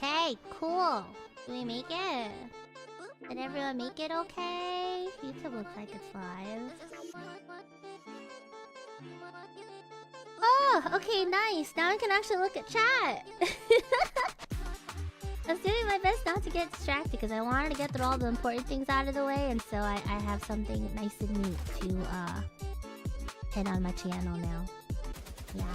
Okay, cool. Do we make it? Did everyone make it okay? YouTube looks like it's live. Oh, okay, nice. Now I can actually look at chat. I was doing my best not to get distracted because I wanted to get through all the important things out of the way, and so I have something nice and neat to hit on my channel now. Yeah.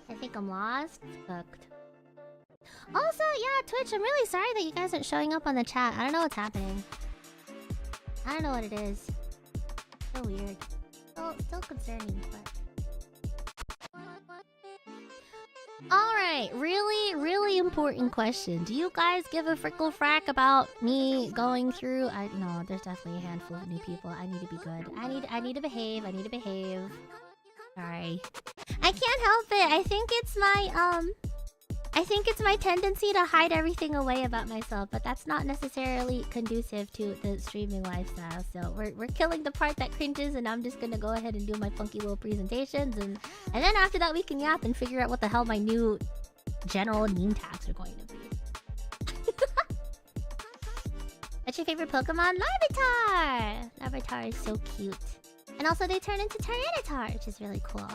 I think I'm lost. Cooked. Also, yeah, Twitch, I'm really sorry that you guys aren't showing up on the chat. I don't know what's happening. I don't know what it is. So weird. Still concerning, but... Alright, really important question. Do you guys give a frickle frack about me going through... No, there's definitely a handful of new people. I need to be good. I need to behave. Sorry. I can't help it. I think it's my tendency to hide everything away about myself, but that's not necessarily conducive to the streaming lifestyle. So we're killing the part that cringes, and I'm just gonna go ahead and do my funky little presentations, and then after that we can yap and figure out what the hell my new general name tags are going to be. What's your favorite Pokemon? Larvitar! Larvitar is so cute. And also they turn into Tyranitar, which is really cool.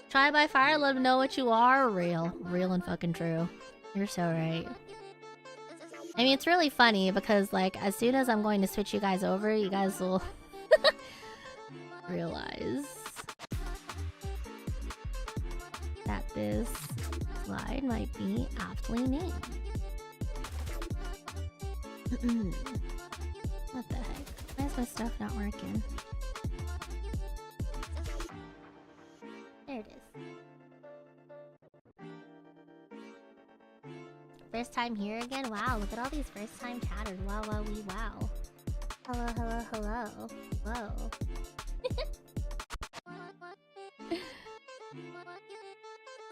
Try by fire, let them know what you are. Real and fucking true. You're so right. I mean, it's really funny because, like, as soon as I'm going to switch you guys over, you guys will realize that this slide might be aptly named. What the heck? Why is my stuff not working? There it is. First time here again? Wow, look at all these first time chatters. Wow. Hello. Whoa.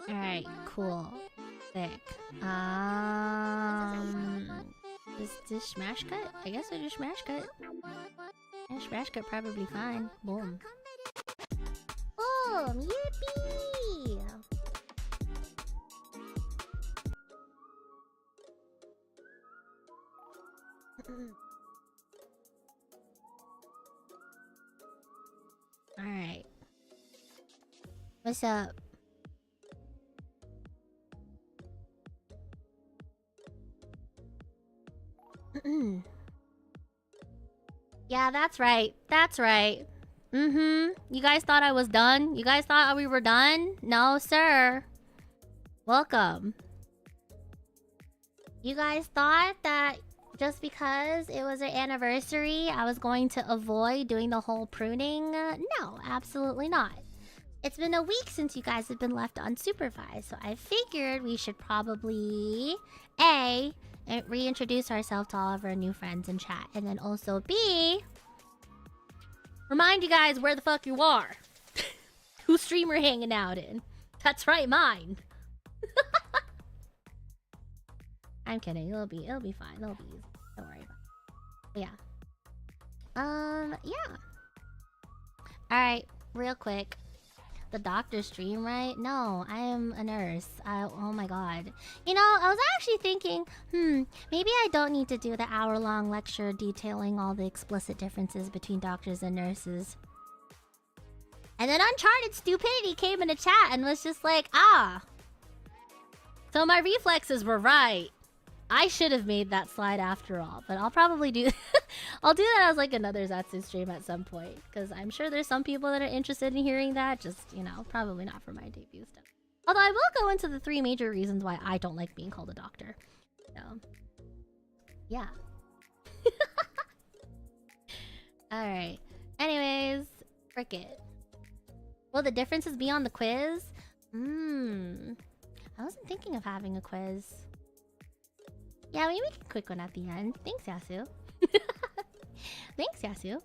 Alright, cool. Sick. This smash cut? I guess I just smash cut. Yeah, smash cut probably fine. Boom. Boom! Yippee! Alright. What's up? Yeah, that's right. You guys thought I was done? You guys thought we were done? No, sir. Welcome. You guys thought that just because it was our anniversary, I was going to avoid doing the whole pruning? No, absolutely not. It's been a week since you guys have been left unsupervised, so I figured we should probably A, reintroduce ourselves to all of our new friends in chat, and then also B, remind you guys where the fuck you are. Whose stream we're hanging out in. That's right, mine. I'm kidding. It'll be fine. It'll be easy. Don't worry about it. Yeah. Yeah. Alright, real quick. The doctor stream, right? No, I am a nurse. Oh my god. You know, I was actually thinking, maybe I don't need to do the hour-long lecture detailing all the explicit differences between doctors and nurses. And then Uncharted Stupidity came in the chat and was just like, so my reflexes were right. I should have made that slide after all, but I'll probably do... I'll do that as like another ZATSU stream at some point, because I'm sure there's some people that are interested in hearing that, just, you know, probably not for my debut stuff. Although I will go into the 3 major reasons why I don't like being called a doctor. So, yeah. Alright. Anyways, frick it. Will the differences be on the quiz? I wasn't thinking of having a quiz. Yeah, maybe we can quick one at the end. Thanks, Yasu. Thanks, Yasu.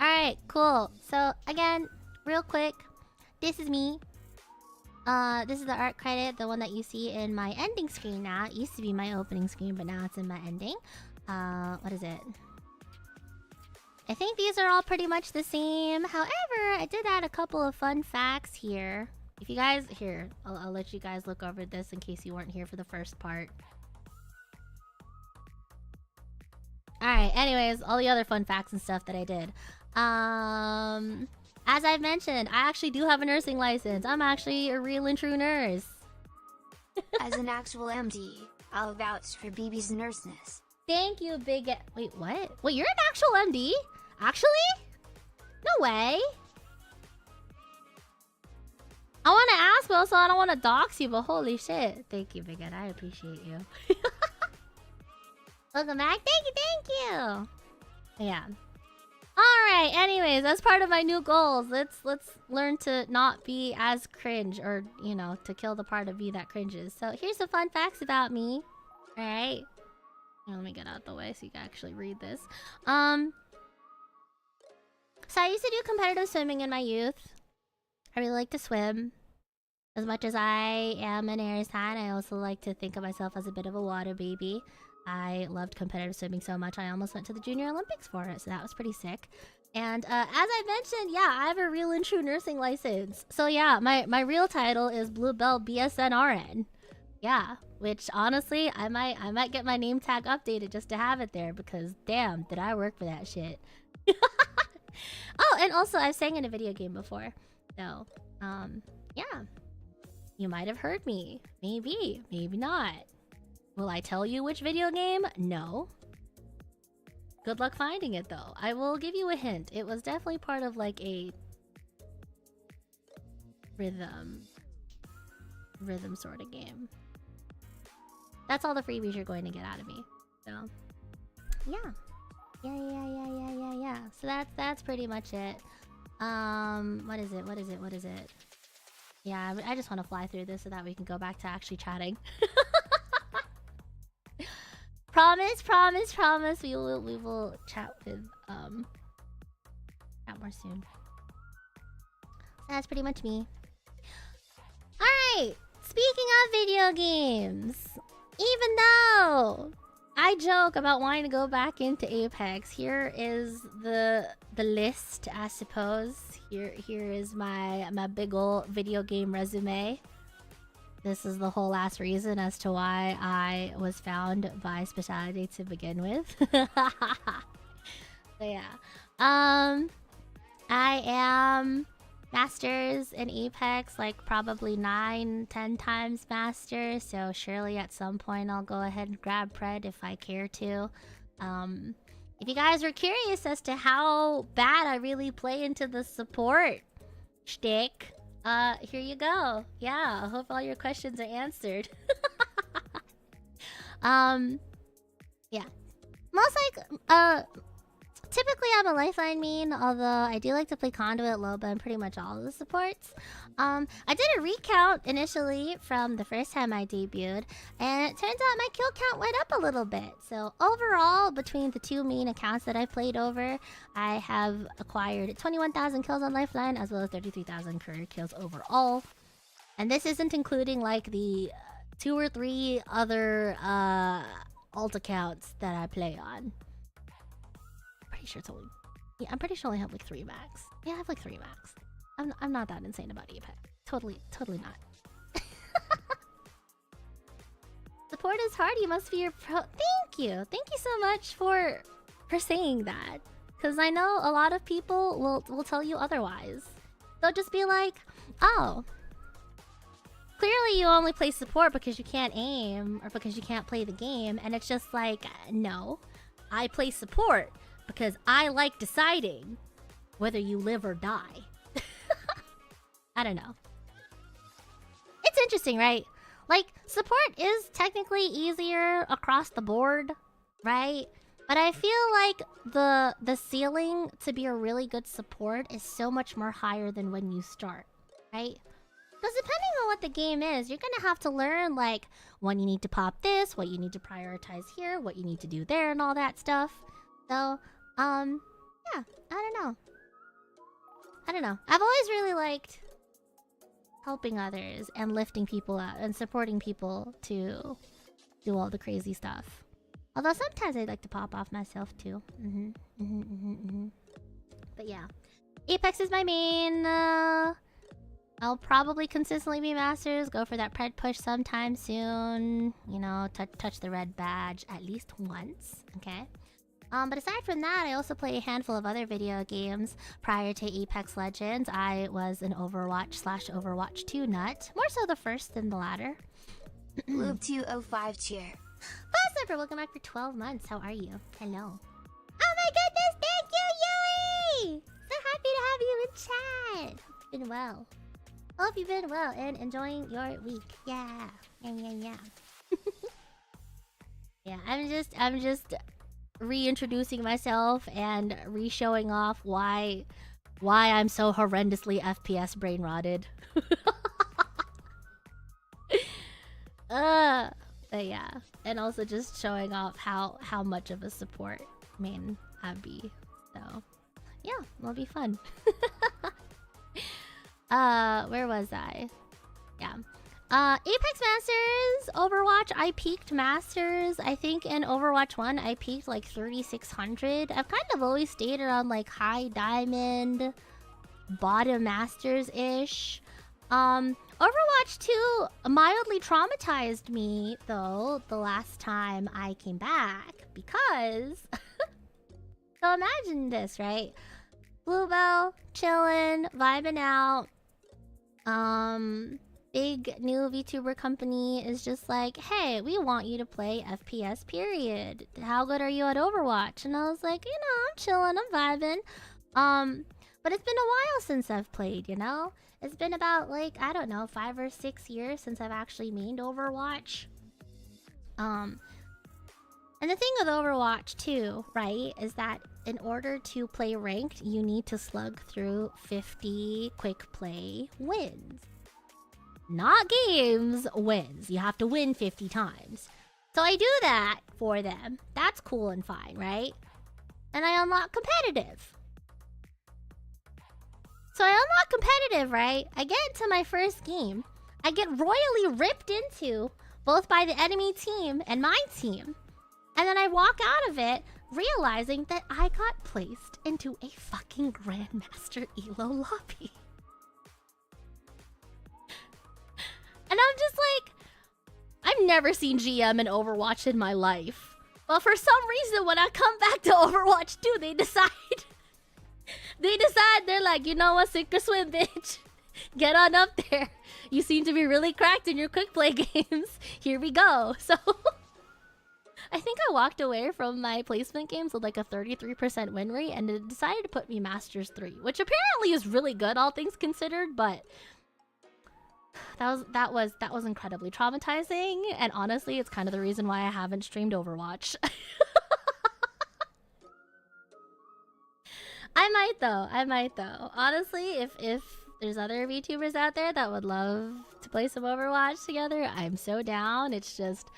Alright, cool. So, again, real quick. This is me. This is the art credit, the one that you see in my ending screen now. It used to be my opening screen, but now it's in my ending. What is it? I think these are all pretty much the same. However, I did add a couple of fun facts here. If you guys... Here, I'll let you guys look over this in case you weren't here for the first part. Alright, anyways, all the other fun facts and stuff that I did. As I've mentioned, I actually do have a nursing license. I'm actually a real and true nurse. As an actual MD, I'll vouch for BB's nurseness. Thank you, Big... Wait, what? Wait, you're an actual MD? Actually? No way. I want to ask, but also I don't want to dox you, but holy shit. Thank you, Big Ed. I appreciate you. Welcome back. Thank you. Yeah. Alright, anyways, as part of my new goals, let's learn to not be as cringe, or, you know, to kill the part of me that cringes. So here's some fun facts about me. Alright. Let me get out the way so you can actually read this. So I used to do competitive swimming in my youth. I really like to swim. As much as I am an air sign, I also like to think of myself as a bit of a water baby. I loved competitive swimming so much, I almost went to the Junior Olympics for it, so that was pretty sick. And as I mentioned, yeah, I have a real and true nursing license. So yeah, my real title is Bluebell BSN RN. Yeah, which honestly, I might get my name tag updated just to have it there, because damn, did I work for that shit. Oh, and also I've sang in a video game before. So, yeah. You might have heard me. Maybe, maybe not. Will I tell you which video game? No. Good luck finding it, though. I will give you a hint. It was definitely part of, like, a... rhythm sort of game. That's all the freebies you're going to get out of me. So, yeah. Yeah. So that's pretty much it. What is it? Yeah, I just want to fly through this so that we can go back to actually chatting. Promise. We will chat with chat more soon. So that's pretty much me. Alright, speaking of video games, even though I joke about wanting to go back into Apex, here is the list, I suppose. Here is my big ol' video game resume. This is the whole last reason as to why I was found by Speciality to begin with. So yeah. I am Masters in Apex, like probably 9-10 times Master, so surely at some point I'll go ahead and grab Pred if I care to. If you guys are curious as to how bad I really play into the support shtick, here you go. Yeah, I hope all your questions are answered. Yeah. Most like, typically I'm a lifeline main, although I do like to play Conduit, Loba, and pretty much all of the supports. I did a recount initially from the first time I debuted, and it turns out my kill count went up a little bit. So overall, between the two main accounts that I played over, I have acquired 21,000 kills on lifeline, as well as 33,000 career kills overall. And this isn't including like the 2 or 3 other alt accounts that I play on. Sure it's only... Yeah, I'm pretty sure I only have like 3 max. Yeah, I have like 3 max. I'm not that insane about Apex. Totally not. Support is hard, you must be your pro... Thank you so much for saying that. Because I know a lot of people will tell you otherwise. They'll just be like, oh, clearly you only play support because you can't aim, or because you can't play the game. And it's just like, no, I play support because I like deciding whether you live or die. I don't know. It's interesting, right? Like, support is technically easier across the board, right? But I feel like the ceiling to be a really good support is so much more higher than when you start, right? Because depending on what the game is, you're gonna have to learn, like, when you need to pop this, what you need to prioritize here, what you need to do there, and all that stuff. So, yeah, I don't know. I've always really liked helping others and lifting people up and supporting people to do all the crazy stuff. Although sometimes I like to pop off myself too. But yeah, Apex is my main. I'll probably consistently be Masters. Go for that pred push sometime soon. You know, touch the red badge at least once. Okay. But aside from that, I also play a handful of other video games. Prior to Apex Legends, I was an Overwatch/Overwatch 2 nut. More so the first than the latter. Blue 205 cheer. Buzz, welcome back for 12 months. How are you? Hello. Oh my goodness, thank you, Yui! So happy to have you in chat. Hope you've been well. Hope you've been well and enjoying your week. Yeah. Yeah, I'm just reintroducing myself and re-showing off why I'm so horrendously FPS brain rotted. But yeah, and also just showing off how much of a support main I be. So yeah, it'll be fun. Where was I? Yeah. Apex Masters, Overwatch, I peaked Masters. I think in Overwatch 1, I peaked like 3600. I've kind of always stayed around like high diamond, bottom Masters-ish. Overwatch 2 mildly traumatized me, though, the last time I came back, because... So imagine this, right? Bluebell, chillin', vibing out. Big new VTuber company is just like, hey, we want you to play FPS, period. How good are you at Overwatch? And I was like, you know, I'm chillin', I'm vibing. But it's been a while since I've played, you know? It's been about, like, I don't know, 5 or 6 years since I've actually mained Overwatch. And the thing with Overwatch, too, right, is that in order to play ranked, you need to slug through 50 quick play wins. Not games, wins. You have to win 50 times. So I do that for them. That's cool and fine, right? And I unlock competitive. So I unlock competitive, right? I get into my first game. I get royally ripped into, both by the enemy team and my team. And then I walk out of it, realizing that I got placed into a fucking Grandmaster ELO lobby. And I'm just like, I've never seen GM in Overwatch in my life. But for some reason, when I come back to Overwatch 2, they decide, they're like, you know what, sink or swim, bitch. Get on up there. You seem to be really cracked in your quick play games. Here we go. So, I think I walked away from my placement games with like a 33% win rate, and it decided to put me Masters 3, which apparently is really good, all things considered, but... That was incredibly traumatizing, and honestly, it's kind of the reason why I haven't streamed Overwatch. I might though. Honestly, if there's other VTubers out there that would love to play some Overwatch together, I'm so down. It's just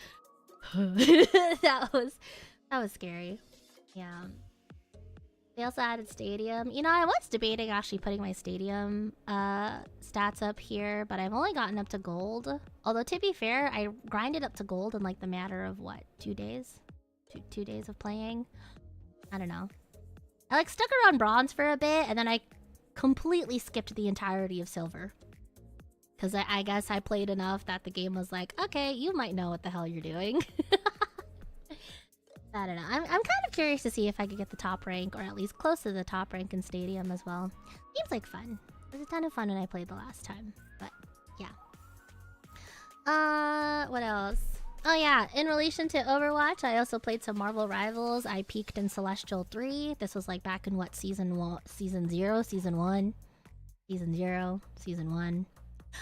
that was scary. Yeah. They also added Stadium. You know, I was debating actually putting my Stadium stats up here, but I've only gotten up to gold. Although, to be fair, I grinded up to gold in like the matter of, what, 2 days? Two days of playing? I don't know. I like stuck around bronze for a bit, and then I completely skipped the entirety of silver. Because I guess I played enough that the game was like, okay, you might know what the hell you're doing. I don't know. I'm kind of curious to see if I could get the top rank, or at least close to the top rank in Stadium as well. Seems like fun. It was a ton of fun when I played the last time. But, yeah. What else? Oh yeah, in relation to Overwatch, I also played some Marvel Rivals. I peaked in Celestial 3. This was like back in what, Season 1? Season 1?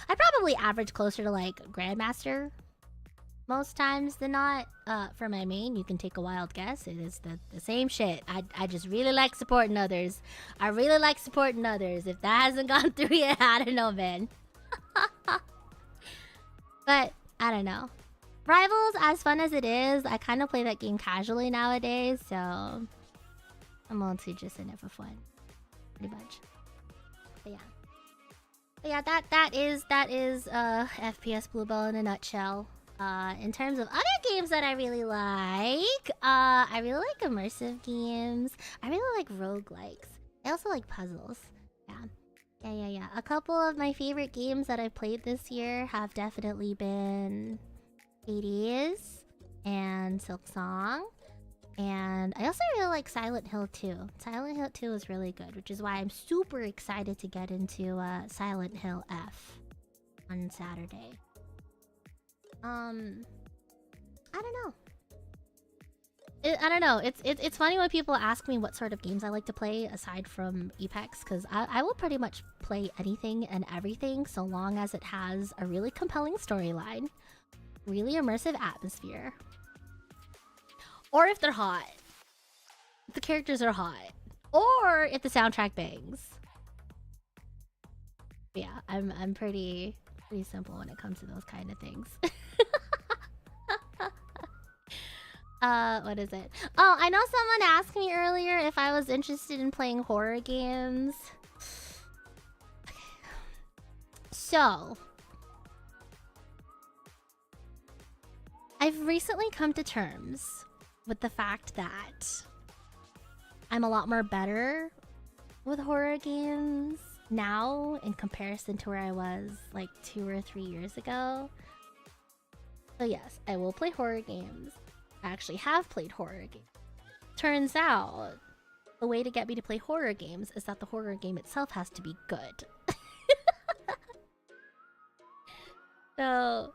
I probably average closer to like Grandmaster most times than not. For my main, you can take a wild guess. It is the same shit. I just really like supporting others. I really like supporting others. If that hasn't gone through yet, I don't know, man. But, I don't know. Rivals, as fun as it is, I kind of play that game casually nowadays, so I'm mostly just in it for fun. Pretty much. But yeah. But yeah, that is FPS Bluebell in a nutshell. In terms of other games that I really like, I really like immersive games. I really like roguelikes. I also like puzzles. Yeah. A couple of my favorite games that I've played this year have definitely been EVE.EXE and Silksong. And I also really like Silent Hill 2. Silent Hill 2 is really good, which is why I'm super excited to get into Silent Hill F on Saturday. I don't know. I don't know. It's funny when people ask me what sort of games I like to play aside from EVE.EXE, because I will pretty much play anything and everything so long as it has a really compelling storyline, really immersive atmosphere, or if they're hot, if the characters are hot, or if the soundtrack bangs. But yeah, I'm pretty simple when it comes to those kind of things. What is it? Oh, I know someone asked me earlier if I was interested in playing horror games. Okay. So, I've recently come to terms with the fact that I'm a lot more better with horror games now in comparison to where I was like 2 or 3 years ago. So yes, I will play horror games. I actually have played horror games. Turns out, the way to get me to play horror games is that the horror game itself has to be good. So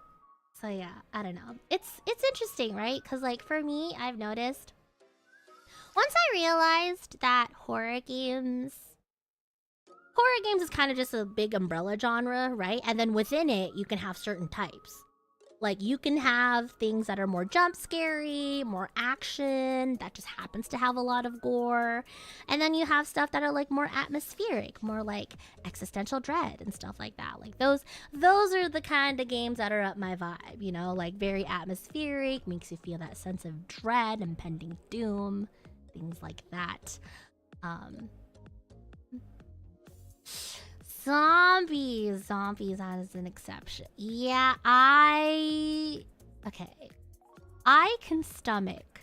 yeah, I don't know. It's interesting, right? Because like for me, I've noticed once I realized that horror games is kind of just a big umbrella genre, right? And then within it, you can have certain types. Like, you can have things that are more jump scary, more action, that just happens to have a lot of gore. And then you have stuff that are like more atmospheric, more like existential dread and stuff like that. Like those are the kind of games that are up my vibe, you know, like very atmospheric, makes you feel that sense of dread, impending doom, things like that. Zombies as an exception. Yeah, I can stomach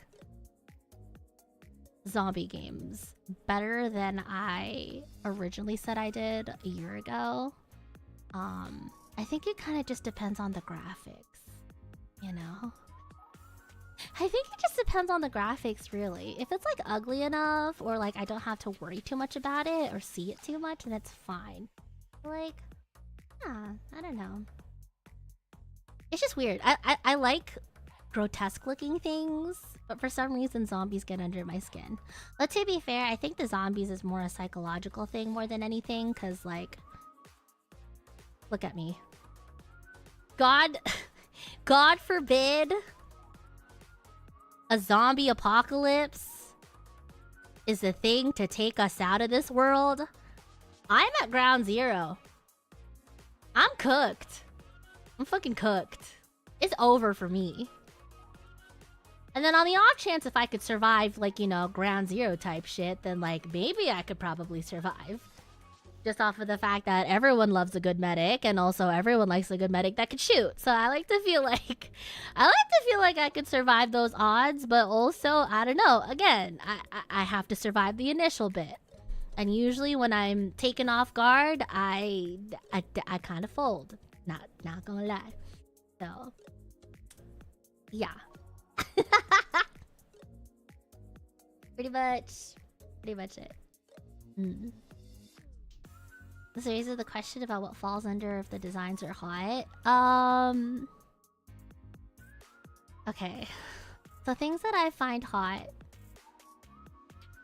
zombie games better than I originally said I did a year ago. I think it kind of just depends on the graphics, you know? I think it just depends on the graphics, really. If it's like ugly enough, or like I don't have to worry too much about it or see it too much, then it's fine. Like, yeah, I don't know. It's just weird. I like grotesque looking things, but for some reason zombies get under my skin. But to be fair, I think the zombies is more a psychological thing more than anything, because like, look at me. God forbid a zombie apocalypse is a thing to take us out of this world. I'm at ground zero. I'm cooked. I'm fucking cooked. It's over for me. And then on the off chance if I could survive, like, you know, ground zero type shit, then like maybe I could probably survive. Just off of the fact that everyone loves a good medic, and also everyone likes a good medic that could shoot. So I like to feel like I could survive those odds, but also, I don't know, again, I have to survive the initial bit. And usually when I'm taken off guard, I kind of fold. Not gonna lie. So, yeah. Pretty much it. So is it the question about what falls under if the designs are hot? Okay. So things that I find hot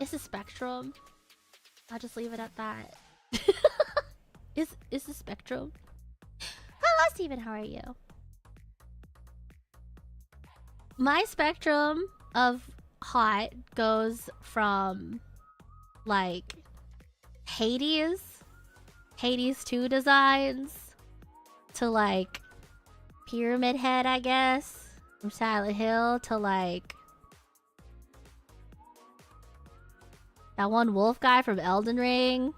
is the spectrum. I'll just leave it at that. Is the spectrum? Hello, Steven. How are you? My spectrum of hot goes from like Hades 2 designs to like Pyramid Head, I guess, from Silent Hill, to like that one wolf guy from Elden Ring.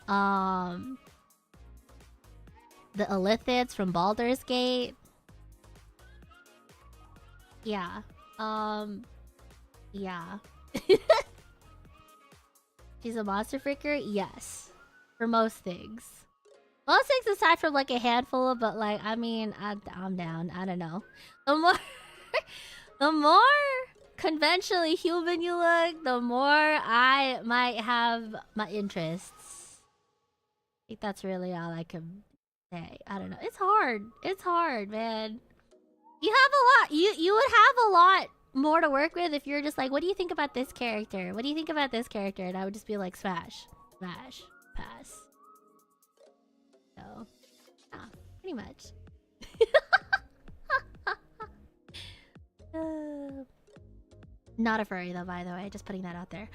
The Illithids from Baldur's Gate. Yeah. Yeah. She's a monster freaker? Yes. For most things. Most things aside from like a handful, but like, I mean, I'm down. I don't know. The more... the more conventionally human you look, the more I might have my interests. I think that's really all I can say. I don't know. It's hard. It's hard, man. You have a lot. You would have a lot more to work with if you're just like, what do you think about this character? What do you think about this character? And I would just be like, smash, smash, pass. So, yeah, pretty much. Not a furry though, by the way. Just putting that out there.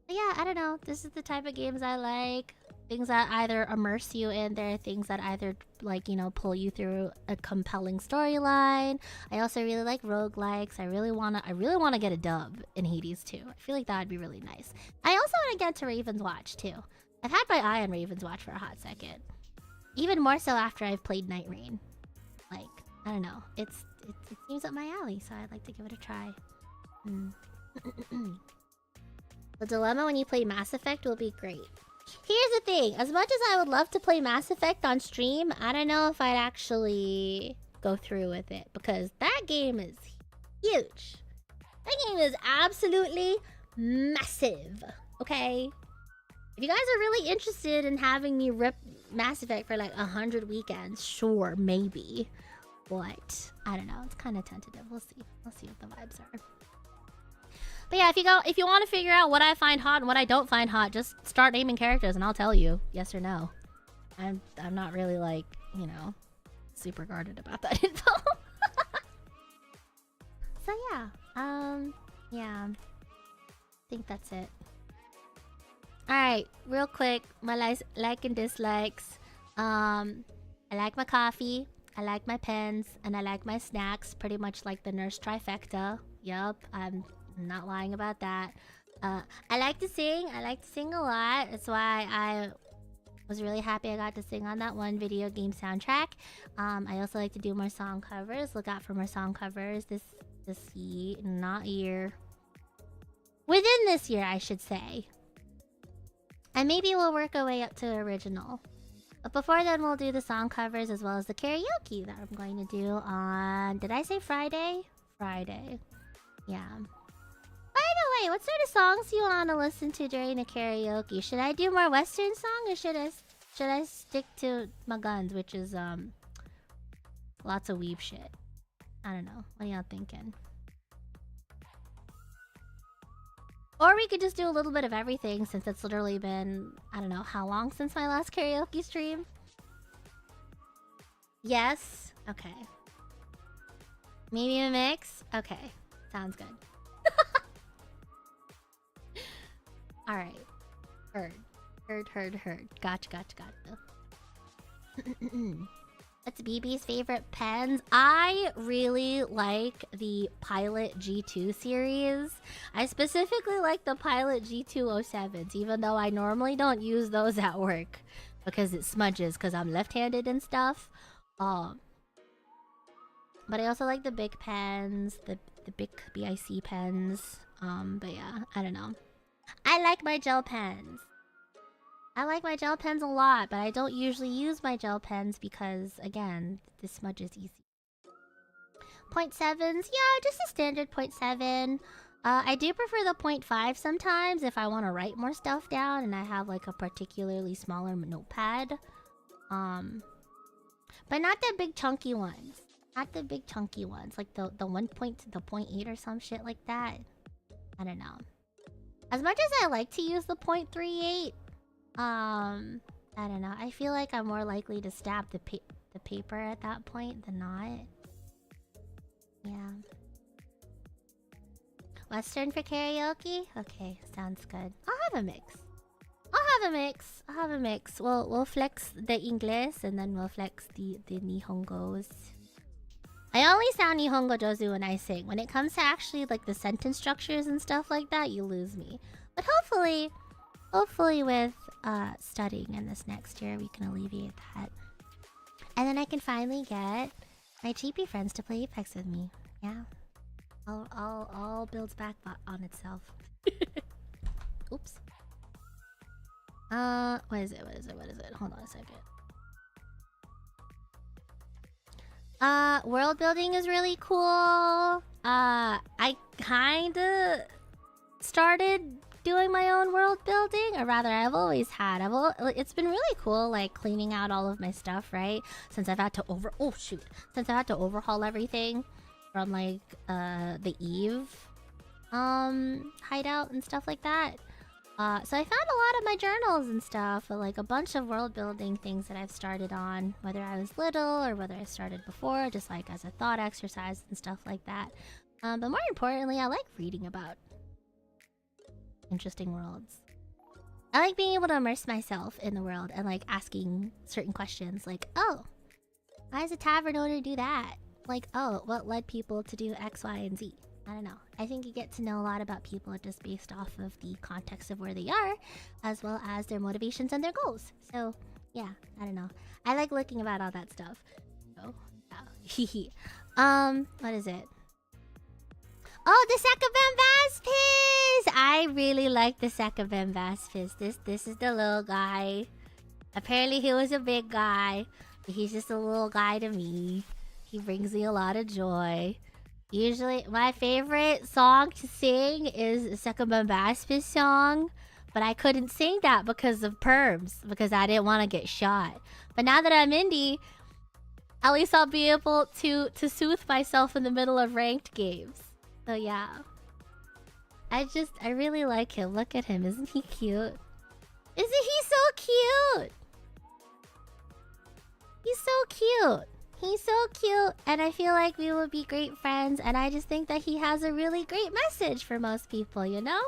Yeah, I don't know. This is the type of games I like. Things that either immerse you in. There are things that either, like, you know, pull you through a compelling storyline. I also really like roguelikes. I really wanna get a dub in Hades too. I feel like that would be really nice. I also want to get to Raven's Watch too. I've had my eye on Raven's Watch for a hot second. Even more so after I've played Night Rain. Like, I don't know. It seems up my alley, so I'd like to give it a try. The dilemma when you play Mass Effect will be great. Here's the thing. As much as I would love to play Mass Effect on stream, I don't know if I'd actually go through with it. Because that game is huge. That game is absolutely massive. Okay? If you guys are really interested in having me rip Mass Effect for like 100 weekends, sure, maybe. But I don't know. It's kind of tentative. We'll see. We'll see what the vibes are. But yeah, if you want to figure out what I find hot and what I don't find hot, just start naming characters and I'll tell you yes or no. I'm not really like, you know, super guarded about that info. So yeah, yeah. I think that's it. All right, real quick, my like and dislikes. I like my coffee. I like my pens, and I like my snacks, pretty much like the nurse trifecta. Yup, I'm not lying about that. I like to sing. I like to sing a lot. That's why I was really happy I got to sing on that one video game soundtrack. I also like to do more song covers. Look out for more song covers this year, not year. Within this year, I should say. And maybe we'll work our way up to original. But before then, we'll do the song covers as well as the karaoke that I'm going to do on... Did I say Friday? Friday. Yeah. By the way, what sort of songs do you want to listen to during the karaoke? Should I do more Western song or should I stick to my guns, which is lots of weeb shit? I don't know. What are y'all thinking? Or we could just do a little bit of everything since it's literally been, I don't know, how long since my last karaoke stream? Yes? Okay. Maybe a mix? Okay. Sounds good. Alright. Heard. Gotcha. What's BB's favorite pens? I really like the Pilot G2 series. I specifically like the Pilot G207s, even though I normally don't use those at work because it smudges because I'm left-handed and stuff. But I also like the big pens, the big BIC pens. But yeah, I don't know. I like my gel pens. I like my gel pens a lot, but I don't usually use my gel pens because, again, this smudge is easy. 0.7s? Yeah, just a standard 0.7. I do prefer the 0.5 sometimes if I want to write more stuff down and I have like a particularly smaller notepad. But not the big chunky ones. Not the big chunky ones, like the 0.8 or some shit like that. I don't know. As much as I like to use the 0.38, I don't know. I feel like I'm more likely to stab the paper at that point than not. Yeah. Western for karaoke? Okay, sounds good. I'll have a mix. We'll flex the English and then we'll flex the Nihongos. I only sound Nihongo Jozu when I sing. When it comes to actually like the sentence structures and stuff like that, you lose me. But hopefully with studying in this next year, we can alleviate that. And then I can finally get my cheapy friends to play Apex with me. Yeah. All builds back on itself. Oops. What is it? Hold on a second. World building is really cool. I kinda started doing my own world building, or rather, I've always had. It's been really cool, like cleaning out all of my stuff, right? Since I've had to overhaul everything from like the EVE hideout and stuff like that. So I found a lot of my journals and stuff, like a bunch of world building things that I've started on, whether I was little or whether I started before, just like as a thought exercise and stuff like that. But more importantly, I like reading about interesting worlds. I like being able to immerse myself in the world and like asking certain questions like, oh, why does a tavern owner do that? Like, oh, what led people to do X, Y, and Z? I don't know. I think you get to know a lot about people just based off of the context of where they are, as well as their motivations and their goals. So, yeah, I don't know. I like looking about all that stuff. So, yeah. What is it? Oh, the Sakabam Vaspiz! I really like the Sakabam Vaspiz. This is the little guy. Apparently he was a big guy. But he's just a little guy to me. He brings me a lot of joy. Usually, my favorite song to sing is a Sakabam Vaspiz song. But I couldn't sing that because of perms. Because I didn't want to get shot. But now that I'm indie, at least I'll be able to soothe myself in the middle of ranked games. So yeah. I really like him. Look at him. Isn't he cute? Isn't he so cute? He's so cute. He's so cute. And I feel like we would be great friends. And I just think that he has a really great message for most people, you know?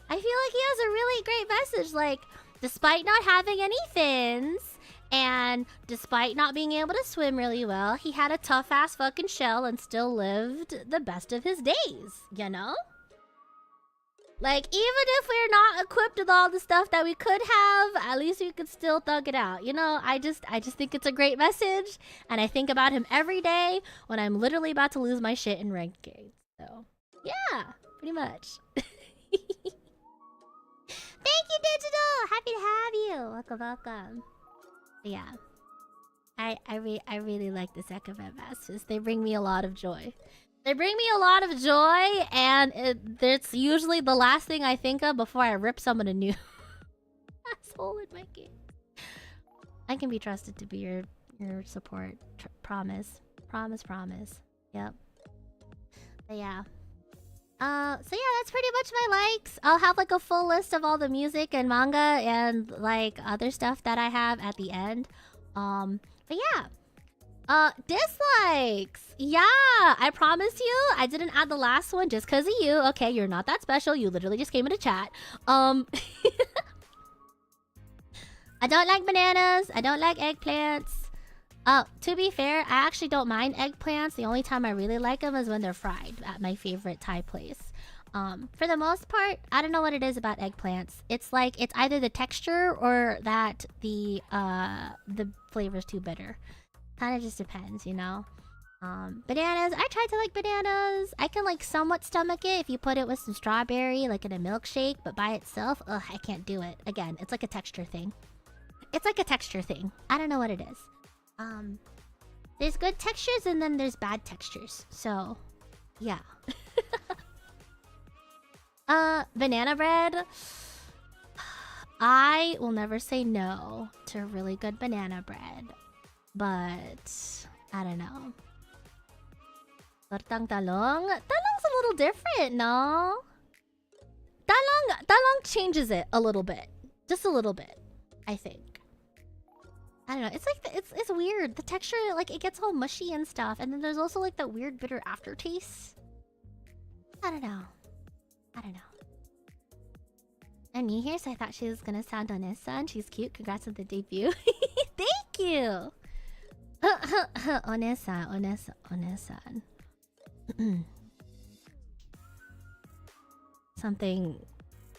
I feel like he has a really great message. Like, despite not having any fins, and despite not being able to swim really well, he had a tough-ass fucking shell and still lived the best of his days, you know? Like, even if we're not equipped with all the stuff that we could have, at least we could still thug it out. You know, I just think it's a great message, and I think about him every day when I'm literally about to lose my shit in ranked games. So, yeah, pretty much. Thank you, Digital! Happy to have you! Welcome. Yeah. I really like the Sakabam Vaspiz. They bring me a lot of joy. They bring me a lot of joy, and it's usually the last thing I think of before I rip someone a new asshole in my game. I can be trusted to be your support. Promise. Promise. Yep. But yeah. So yeah, that's pretty much my likes. I'll have like a full list of all the music and manga and like other stuff that I have at the end. But yeah. Dislikes. Yeah, I promise you, I didn't add the last one just because of you. Okay, you're not that special. You literally just came into chat. I don't like bananas. I don't like eggplants. To be fair, I actually don't mind eggplants. The only time I really like them is when they're fried at my favorite Thai place. For the most part, I don't know what it is about eggplants. It's like, it's either the texture or that the flavor's too bitter. Kind of just depends, you know? Bananas, I tried to like bananas. I can like somewhat stomach it if you put it with some strawberry, like in a milkshake, but by itself, ugh, I can't do it. Again, it's like a texture thing. It's like a texture thing. I don't know what it is. There's good textures and then there's bad textures. So, yeah. Banana bread. I will never say no to really good banana bread. But, I don't know. Tortang talong? Talong's a little different, no? Talong changes it a little bit. Just a little bit, I think. I don't know. It's like it's weird. The texture, like, it gets all mushy and stuff, and then there's also like that weird bitter aftertaste. I don't know. I'm new here, so I thought she was gonna sound Onessa, and she's cute. Congrats on the debut. Thank you. Onessa.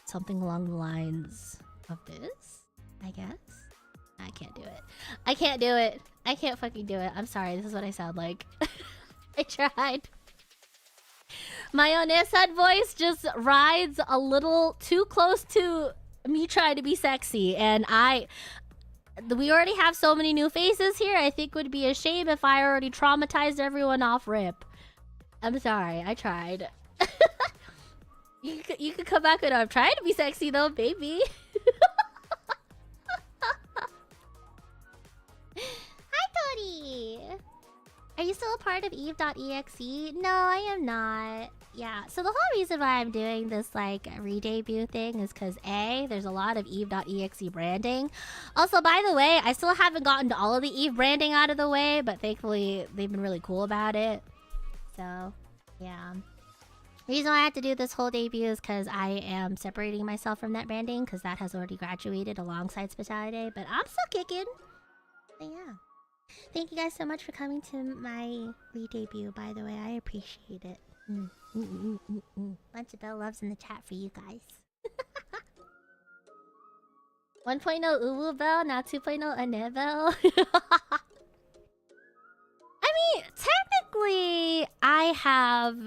Something along the lines of this, I guess. I can't do it. I can't do it. I can't fucking do it. I'm sorry. This is what I sound like. I tried. My Onesan voice just rides a little too close to me trying to be sexy, and we already have so many new faces here. I think it would be a shame if I already traumatized everyone off rip. I'm sorry. I tried. You could come back and I'm trying to be sexy though, baby. Hi, Tori! Are you still a part of EVE.EXE? No, I am not. Yeah, so the whole reason why I'm doing this, like, re-debut thing is because, A, there's a lot of EVE.EXE branding. Also, by the way, I still haven't gotten to all of the EVE branding out of the way, but thankfully, they've been really cool about it. So, yeah. The reason why I had to do this whole debut is because I am separating myself from that branding, because that has already graduated alongside Speciality, but I'm still kicking. But yeah. Thank you guys so much for coming to my re-debut, by the way. I appreciate it. Bunch of Bell loves in the chat for you guys. 1.0 Uwu Bell, now 2.0 Anebel. I mean, technically, I have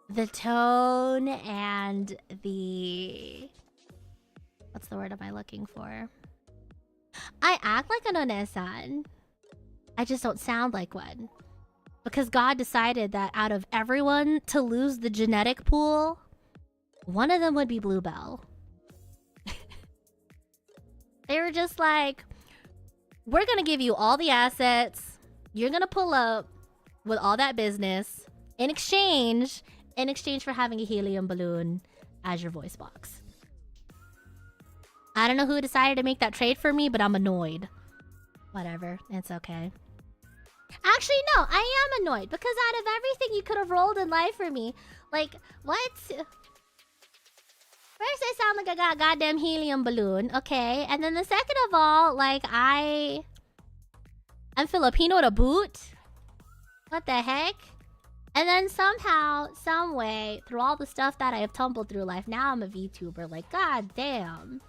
the tone and the... What's the word am I looking for? I act like an Onesan. I just don't sound like one. Because God decided that out of everyone to lose the genetic pool, one of them would be Bluebell. They were just like, we're gonna give you all the assets. You're gonna pull up with all that business in exchange for having a helium balloon as your voice box. I don't know who decided to make that trade for me, but I'm annoyed. Whatever, it's okay. Actually, no, I am annoyed because out of everything you could have rolled in life for me, like, what? First I sound like I got a goddamn helium balloon, okay? And then the second of all, like, I'm Filipino to boot? What the heck? And then somehow, some way, through all the stuff that I have tumbled through life, now I'm a VTuber. Like, goddamn.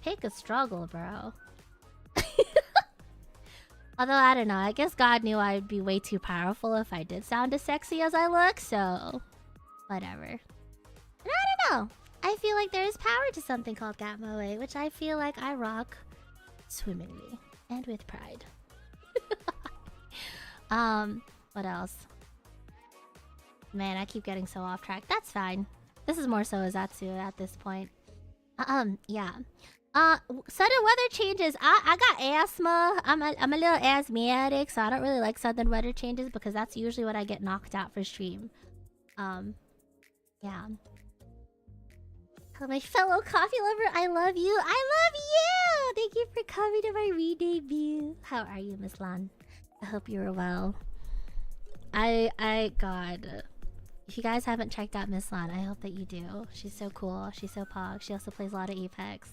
Pick a struggle, bro. Although, I don't know. I guess God knew I'd be way too powerful if I did sound as sexy as I look, so... Whatever. And I don't know. I feel like there is power to something called Gatmoe, which I feel like I rock swimmingly. And with pride. What else? Man, I keep getting so off track. That's fine. This is more so a ZATSU at this point. Yeah. Sudden weather changes. I got asthma. I'm a little asthmatic, so I don't really like sudden weather changes because that's usually what I get knocked out for stream. Yeah. Oh, my fellow coffee lover, I love you. I love you! Thank you for coming to my re-debut. How are you, Miss Lan? I hope you're well. God. If you guys haven't checked out Miss Lan, I hope that you do. She's so cool. She's so pog. She also plays a lot of EVE.EXE.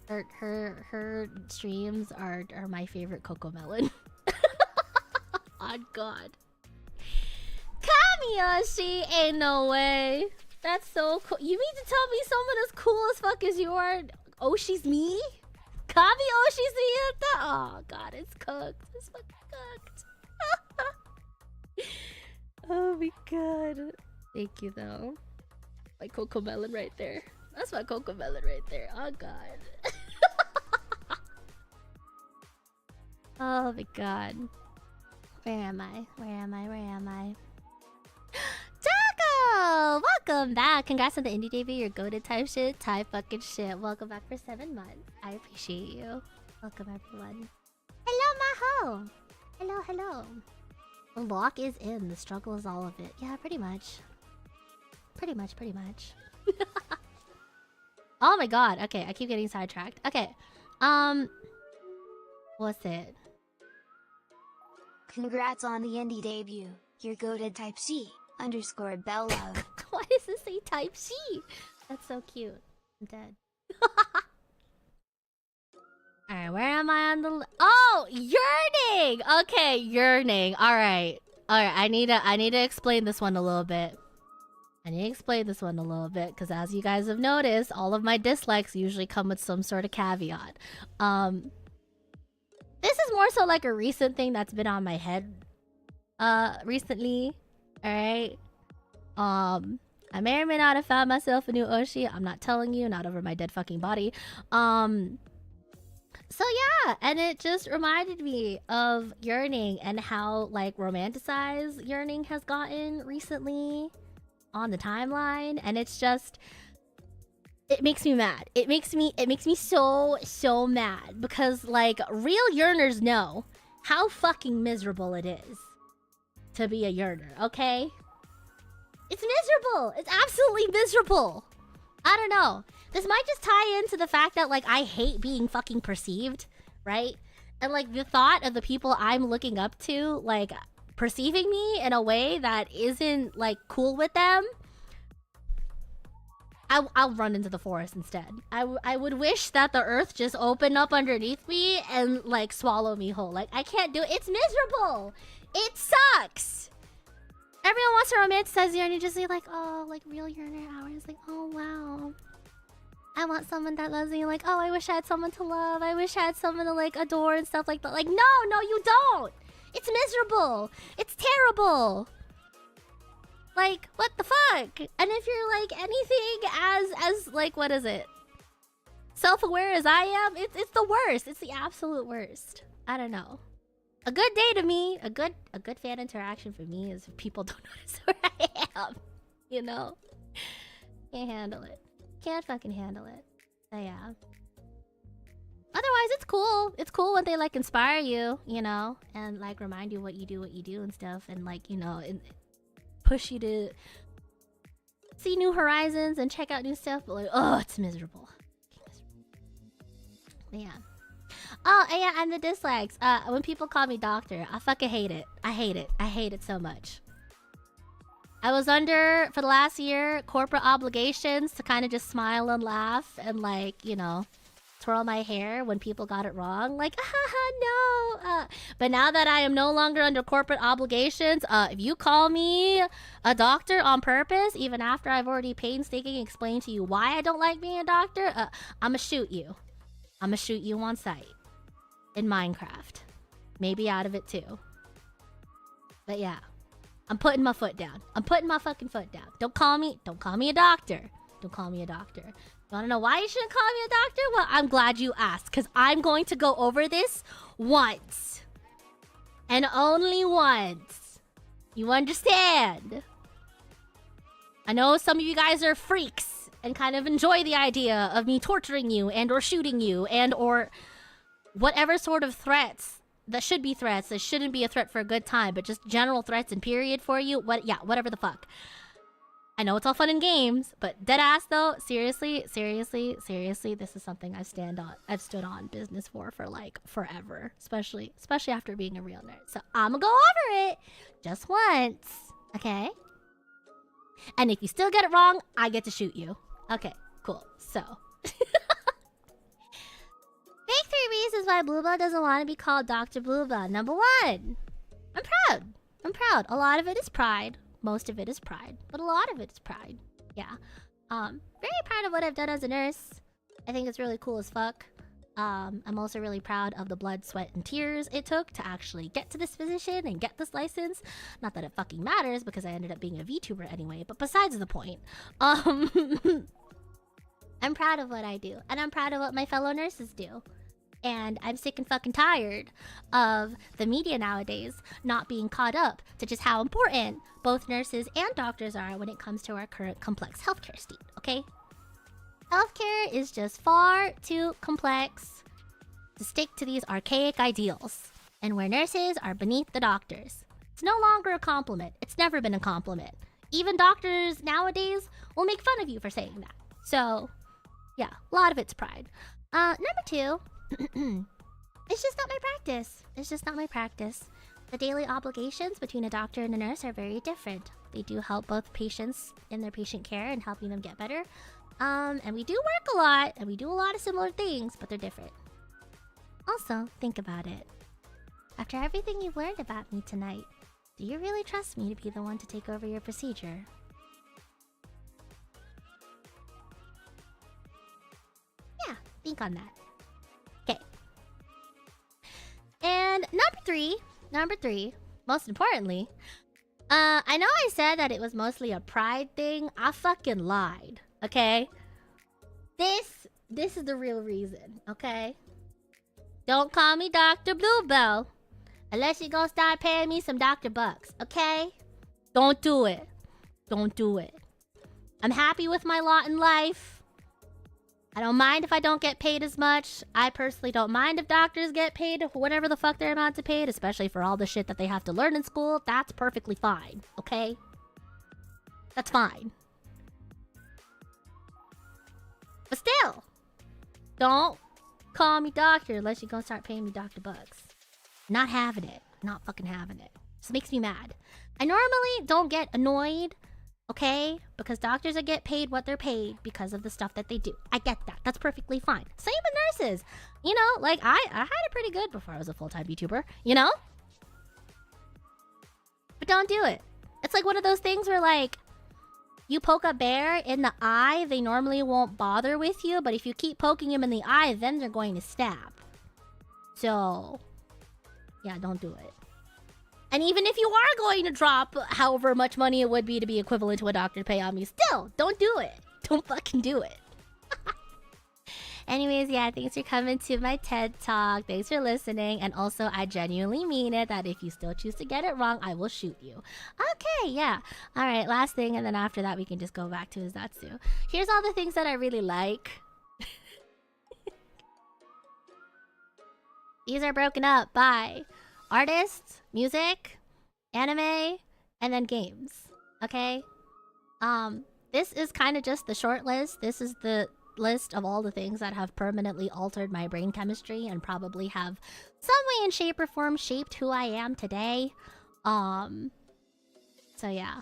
Her streams are my favorite Cocomelon. Oh God. Kamiyoshi! Ain't no way. That's so cool. You mean to tell me someone as cool as fuck as you are? Oshi's me? Kami Oshi's me? Oh God, it's cooked. It's fucking cooked. Oh my God. Thank you though. My Cocomelon right there. That's my Cocomelon right there. Oh God. Oh my God. Where am I? Where am I? Where am I? Taco! Welcome back. Congrats on the indie debut. Your goated type shit. Type fucking shit. Welcome back for 7 months. I appreciate you. Welcome everyone. Hello, Maho. Hello, hello. The lock is in. The struggle is all of it. Yeah, pretty much. Pretty much. Oh my God. Okay, I keep getting sidetracked. Okay. What's it? Congrats on the indie debut. Your goated type C _ Bell Love. Why does this say type C? That's so cute. I'm dead. Alright, where am I on the oh, yearning! Okay, yearning. Alright. I need to explain this one a little bit. I need to explain this one a little bit because, as you guys have noticed, all of my dislikes usually come with some sort of caveat. This is more so like a recent thing that's been on my head recently. Alright? I may or may not have found myself a new Oshi. I'm not telling you, not over my dead fucking body. So yeah, and it just reminded me of yearning and how like romanticized yearning has gotten recently on the timeline, and it's just, it makes me mad. It makes me so mad because like real yearners know how fucking miserable it is to be a yearner, okay? It's miserable. It's absolutely miserable. I don't know. This might just tie into the fact that like I hate being fucking perceived, right? And like the thought of the people I'm looking up to like perceiving me in a way that isn't like cool with them, I'll run into the forest instead. I would wish that the earth just opened up underneath me and like swallow me whole. Like I can't do it. It's miserable. It sucks. Everyone wants to romanticize yearning, just say like, oh, like real yearner hours. Like, oh wow, I want someone that loves me. Like, oh, I wish I had someone to love. I wish I had someone to like adore and stuff like that. Like, no, you don't. It's miserable. It's terrible. Like, what the fuck? And if you're like anything as like, what is it? Self-aware as I am, it's the worst. It's the absolute worst. I don't know. A good day to me, a good fan interaction for me is if people don't notice where I am. You know? Can't handle it. Can't fucking handle it. So yeah. Otherwise, it's cool. It's cool when they like inspire you, you know, and like remind you what you do and stuff, and like, you know, and push you to see new horizons and check out new stuff. But like, oh, it's miserable. But yeah. Oh, and yeah, and the dislikes. When people call me doctor, I fucking hate it. I hate it. I hate it so much. I was under, for the last year, corporate obligations to kind of just smile and laugh and like, you know, twirl my hair when people got it wrong. Like, no. But now that I am no longer under corporate obligations, if you call me a doctor on purpose, even after I've already painstakingly explained to you why I don't like being a doctor, I'ma shoot you. I'ma shoot you on sight. In Minecraft. Maybe out of it too. But yeah. I'm putting my foot down. I'm putting my fucking foot down. Don't call me a doctor. Don't call me a doctor. You wanna know why you shouldn't call me a doctor? Well, I'm glad you asked, because I'm going to go over this once. And only once. You understand? I know some of you guys are freaks and kind of enjoy the idea of me torturing you and or shooting you and or whatever sort of threats that should be threats, that shouldn't be a threat for a good time, but just general threats and period for you. Whatever the fuck. I know it's all fun and games, but dead ass though, seriously, this is something I've stood on business for like forever, especially after being a real nerd. So I'ma go over it just once, okay? And if you still get it wrong, I get to shoot you. Okay, cool. So Make 3 reasons why Bluebell doesn't want to be called Dr. Bluebell. Number 1, I'm proud. A lot of it is pride. Most of it is pride, but a lot of it is pride. Yeah. Very proud of what I've done as a nurse. I think it's really cool as fuck. I'm also really proud of the blood, sweat, and tears it took to actually get to this position and get this license. Not that it fucking matters because I ended up being a VTuber anyway, but besides the point. I'm proud of what I do, and I'm proud of what my fellow nurses do. And I'm sick and fucking tired of the media nowadays not being caught up to just how important both nurses and doctors are when it comes to our current complex healthcare state, okay? Healthcare is just far too complex to stick to these archaic ideals, and where nurses are beneath the doctors. It's no longer a compliment. It's never been a compliment. Even doctors nowadays will make fun of you for saying that. So, yeah, a lot of it's pride. Number 2, it's just not my practice. It's just not my practice. The daily obligations between a doctor and a nurse are very different. They do help both patients in their patient care and helping them get better. And we do work a lot, and we do a lot of similar things, but they're different. Also, think about it. After everything you've learned about me tonight, do you really trust me to be the one to take over your procedure? Think on that. Okay. And number three, most importantly, I know I said that it was mostly a pride thing. I fucking lied, okay? This is the real reason, okay? Don't call me Dr. Bluebell unless you're gonna start paying me some Dr. Bucks, okay? Don't do it. Don't do it. I'm happy with my lot in life. I don't mind if I don't get paid as much. I personally don't mind if doctors get paid whatever the fuck they're about to pay, especially for all the shit that they have to learn in school. That's perfectly fine, okay? That's fine. But still, don't call me doctor unless you're gonna start paying me Dr. Bucks. Not having it. Not fucking having it. Just makes me mad. I normally don't get annoyed, okay? Because doctors get paid what they're paid because of the stuff that they do. I get that. That's perfectly fine. Same with nurses. You know, like, I had it pretty good before I was a full-time VTuber, you know? But don't do it. It's like one of those things where, like, you poke a bear in the eye, they normally won't bother with you, but if you keep poking them in the eye, then they're going to stab. So, yeah, don't do it. And even if you are going to drop however much money it would be to be equivalent to a doctor to pay on me, still, don't do it. Don't fucking do it. Anyways, yeah, thanks for coming to my TED Talk. Thanks for listening. And also, I genuinely mean it that if you still choose to get it wrong, I will shoot you. Okay, yeah. All right, last thing, and then after that, we can just go back to his ZATSU. Here's all the things that I really like. These are broken up by artists, music, anime, and then games. Okay? This is kind of just the short list. This is the list of all the things that have permanently altered my brain chemistry and probably have some way in shape or form shaped who I am today. So yeah.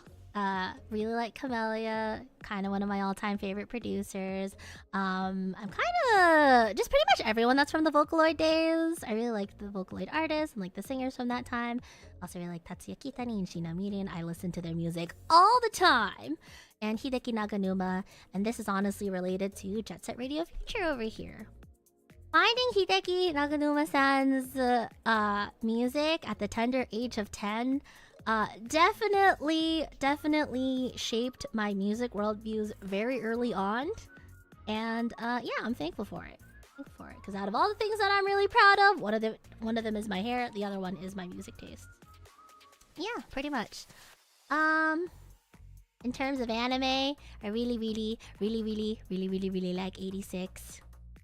Really like Camellia, kind of one of my all-time favorite producers. I'm kind of just pretty much everyone that's from the Vocaloid days. I really like the Vocaloid artists and like the singers from that time. Also really like Tatsuya Kitani and Shina Mirin. I listen to their music all the time. And Hideki Naganuma, and this is honestly related to Jet Set Radio Future over here. Finding Hideki Naganuma-san's music at the tender age of 10 definitely shaped my music worldviews very early on. And yeah, I'm thankful for it. Because out of all the things that I'm really proud of, one of them is my hair, the other one is my music taste. Yeah, pretty much. In terms of anime, I really like 86.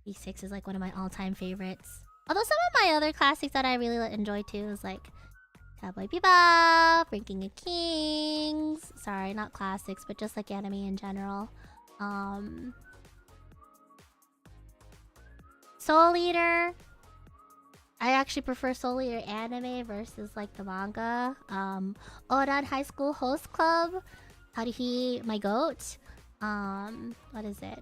86 is like one of my all-time favorites. Although some of my other classics that I really enjoy too is like Cowboy Bebop, Ranking of Kings. Sorry, not classics, but just like anime in general. Soul Eater. I actually prefer Soul Eater anime versus like the manga. Oran High School Host Club. Haruhi, my goat. What is it?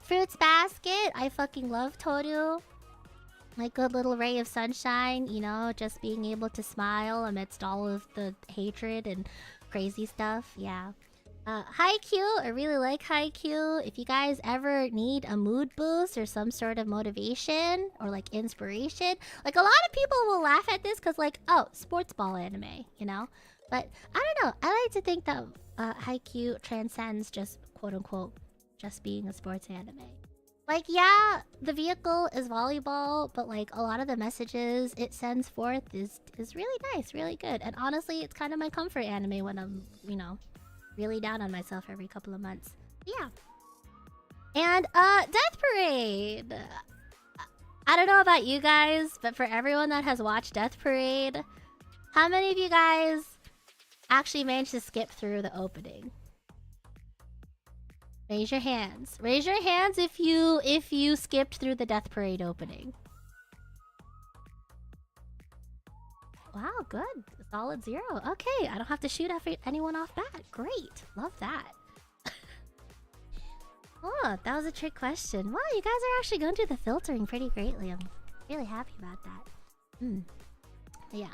Fruits Basket. I fucking love Toru. My good little ray of sunshine, you know, just being able to smile amidst all of the hatred and crazy stuff. Yeah. Haikyuu. I really like Haikyuu. If you guys ever need a mood boost or some sort of motivation or like inspiration, like a lot of people will laugh at this because like, oh, sports ball anime, you know? But I don't know. I like to think that Haikyuu transcends just quote-unquote just being a sports anime. Like, yeah, the vehicle is volleyball, but like a lot of the messages it sends forth is really nice, really good. And honestly, it's kind of my comfort anime when I'm, you know, really down on myself every couple of months. Yeah. And Death Parade. I don't know about you guys, but for everyone that has watched Death Parade, how many of you guys actually managed to skip through the opening? Raise your hands. Raise your hands if you skipped through the Death Parade opening. Wow, good. Solid 0. Okay, I don't have to shoot anyone off bat. Great. Love that. Oh, that was a trick question. Wow, you guys are actually going through the filtering pretty greatly. I'm really happy about that. Yeah.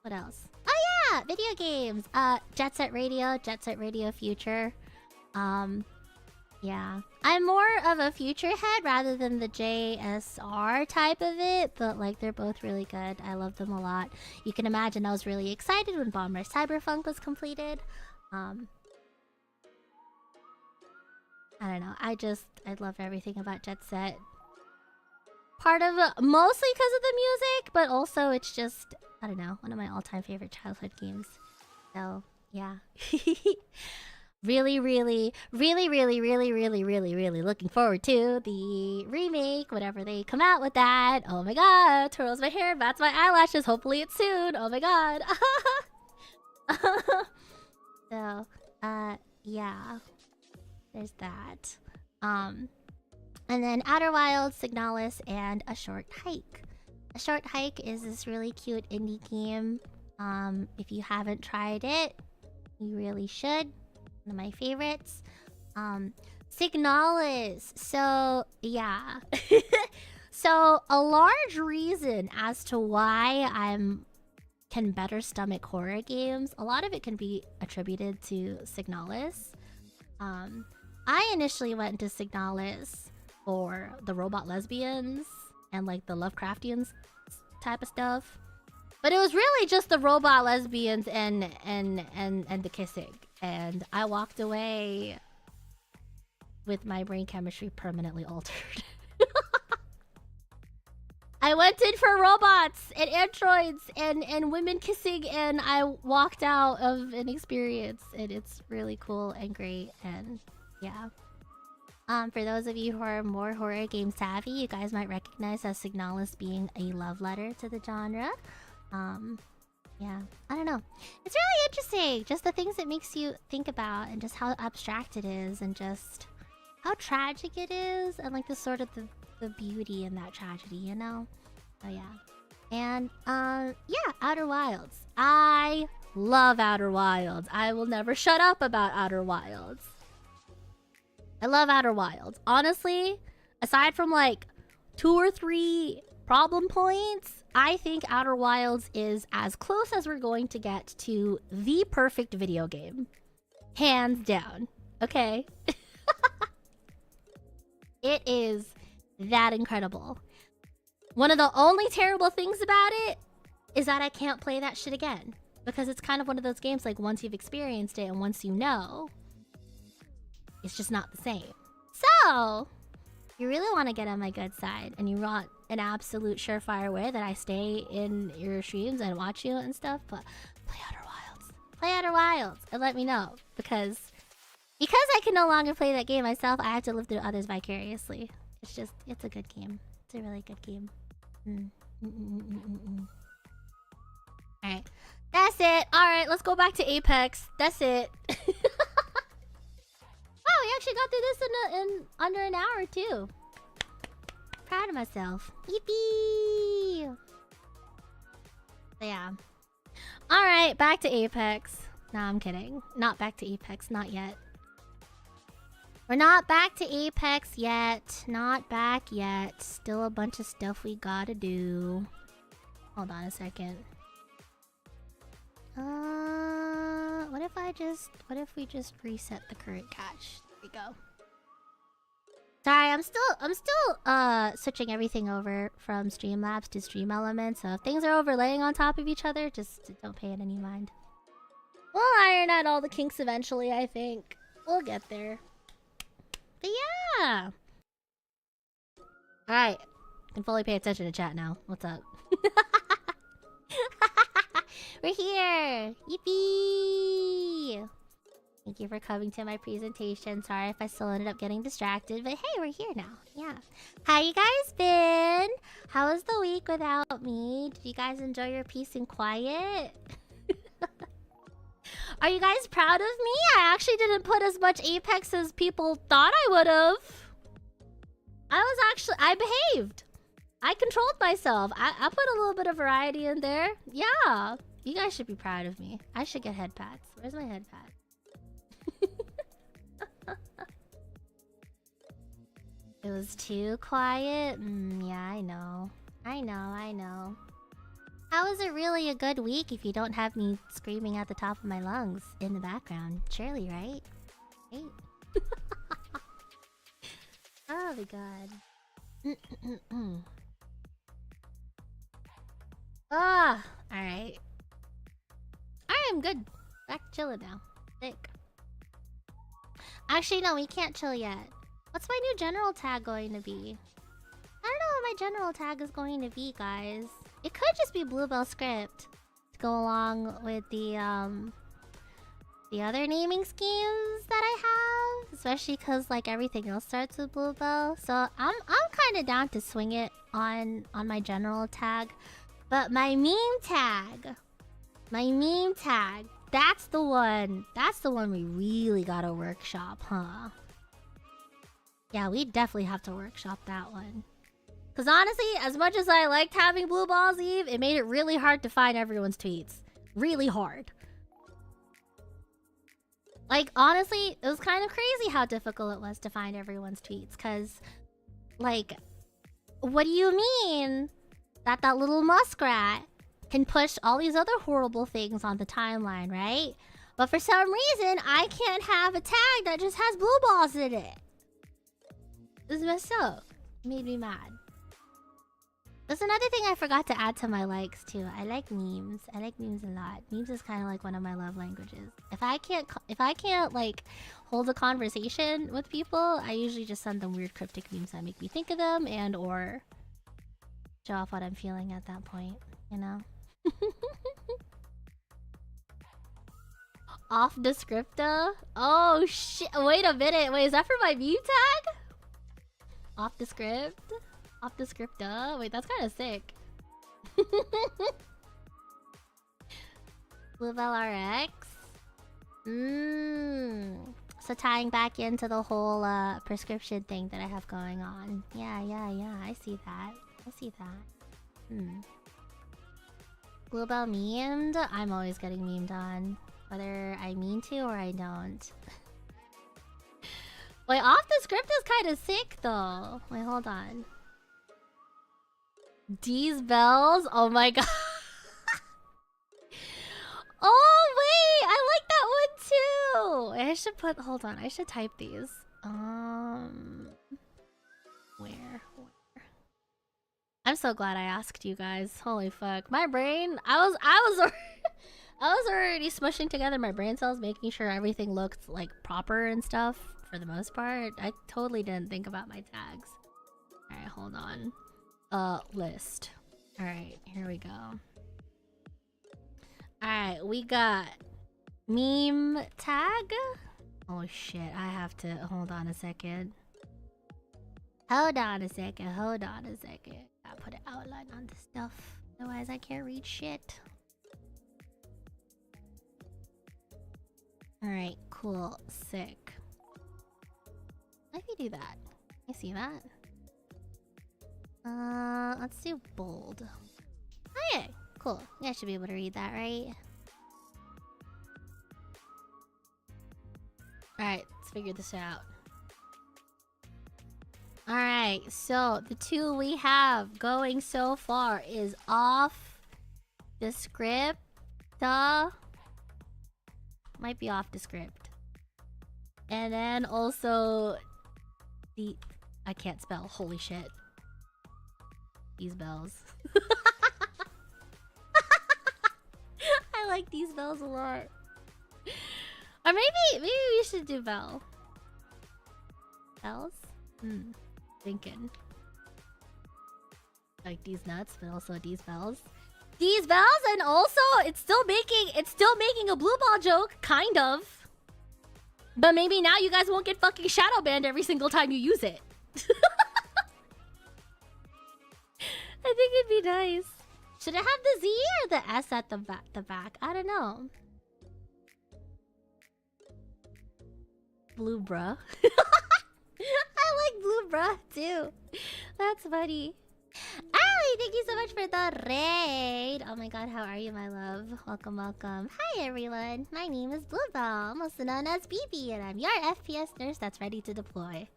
What else? Oh yeah, video games. Jet Set Radio Future. Yeah. I'm more of a future head rather than the JSR type of it, but like they're both really good. I love them a lot. You can imagine I was really excited when Bomber Cyberpunk was completed. I don't know. I love everything about Jet Set. Part of it, mostly because of the music, but also it's just, I don't know, one of my all-time favorite childhood games. So, yeah. Really, really, really, really, really, really, really, really looking forward to the remake, whenever they come out with that. Oh my god, twirls my hair, bats my eyelashes. Hopefully it's soon. Oh my god. So, yeah. There's that. And then Outer Wilds, Signalis, and A Short Hike. A Short Hike is this really cute indie game. If you haven't tried it, you really should. One of my favorites. Signalis. So, yeah. So, a large reason as to why can better stomach horror games, a lot of it can be attributed to Signalis. I initially went into Signalis for the robot lesbians and like the Lovecraftian type of stuff. But it was really just the robot lesbians and the kissing. And I walked away with my brain chemistry permanently altered. I went in for robots and androids and women kissing, and I walked out of an experience, and it's really cool and great, and yeah. For those of you who are more horror game savvy, you guys might recognize as Signalis being a love letter to the genre. Yeah, I don't know. It's really interesting, just the things it makes you think about, and just how abstract it is, and just how tragic it is, and like the sort of the beauty in that tragedy, you know? Oh yeah. And yeah, Outer Wilds. I love Outer Wilds. I will never shut up about Outer Wilds. I love Outer Wilds. Honestly, aside from like 2 or 3 problem points, I think Outer Wilds is as close as we're going to get to the perfect video game. Hands down. Okay? It is that incredible. One of the only terrible things about it is that I can't play that shit again. Because it's kind of one of those games, like, once you've experienced it and once you know, it's just not the same. So, you really want to get on my good side, and you want an absolute surefire way that I stay in your streams and watch you and stuff, but play Outer Wilds. Play Outer Wilds and let me know. Because I can no longer play that game myself, I have to live through others vicariously. It's a good game. It's a really good game. Alright. That's it. Alright, let's go back to Apex. That's it. Wow, we actually got through this in under an hour, too. Proud of myself. Yippee! So yeah. Alright, back to Apex. Nah, I'm kidding. Not back to Apex. Not yet. We're not back to Apex yet. Not back yet. Still a bunch of stuff we gotta do. Hold on a second. What if we just reset the current cache? There we go. Sorry, I'm still switching everything over from Streamlabs to Stream Elements. So if things are overlaying on top of each other, just don't pay it any mind. We'll iron out all the kinks eventually, I think. We'll get there. But yeah. Alright. I can fully pay attention to chat now. What's up? We're here! Yippee! Thank you for coming to my presentation. Sorry if I still ended up getting distracted, but hey, we're here now. Yeah. How you guys been? How was the week without me? Did you guys enjoy your peace and quiet? Are you guys proud of me? I actually didn't put as much Apex as people thought I would have. I behaved. I controlled myself. I put a little bit of variety in there. Yeah. You guys should be proud of me. I should get head pats. Where's my head pat? It was too quiet? Yeah, I know. I know. How is it really a good week if you don't have me screaming at the top of my lungs in the background? Surely, right? Right? That'll be good. Ah, alright. Alright, I'm good. Back to chilling now. Sick. Actually, no, we can't chill yet. What's my new general tag going to be? I don't know what my general tag is going to be, guys. It could just be Bluebell script to go along with the other naming schemes that I have, especially because like everything else starts with Bluebell. So I'm kind of down to swing it on my general tag, but my meme tag, that's the one we really gotta workshop, huh? Yeah, we definitely have to workshop that one. Because honestly, as much as I liked having Blue Balls Eve, it made it really hard to find everyone's tweets. Really hard. Like, honestly, it was kind of crazy how difficult it was to find everyone's tweets. Because, like, what do you mean that little muskrat can push all these other horrible things on the timeline, right? But for some reason, I can't have a tag that just has blue balls in it. This messed up. It made me mad. There's another thing I forgot to add to my likes too. I like memes. I like memes a lot. Memes is kind of like one of my love languages. If I can't like hold a conversation with people, I usually just send them weird cryptic memes that make me think of them and or show off what I'm feeling at that point, you know? Off descriptor? Oh shit, wait a minute. Wait, is that for my meme tag? Off the script? Off the scripta? Wait, that's kind of sick. Bluebell RX? So tying back into the whole prescription thing that I have going on. Yeah. I see that. Bluebell memed? I'm always getting memed on. Whether I mean to or I don't. Wait, off the script is kind of sick though. Wait, hold on. These bells? Oh my god. Oh wait, I like that one too. I should put, hold on, I should type these. Where? I'm so glad I asked you guys. Holy fuck. My brain, I was already smushing together my brain cells, making sure everything looked like proper and stuff for the most part. I totally didn't think about my tags. Alright, hold on. List. Alright, here we go. Alright, we got meme tag. Oh shit, I have to hold on a second. Hold on a second. Gotta put an outline on the stuff. Otherwise I can't read shit. Alright, cool. Sick. Let me do that. You see that? Let's do bold. Oh yeah, cool. You guys should be able to read that, right? Alright, let's figure this out. Alright, so the two we have going so far is off the script. Might be off the script. And then also the... I can't spell, holy shit. These bells. I like these bells a lot. Or maybe we should do bell. Bells? Thinking. Like these nuts, but also these bells. These bells, and also it's still making a blue ball joke, kind of. But maybe now you guys won't get fucking shadow banned every single time you use it. I think it'd be nice. Should it have the Z or the S at the back? I don't know. Blue bruh. I like blue bruh too. That's funny. Ali, thank you so much for the raid. Oh my god, how are you, my love? Welcome. Hi everyone. My name is Bluebell, also known as BB, and I'm your FPS nurse that's ready to deploy.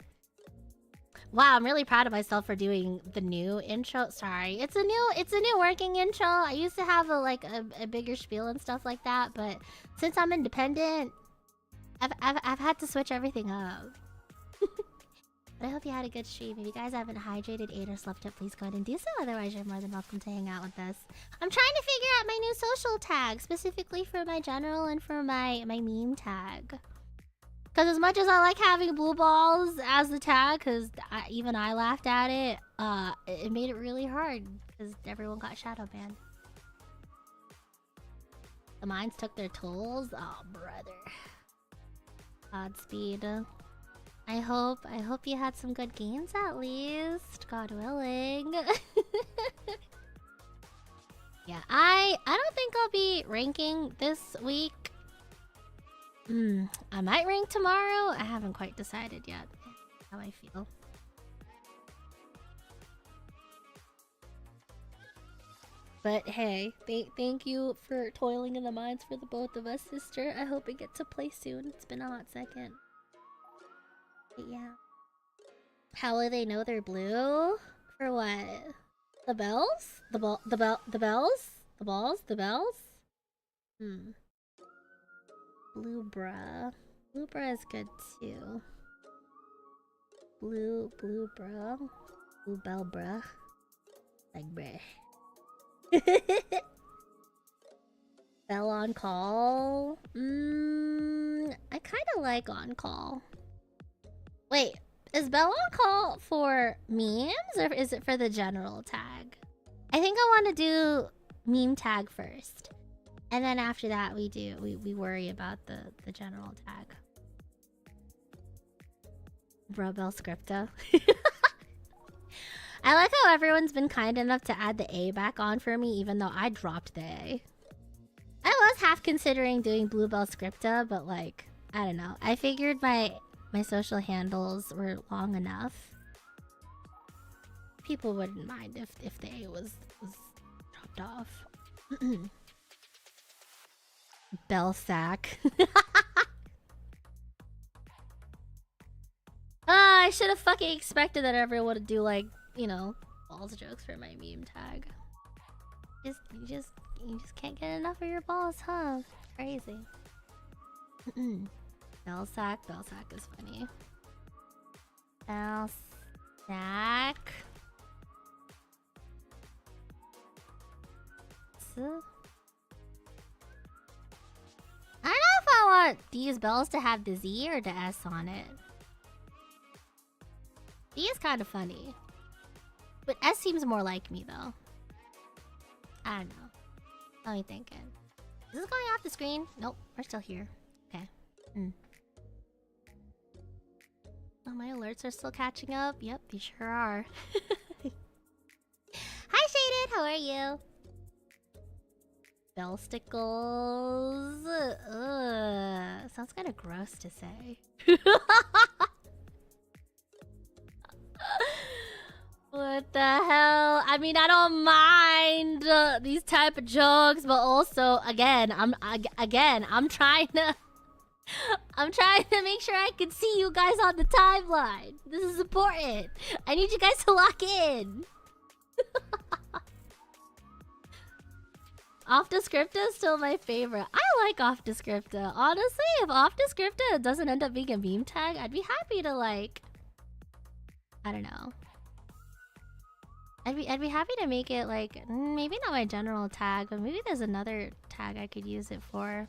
Wow, I'm really proud of myself for doing the new intro. Sorry, it's a new working intro. I used to have a bigger spiel and stuff like that, but since I'm independent, I've had to switch everything up. But I hope you had a good stream. If you guys haven't hydrated, ate, or slept up, please go ahead and do so. Otherwise, you're more than welcome to hang out with us. I'm trying to figure out my new social tag, specifically for my general and for my meme tag. Because as much as I like having blue balls as the tag, because even I laughed at it, it made it really hard because everyone got shadow banned. The mines took their tolls? Oh, brother. Godspeed. I hope you had some good games at least. God willing. Yeah, I don't think I'll be ranking this week. I might rank tomorrow. I haven't quite decided yet how I feel. But hey, thank you for toiling in the mines for the both of us, sister. I hope it gets to play soon. It's been a hot second. But yeah. How will they know they're blue? For what? The bells? The bells? The balls? The bells? Blue bruh. Blue bruh is good too. Blue bruh. Bluebell bruh. Like bruh. Bell on call. I kind of like on call. Wait, is Bell on call for memes or is it for the general tag? I think I want to do meme tag first, and then after that we worry about the general tag. Bro, Bell Scripta. I like how everyone's been kind enough to add the A back on for me, even though I dropped the A. I was half considering doing Bluebell Scripta, but like, I don't know. I figured my social handles were long enough. People wouldn't mind if the A was dropped off. Bell sack. I should have fucking expected that everyone would do like, you know, balls jokes for my meme tag. You just can't get enough of your balls, huh? Crazy. Bell sack is funny. Bell sack. I don't know if I want these bells to have the Z or the S on it. D is kind of funny. But S seems more like me, though. I don't know. What are you thinking? Is this going off the screen? Nope, we're still here. Okay. Oh, my alerts are still catching up. Yep, they sure are. Hi, Shaded! How are you? Bell stickles. Ugh. Sounds kind of gross to say. What the hell? I mean, I don't mind these type of jokes, but also, again, I'm trying to make sure I can see you guys on the timeline. This is important. I need you guys to lock in. Off Descripta is still my favorite. I like Off Descripta. Honestly, if Off Descripta doesn't end up being a meme tag, I'd be happy to like, I don't know. I'd be happy to make it like, maybe not my general tag, but maybe there's another tag I could use it for.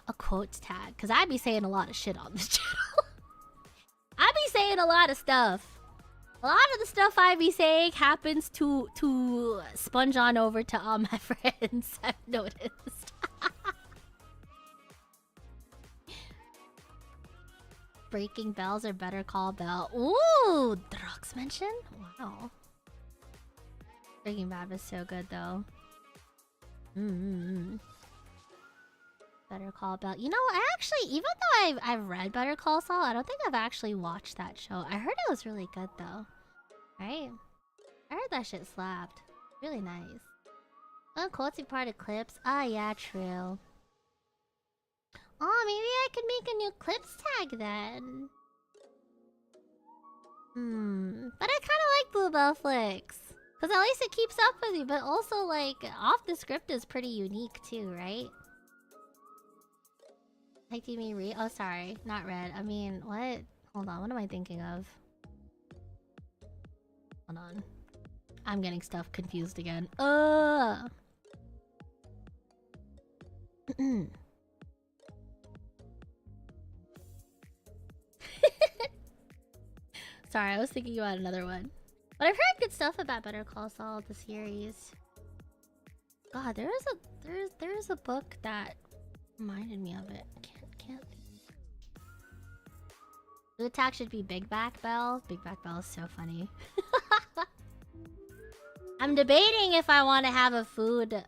A quotes tag, because I'd be saying a lot of shit on this channel. I'd be saying a lot of stuff. A lot of the stuff I be saying happens to sponge on over to all my friends, I've noticed. Breaking Bells or Better Call Bell. Ooh, Drox mention? Wow. Breaking Bad was so good though. Better Call Bell. You know, I actually, even though I've read Better Call Saul, I don't think I've actually watched that show. I heard it was really good though. Right? I heard that shit slapped. Really nice. Oh, quotes part of clips. Ah, yeah, true. Oh, maybe I could make a new clips tag then. But I kind of like Bluebell Flicks. Because at least it keeps up with you. But also, like, Off the Script is pretty unique too, right? Like, do you mean read? Oh, sorry. Not read. I mean, what? Hold on, what am I thinking of? Hold on. I'm getting stuff confused again. Sorry, I was thinking about another one. But I've heard good stuff about Better Call Saul, the series. God, there's a book that reminded me of it. Can't think. The attack should be Big Back Bell. Big Back Bell is so funny. I'm debating if I want to have a food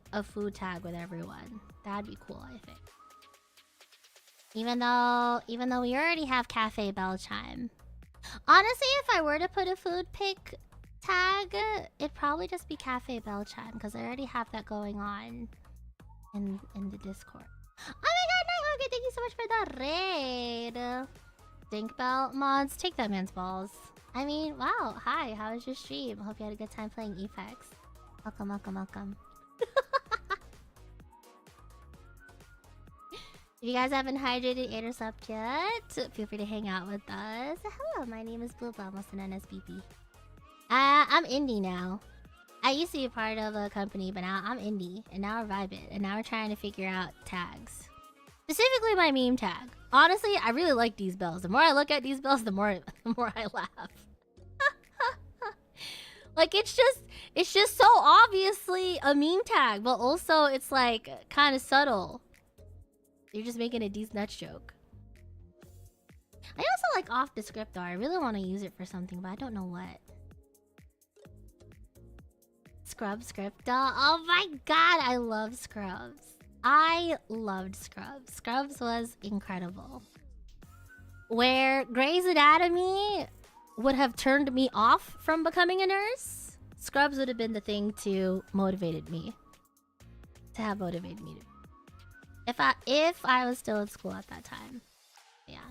tag with everyone. That'd be cool, I think. Even though we already have Cafe Bell Chime. Honestly, if I were to put a food pick tag, it'd probably just be Cafe Bell Chime because I already have that going on in the Discord. Oh my god, Nighthawk, thank you so much for that raid. Dink Bell mods, take that man's balls. I mean, wow, hi, how was your stream? Hope you had a good time playing EVE.EXE. Welcome, welcome, welcome. If you guys haven't hydrated, ate, or slept yet, feel free to hang out with us. Hello, my name is Bluebell, also known as BP. I'm indie now. I used to be a part of a company, but now I'm indie, and now we're Vibit, and now we're trying to figure out tags. Specifically my meme tag. Honestly, I really like these bells. The more I look at these bells, the more I laugh. Like, it's just so obviously a meme tag, but also it's like kind of subtle. You're just making a decent nuts joke. I also like off the script though. I really want to use it for something, but I don't know what. Scrub script. Oh my god, I love Scrubs. I loved Scrubs. Scrubs was incredible. Where Grey's Anatomy would have turned me off from becoming a nurse, Scrubs would have been the thing to motivated me. To have motivated me to. If I was still in school at that time. Yeah.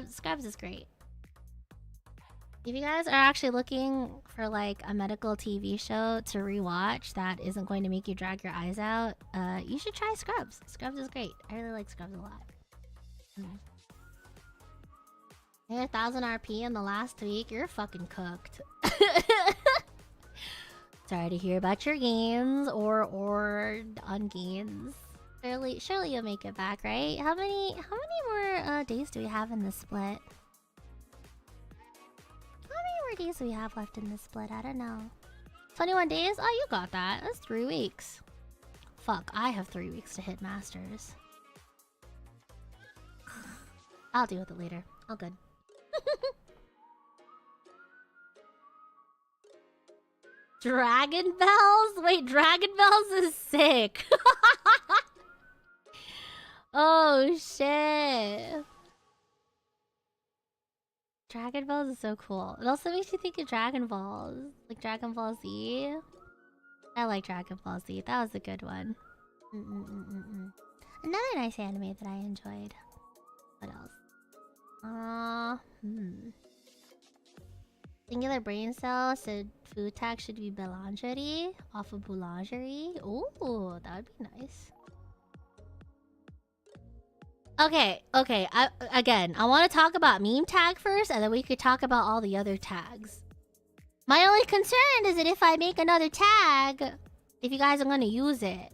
Scrubs is great. If you guys are actually looking for like a medical TV show to rewatch that isn't going to make you drag your eyes out, you should try Scrubs. Scrubs is great. I really like Scrubs a lot. You're 1000 RP in the last week. You're fucking cooked. Sorry to hear about your gains or ungains. Surely you'll make it back, right? How many more days do we have in this split? How many more days do we have left in this split? I don't know. 21 days? Oh, you got that. That's 3 weeks. Fuck, I have 3 weeks to hit Masters. I'll deal with it later. All good. Dragon Bells? Wait, Dragon Bells is sick. Oh shit. Dragon Balls is so cool. It also makes you think of Dragon Balls. Like Dragon Ball Z. I like Dragon Ball Z. That was a good one. Another nice anime that I enjoyed. What else? Singular brain cell said food tag should be boulangerie off of boulangerie. Ooh, that would be nice. Okay. I want to talk about meme tag first, and then we could talk about all the other tags. My only concern is that if I make another tag, if you guys are going to use it.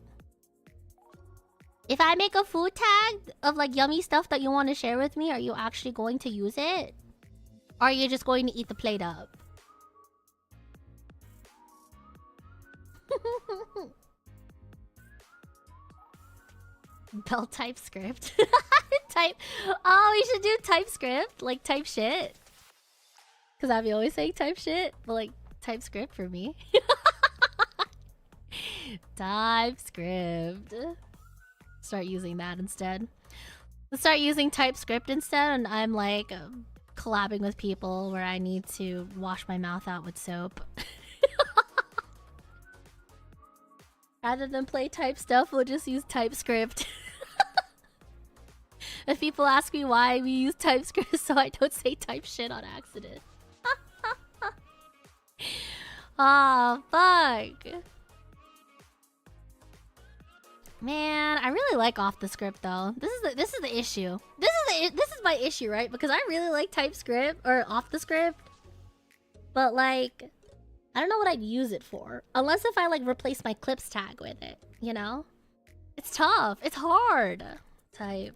If I make a food tag of like yummy stuff that you want to share with me, are you actually going to use it? Or are you just going to eat the plate up? Bell TypeScript. Oh, we should do TypeScript. Like type shit. Because I'll be always saying type shit. But like TypeScript for me. TypeScript. Start using that instead. Let's start using TypeScript instead, and I'm like collabing with people where I need to wash my mouth out with soap. Rather than play type stuff, we'll just use TypeScript. If people ask me why we use TypeScript, so I don't say type shit on accident. Oh, fuck. Man, I really like off the script though. This is the issue. This is the my issue, right? Because I really like TypeScript or off the script, but like I don't know what I'd use it for unless if I like replace my clips tag with it, you know? It's tough. It's hard. TypeScript.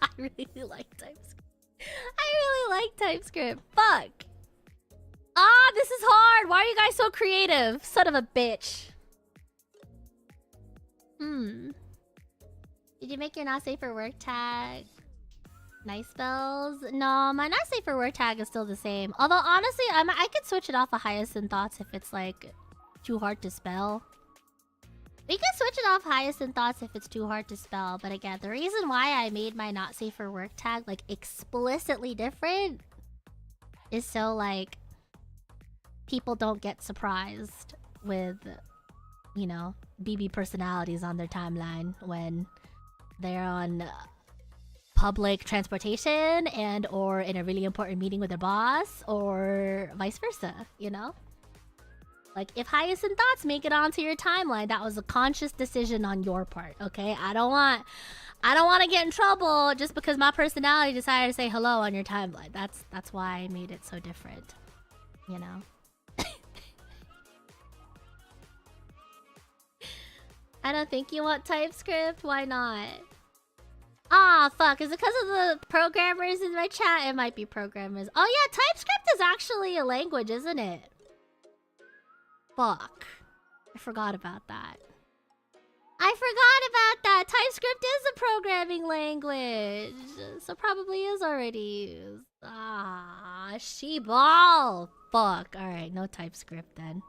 I really like TypeScript. I really like TypeScript. Fuck. Ah, this is hard. Why are you guys so creative? Son of a bitch. Did you make your not safe for work tag? Nice spells? No, my not safe for work tag is still the same. Although honestly, I could switch it off of Hyacinth Thoughts if it's like too hard to spell. We can switch it off Hyacinth Thoughts if it's too hard to spell. But again, the reason why I made my not safe for work tag like explicitly different is so like people don't get surprised with, you know, BB personalities on their timeline when they're on public transportation and or in a really important meeting with their boss or vice versa, you know? Like, if Hyacinth Thoughts make it onto your timeline, that was a conscious decision on your part, okay? I don't want to get in trouble just because my personality decided to say hello on your timeline. That's why I made it so different, you know? I don't think you want TypeScript. Why not? Ah, fuck. Is it because of the programmers in my chat? It might be programmers. Oh yeah, TypeScript is actually a language, isn't it? Fuck. I forgot about that. I forgot about that. TypeScript is a programming language. So probably is already used. Ah, sheeball. Fuck. Alright, no TypeScript then.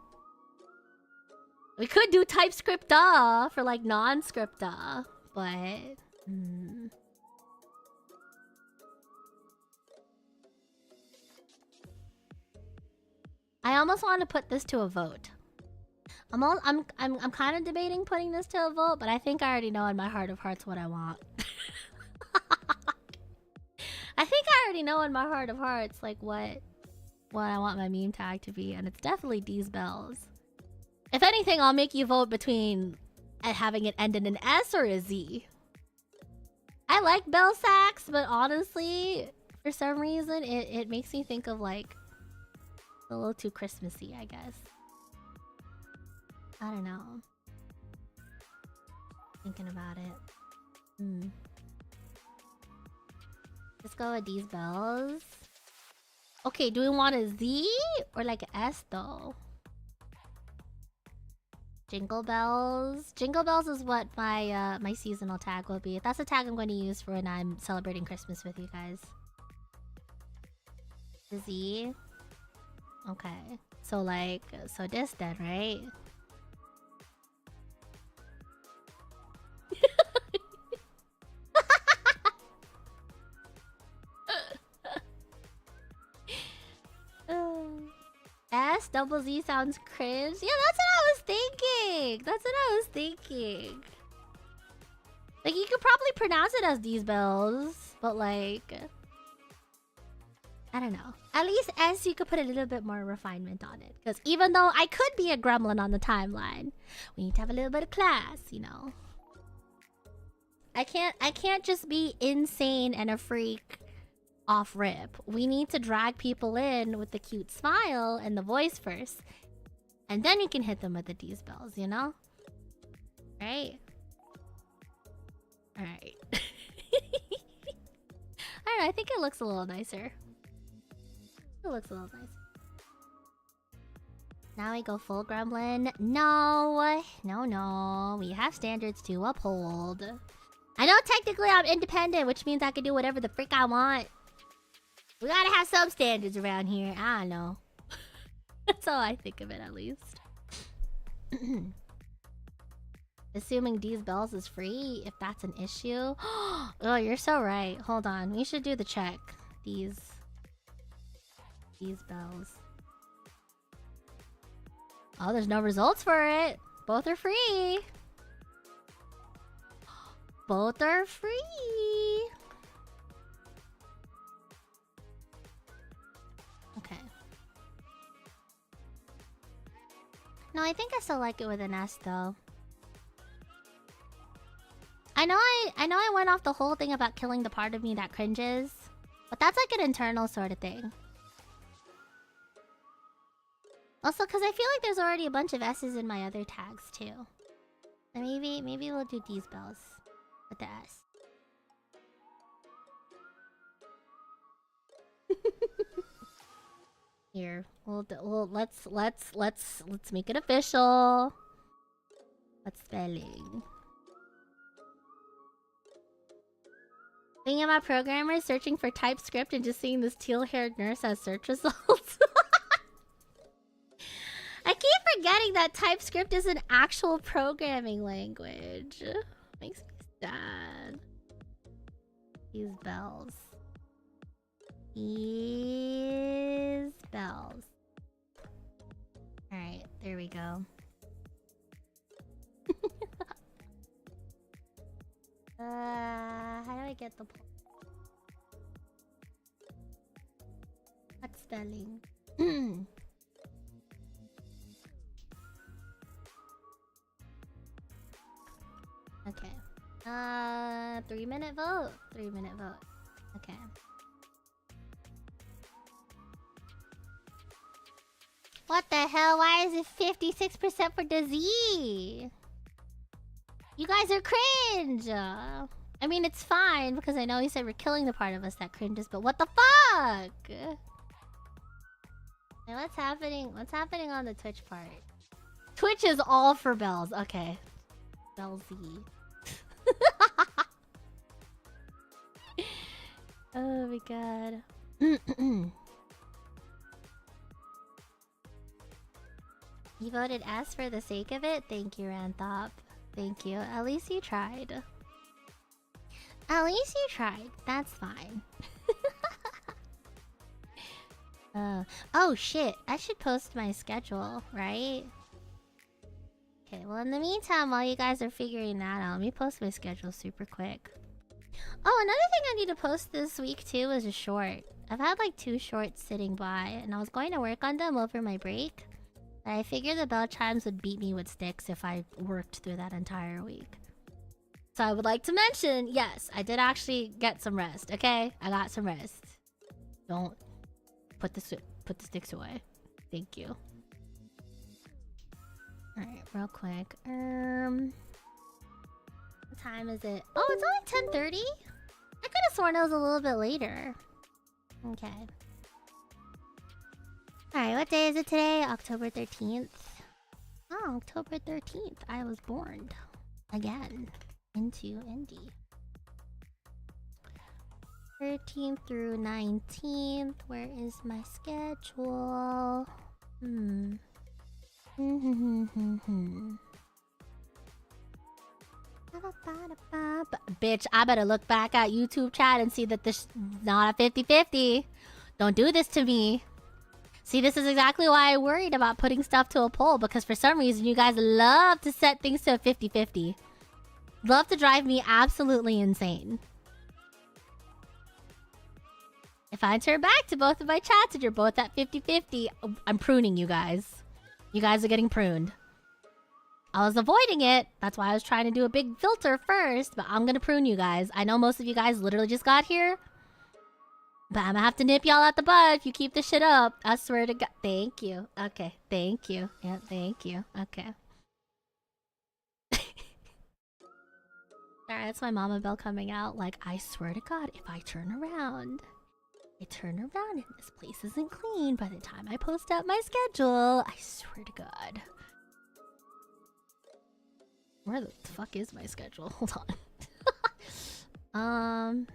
We could do TypeScript for like non-script but I almost want to put this to a vote. I'm kind of debating putting this to a vote, but I think I already know in my heart of hearts what I want. I think I already know in my heart of hearts like what I want my meme tag to be, and it's definitely these bells. If anything, I'll make you vote between having it end in an S or a Z. I like bell sacks, but honestly, for some reason, it makes me think of like a little too Christmassy, I guess. I don't know. Thinking about it. Let's go with these bells. Okay, do we want a Z or like an S though? Jingle bells. Jingle bells is what my my seasonal tag will be. That's the tag I'm going to use for when I'm celebrating Christmas with you guys. The Z. Okay. So like, so this then, right? S double Z sounds cringe. Yeah, that's what I was thinking. That's what I was thinking. Like, you could probably pronounce it as these bells, but like, I don't know. At least S, you could put a little bit more refinement on it. Because even though I could be a gremlin on the timeline, we need to have a little bit of class, you know. I can't just be insane and a freak off rip. We need to drag people in with the cute smile and the voice first. And then you can hit them with the D's bells, you know? Right? Alright. I don't know, I think it looks a little nicer. It looks a little nice. Now we go full gremlin. No. No. We have standards to uphold. I know technically I'm independent, which means I can do whatever the frick I want. We gotta have some standards around here. I don't know. That's how I think of it, at least. Assuming these bells is free, if that's an issue. Oh, you're so right. Hold on. We should do the check. These bells. Oh, there's no results for it. Both are free. Both are free. Okay. No, I think I still like it with an S though. I know I went off the whole thing about killing the part of me that cringes, but that's like an internal sort of thing. Also, because I feel like there's already a bunch of S's in my other tags too. So maybe we'll do these bells with the S. Here, let's make it official. What's spelling? Thinking about programmers searching for TypeScript and just seeing this teal-haired nurse as search results. I keep forgetting that TypeScript is an actual programming language. Makes me sad. These bells. These bells. Alright, there we go. How do I get the... What spelling? Okay. 3-minute vote. 3-minute vote. Okay. What the hell? Why is it 56% for the Z? You guys are cringe! I mean, it's fine, because I know you said we're killing the part of us that cringes, but what the fuck? Hey, what's happening? What's happening on the Twitch part? Twitch is all for bells. Okay. Bell Z. Oh my god. You voted S for the sake of it? Thank you, Ranthop. Thank you. At least you tried. At least you tried. That's fine. Oh shit. I should post my schedule, right? Okay, well in the meantime, while you guys are figuring that out, let me post my schedule super quick. Oh, another thing I need to post this week too is a short. I've had like 2 shorts sitting by, and I was going to work on them over my break. But I figured the bell chimes would beat me with sticks if I worked through that entire week. So I would like to mention, yes, I did actually get some rest, okay? I got some rest. Don't put the sticks away. Thank you. Alright, real quick. What time is it? Oh, it's only 10:30? I could have sworn it was a little bit later. Okay. Alright, what day is it today? October 13th. Oh, October 13th. I was born. Again. Into Indy. 13th through 19th. Where is my schedule? Bitch, I better look back at YouTube chat and see that this is not a 50-50. Don't do this to me. See, this is exactly why I worried about putting stuff to a poll, because for some reason you guys love to set things to a 50-50. Love to drive me absolutely insane. If I turn back to both of my chats and you're both at 50-50, I'm pruning you guys. You guys are getting pruned. I was avoiding it. That's why I was trying to do a big filter first, but I'm gonna prune you guys. I know most of you guys literally just got here, but I'm gonna have to nip y'all at the bud if you keep this shit up. I swear to God. Thank you. Okay. Thank you. Yeah, thank you. Okay. Alright, that's my mama bell coming out. Like, I swear to God, if I turn around and this place isn't clean by the time I post out my schedule, I swear to God. Where the fuck is my schedule? Hold on.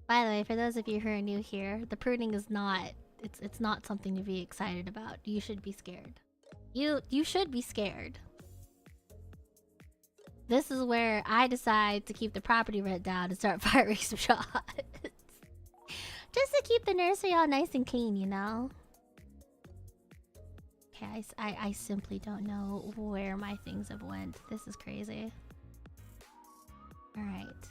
By the way, for those of you who are new here, the pruning is not... It's not something to be excited about. You should be scared. You should be scared. This is where I decide to keep the property rent down and start firing some shots. Just to keep the nursery all nice and clean, you know? Okay, I simply don't know where my things have went. This is crazy. Alright.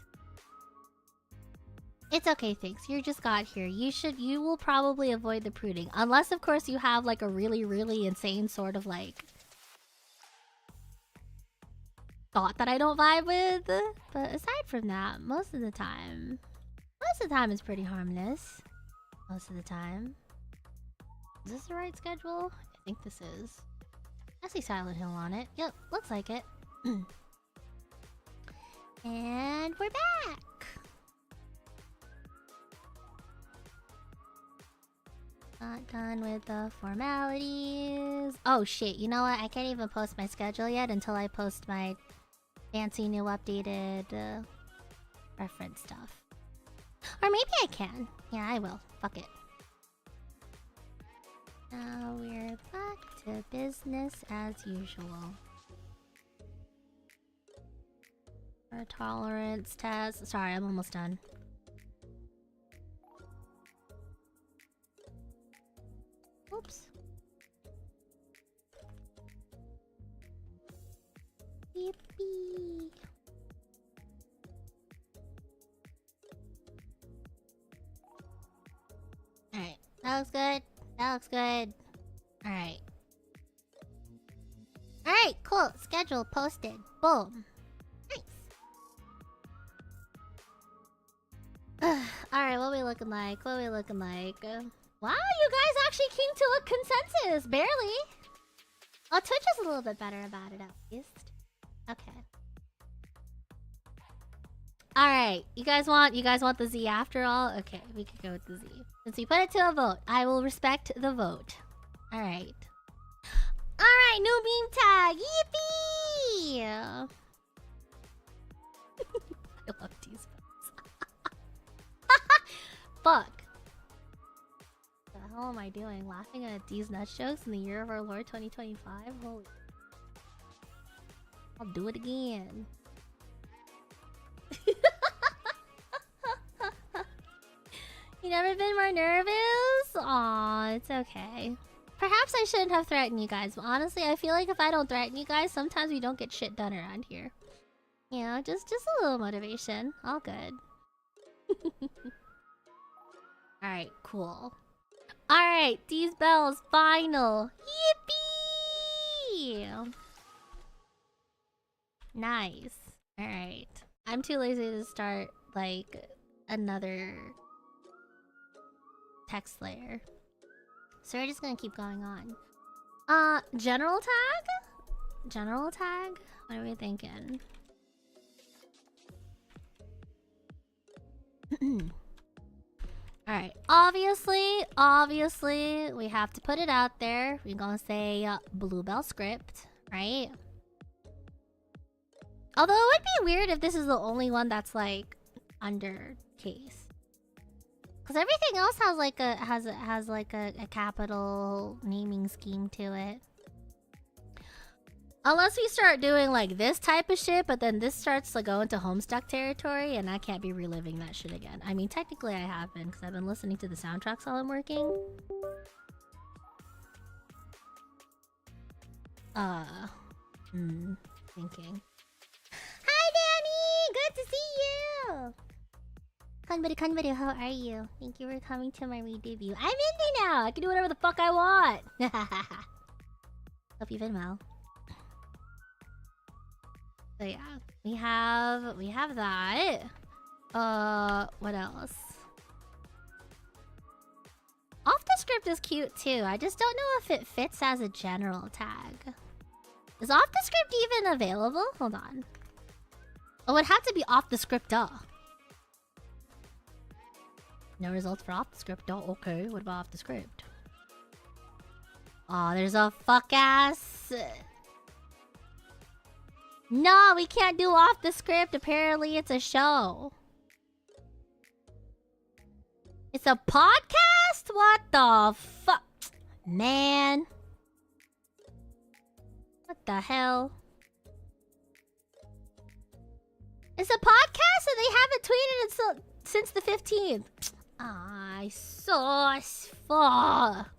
It's okay, thanks. You just got here. You will probably avoid the pruning. Unless, of course, you have like a really, really insane sort of like... thought that I don't vibe with. But aside from that, most of the time it's pretty harmless. Most of the time. Is this the right schedule? I think this is. I see Silent Hill on it. Yep, looks like it. And we're back! Not done with the formalities. Oh shit, you know what? I can't even post my schedule yet until I post my fancy new updated reference stuff. Or maybe I can. Yeah, I will. Fuck it. Now we're back to business as usual. Our tolerance test. Sorry, I'm almost done. Oops. Yippee. Alright, that looks good. That looks good. Alright. Alright, cool. Schedule posted. Boom. Nice. Alright, what we looking like? What we looking like? Wow, you guys actually came to a consensus. Barely. Oh, Twitch is a little bit better about it at least. Okay. Alright, you guys want the Z after all? Okay, we could go with the Z. Since we put it to a vote, I will respect the vote. Alright. Alright, new meme tag! Yippee! I love these fuck. What the hell am I doing? Laughing at these nut jokes in the year of our Lord 2025? Holy. I'll do it again. You never been more nervous? Aw, it's okay. Perhaps I shouldn't have threatened you guys, but honestly, I feel like if I don't threaten you guys, sometimes we don't get shit done around here. You know, just a little motivation. All good. Alright, cool. Alright, these bells, final. Yippee! Nice. Alright. I'm too lazy to start, like, another text layer. So we're just gonna keep going on. General tag? General tag? What are we thinking? Alright, obviously, we have to put it out there. We're gonna say Bluebell script, right? Although it would be weird if this is the only one that's like under case. Cause everything else has like a capital naming scheme to it. Unless we start doing like this type of shit, but then this starts to go into Homestuck territory, and I can't be reliving that shit again. I mean, technically I have been, because I've been listening to the soundtracks while I'm working. Thinking. Hi, Danny! Good to see you! Konberu, how are you? Thank you for coming to my re-debut. I'm indie now! I can do whatever the fuck I want! Hope you've been well. So yeah, we have that. What else? Off the script is cute too. I just don't know if it fits as a general tag. Is off the script even available? Hold on. Oh, it'd have to be off the script, duh. No results for off the script, duh. Okay, what about off the script? Oh, there's a fuck ass. No, we can't do off the script. Apparently, it's a show. It's a podcast? What the fuck? Man. What the hell? It's a podcast and they haven't tweeted it since the 15th. I saw fuck.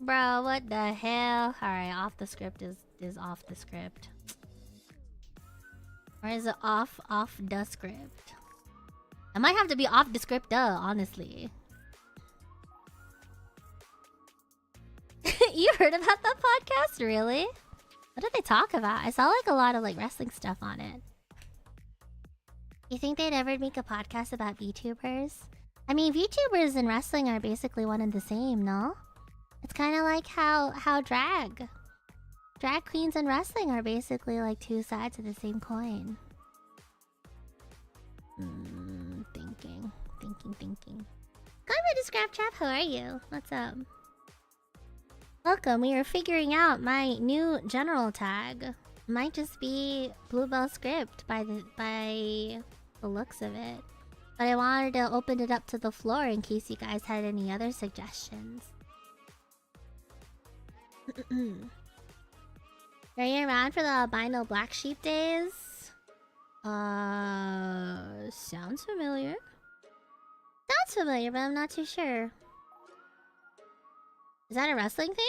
Bro, what the hell? Alright, off the script is off the script. Or is it off the script? I might have to be off the script, honestly. You heard about that podcast? Really? What did they talk about? I saw like a lot of like wrestling stuff on it. You think they'd ever make a podcast about VTubers? I mean, VTubers and wrestling are basically one and the same, no? It's kind of like how drag queens and wrestling are basically like two sides of the same coin. Thinking. Konberu to Scrap Trap, how are you? What's up? Welcome, we are figuring out my new general tag. Might just be Bluebell script by the looks of it. But I wanted to open it up to the floor in case you guys had any other suggestions. Are you around for the albino black sheep days? Sounds familiar. Sounds familiar, but I'm not too sure. Is that a wrestling thing?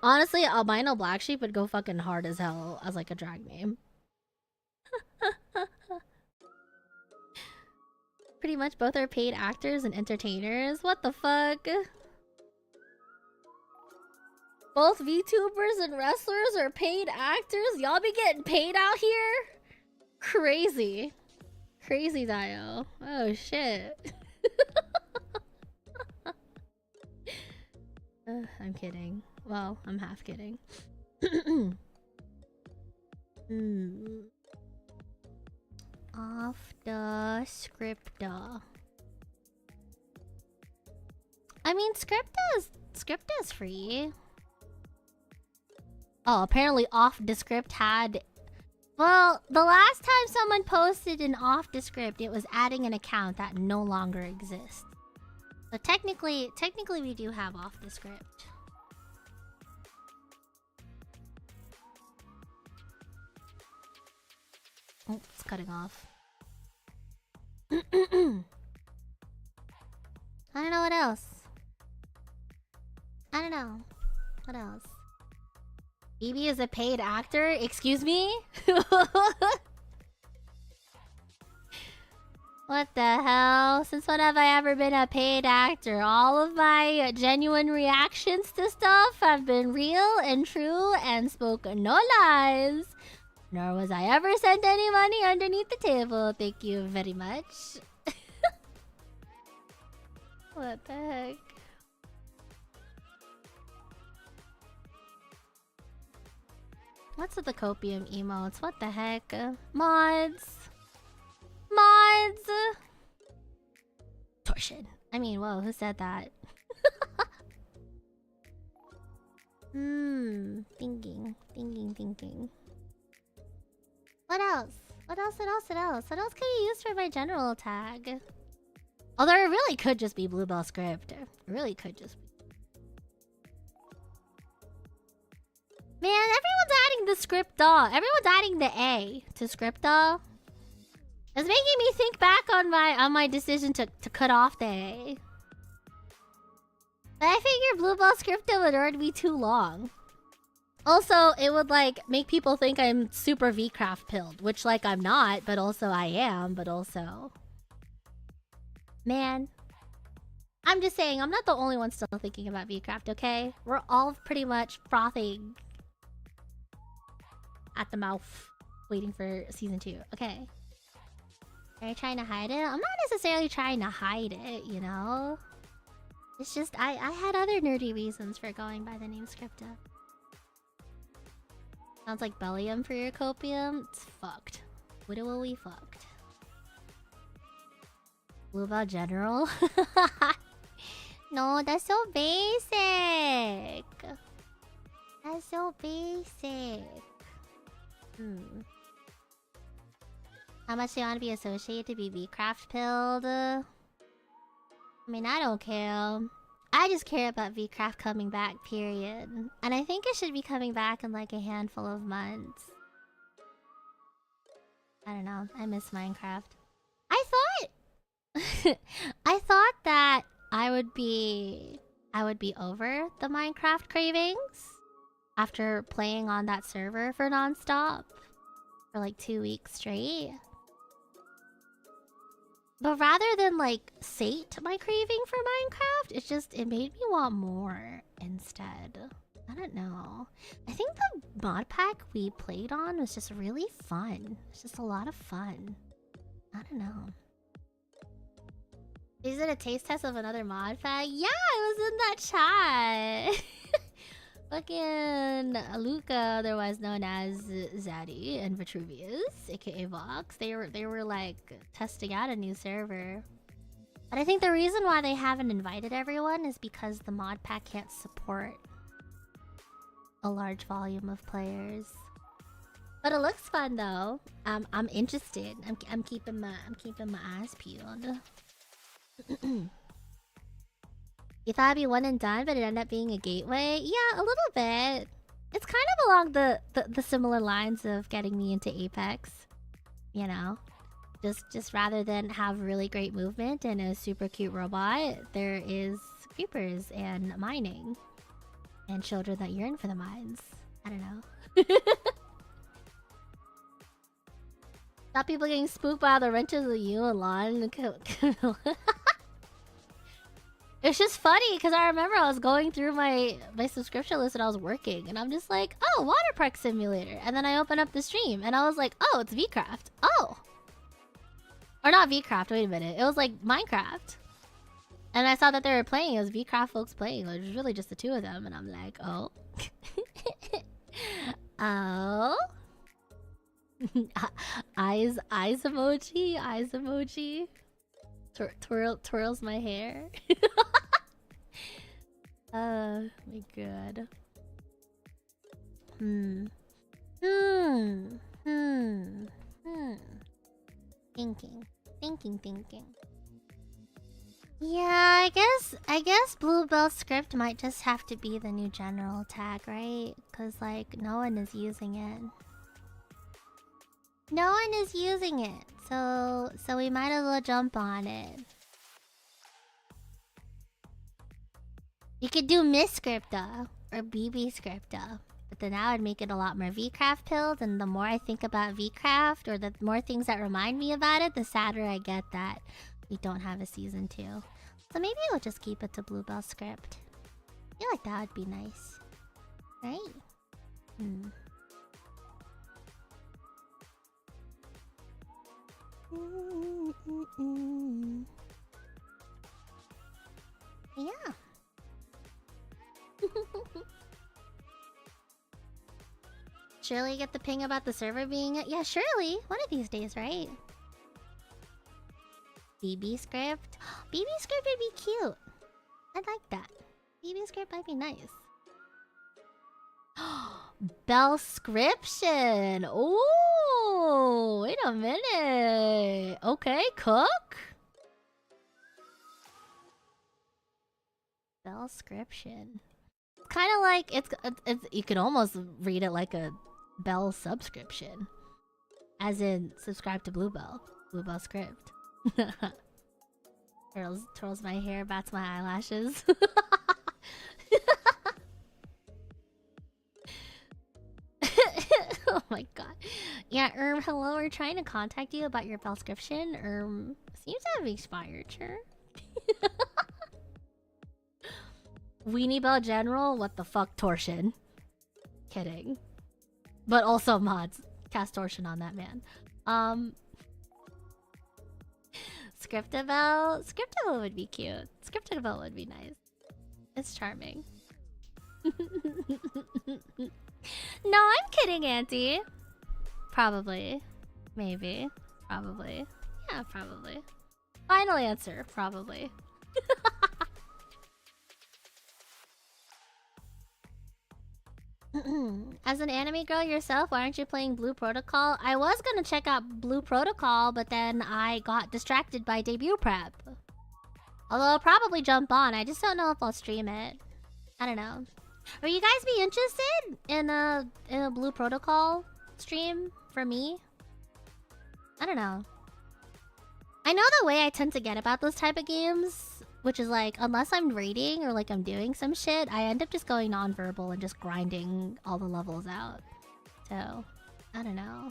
Honestly, albino black sheep would go fucking hard as hell as like a drag name. Pretty much both are paid actors and entertainers. What the fuck? Both VTubers and wrestlers are paid actors? Y'all be getting paid out here? Crazy. Crazy, Dio. Oh, shit. I'm kidding. Well, I'm half kidding. Off the script. I mean, script is free. Oh, apparently off the script had... Well, the last time someone posted an off the script, it was adding an account that no longer exists. So technically we do have off the script. Oh, it's cutting off. I don't know what else. I don't know. What else? EVE is a paid actor? Excuse me? What the hell? Since when have I ever been a paid actor? All of my genuine reactions to stuff have been real and true and spoken no lies. Nor was I ever sent any money underneath the table. Thank you very much. What the heck? What's with the copium emotes? What the heck? Mods! Mods! Torsion. I mean, whoa, who said that? Thinking. What else? What else could you use for my general tag? Although it really could just be Bluebell script. It really could just be. Man, everyone's adding the script doll. Everyone's adding the A to script doll. It's making me think back on my decision to cut off the A. But I figured Bluebell script would already be too long. Also, it would like make people think I'm super VCraft pilled, which like I'm not, but also I am, but also. Man. I'm just saying, I'm not the only one still thinking about VCraft, okay? We're all pretty much frothing at the mouth, waiting for season 2. Okay. Are you trying to hide it? I'm not necessarily trying to hide it, you know? It's just, I had other nerdy reasons for going by the name Scripta. Sounds like Bellium for your copium. It's fucked. Widowy fucked. Bluebell General? No, that's so basic. That's so basic. How much do you want to be associated to be VCraft pilled? I mean, I don't care. I just care about VCraft coming back, period. And I think it should be coming back in like a handful of months. I don't know. I miss Minecraft. I thought that I would be over the Minecraft cravings after playing on that server for nonstop for like 2 weeks straight. But rather than like sate my craving for Minecraft, it made me want more instead. I don't know. I think the mod pack we played on was just really fun. It's just a lot of fun. I don't know. Is it a taste test of another mod pack? Yeah, I was in that chat. Fucking Luca, otherwise known as Zaddy, and Vitruvius, a.k.a. Vox. They were like testing out a new server. But I think the reason why they haven't invited everyone is because the mod pack can't support a large volume of players. But it looks fun though. I'm interested. I'm keeping my eyes peeled. You thought it'd be one and done, but it ended up being a gateway? Yeah, a little bit. It's kind of along the similar lines of getting me into Apex. You know? Just rather than have really great movement and a super cute robot, there is creepers and mining. And children that yearn for the mines. I don't know. Stop people getting spooked by the wrenches of you and Lon. It's just funny because I remember I was going through my subscription list and I was working and I'm just like, oh, water park simulator. And then I open up the stream and I was like, oh, it's VCraft. Oh. Or not VCraft, wait a minute. It was like Minecraft. And I saw that they were playing. It was VCraft folks playing. It was really just the two of them. And I'm like, oh. Oh. eyes emoji. Eyes emoji. Twirls my hair. Oh my god. Thinking. Yeah, I guess Bluebell script might just have to be the new general tag, right? Cause like no one is using it. No one is using it, so we might as well jump on it. You could do Miss Scripta or BB Scripta, but then that would make it a lot more VCraft pilled, and the more I think about VCraft, or the more things that remind me about it, the sadder I get that we don't have a season 2. So maybe we'll just keep it to Bluebell script. I feel like that would be nice. Right? Yeah. Surely get the ping about the server being... Yeah, surely. One of these days, right? BB script? BB script would be cute. I'd like that. BB script might be nice. Bellscription! Ooh! Wait a minute! Okay, cook? Bellscription. It's kind of like... It's you could almost read it like a Bell subscription. As in, subscribe to Bluebell. Bluebell script. Twirls my hair, bats my eyelashes. Oh my god. Yeah, hello, we're trying to contact you about your Bellscription. Seems to have expired, sure. Weenie Bell General? What the fuck, Torsion? Kidding. But also mods. Cast Torsion on that man. Scriptabelle? Scriptabelle would be cute. Scriptabelle would be nice. It's charming. No, I'm kidding, Auntie. Probably. Maybe. Probably. Yeah, probably. Final answer, probably. As an anime girl yourself, why aren't you playing Blue Protocol? I was gonna check out Blue Protocol, but then I got distracted by debut prep. Although I'll probably jump on, I just don't know if I'll stream it. I don't know. Would you guys be interested in a Blue Protocol stream for me? I don't know. I know the way I tend to get about those type of games, which is like, unless I'm raiding or like I'm doing some shit, I end up just going non-verbal and just grinding all the levels out. So, I don't know.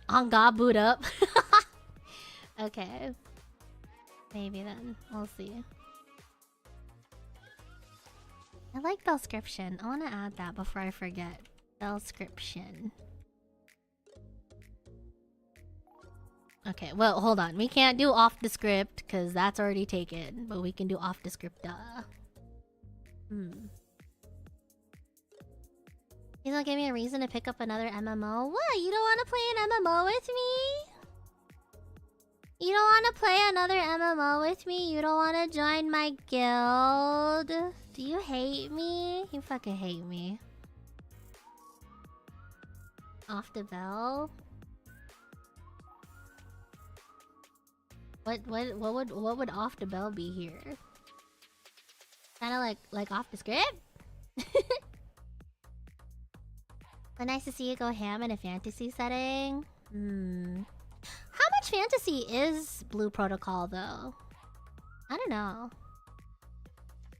On God, boot up. Okay. Maybe then. We'll see. I like Bellscription. I want to add that before I forget. Bellscription. Okay, well, hold on. We can't do off the script because that's already taken. But we can do off the script. You don't give me a reason to pick up another MMO? What? You don't want to play an MMO with me? You don't want to play another MMO with me? You don't want to join my guild? Do you hate me? You fucking hate me. Off the bell? What would off the bell be here? Kinda like off the script? But nice to see you go ham in a fantasy setting. How much fantasy is Blue Protocol though? I don't know.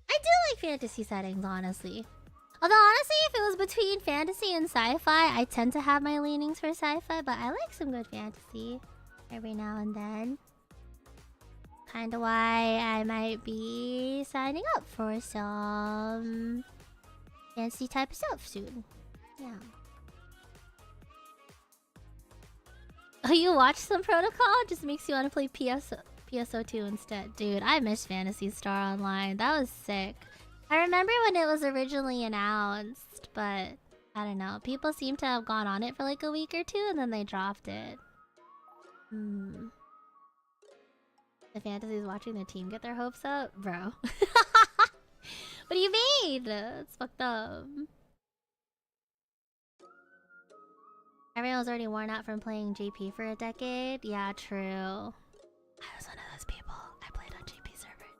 I do like fantasy settings, honestly. Although honestly, if it was between fantasy and sci-fi, I tend to have my leanings for sci-fi, but I like some good fantasy every now and then. Kinda why I might be signing up for some fantasy type of stuff soon. Yeah. Oh, you watch some Protocol? Just makes you want to play PSO2 instead. Dude, I miss Phantasy Star Online. That was sick. I remember when it was originally announced, but I don't know. People seem to have gone on it for like a week or two and then they dropped it. The Fantasy's watching their team get their hopes up? Bro. What do you mean? It's fucked up. Everyone was already worn out from playing GP for a decade. Yeah, true. I was one of those people. I played on GP servers.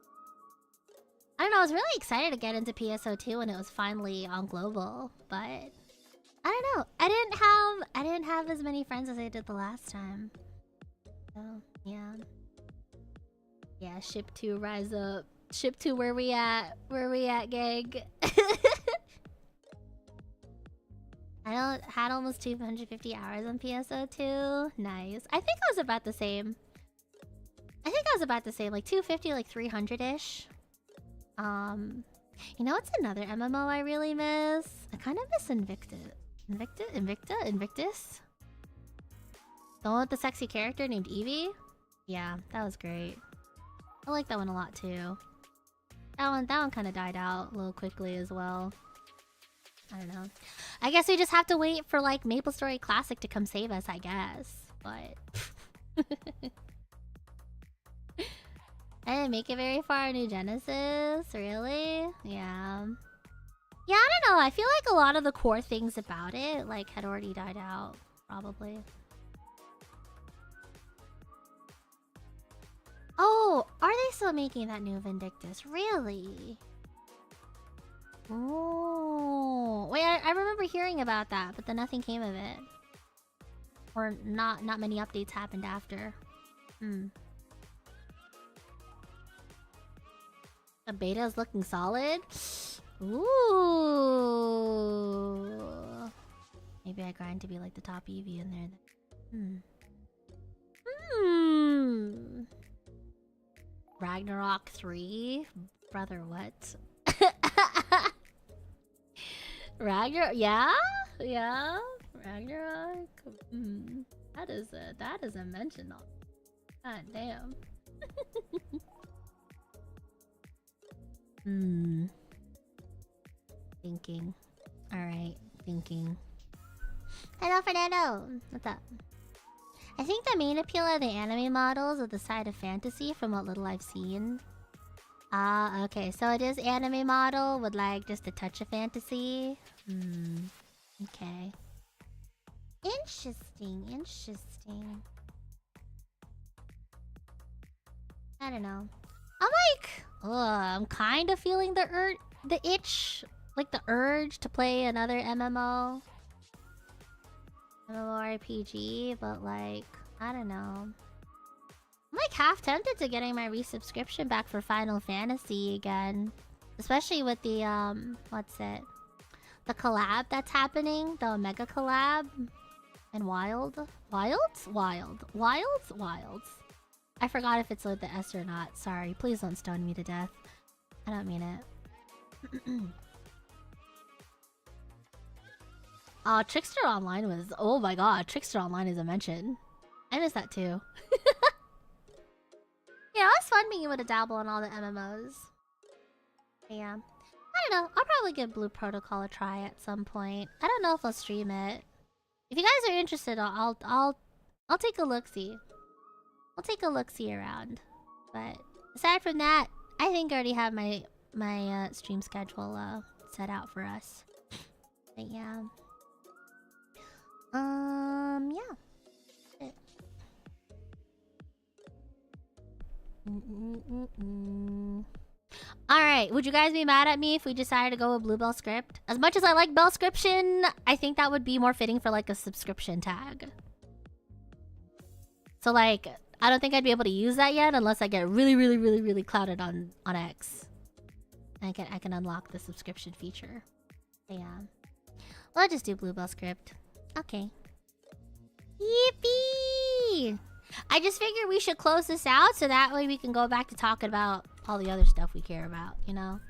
I don't know, I was really excited to get into PSO2 when it was finally on global, but I don't know. I didn't have as many friends as I did the last time. So, yeah. Yeah, ship 2 rise up. Ship 2 where we at? Where we at, gang? I had almost 250 hours on PSO2. Nice. I think I was about the same. Like 250, like 300-ish. You know what's another MMO I really miss? I kind of miss Invictus? The one with the sexy character named EVE? Yeah, that was great. I like that one a lot too. That one kind of died out a little quickly as well. I don't know. I guess we just have to wait for like MapleStory Classic to come save us, I guess. But I didn't make it very far in New Genesis, really? Yeah. Yeah, I don't know. I feel like a lot of the core things about it like had already died out, probably. Oh, are they still making that new Vindictus? Really? Oh, wait, I remember hearing about that, but then nothing came of it. Or not many updates happened after. The beta is looking solid? Ooh. Maybe I grind to be like the top EV in there then. Ragnarok 3? Brother, what? Ragnarok? Yeah? Yeah? Ragnarok? That is a mention on. God damn. Thinking. Alright, thinking. Hello, Fernando! What's up? I think the main appeal of the anime models is the side of fantasy from what little I've seen. Ah, okay, so it is anime model with like just a touch of fantasy. Okay. Interesting. I don't know. I'm kind of feeling the itch, like the urge to play another MMORPG, but like, I don't know. I'm like half tempted to getting my resubscription back for Final Fantasy again. Especially with the, what's it? The collab that's happening, the Omega collab. And Wilds? I forgot if it's with the S or not. Sorry, please don't stone me to death. I don't mean it. Trickster Online was... Oh my god, Trickster Online is a mention. I miss that too. Yeah, it was fun being able to dabble in all the MMOs. Yeah. I don't know. I'll probably give Blue Protocol a try at some point. I don't know if I'll stream it. If you guys are interested, I'll take a look-see. I'll take a look-see around. But aside from that, I think I already have my stream schedule set out for us. But yeah. Yeah. Alright, would you guys be mad at me if we decided to go with Bluebell script? As much as I like Bellscription, I think that would be more fitting for like a subscription tag. So like, I don't think I'd be able to use that yet unless I get really clouded on X. I can unlock the subscription feature. But yeah. Well, I'll just do Bluebell script. Okay. Yippee! I just figured we should close this out so that way we can go back to talking about all the other stuff we care about, you know?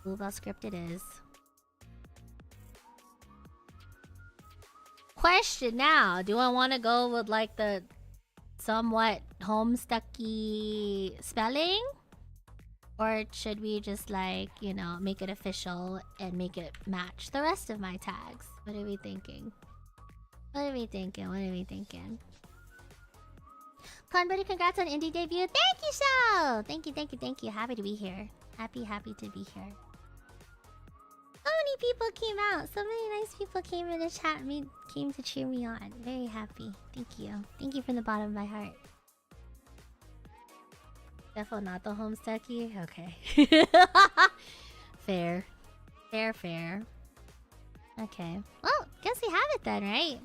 Bluebell script it is. Question now, do I want to go with like the somewhat homestucky spelling? Or should we just like, you know, make it official and make it match the rest of my tags? What are we thinking? What are we thinking? What are we thinking? Konberu, congrats on indie debut. Thank you so! Thank you. Happy to be here. Happy to be here. So many people came out. So many nice people came in the chat. Came to cheer me on. Very happy. Thank you. Thank you from the bottom of my heart. Definitely not the homestucky? Okay. Fair. Fair. Okay. Well, guess we have it then, right?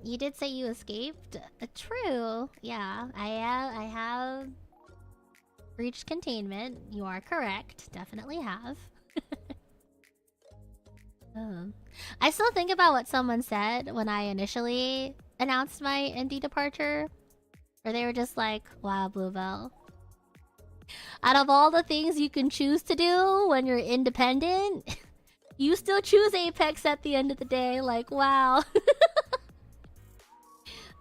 You did say you escaped? True. Yeah, I have reached containment. You are correct. Definitely have. I still think about what someone said when I initially announced my indie departure. Where they were just like, wow, Bluebell. Out of all the things you can choose to do when you're independent, you still choose Apex at the end of the day. Like, wow.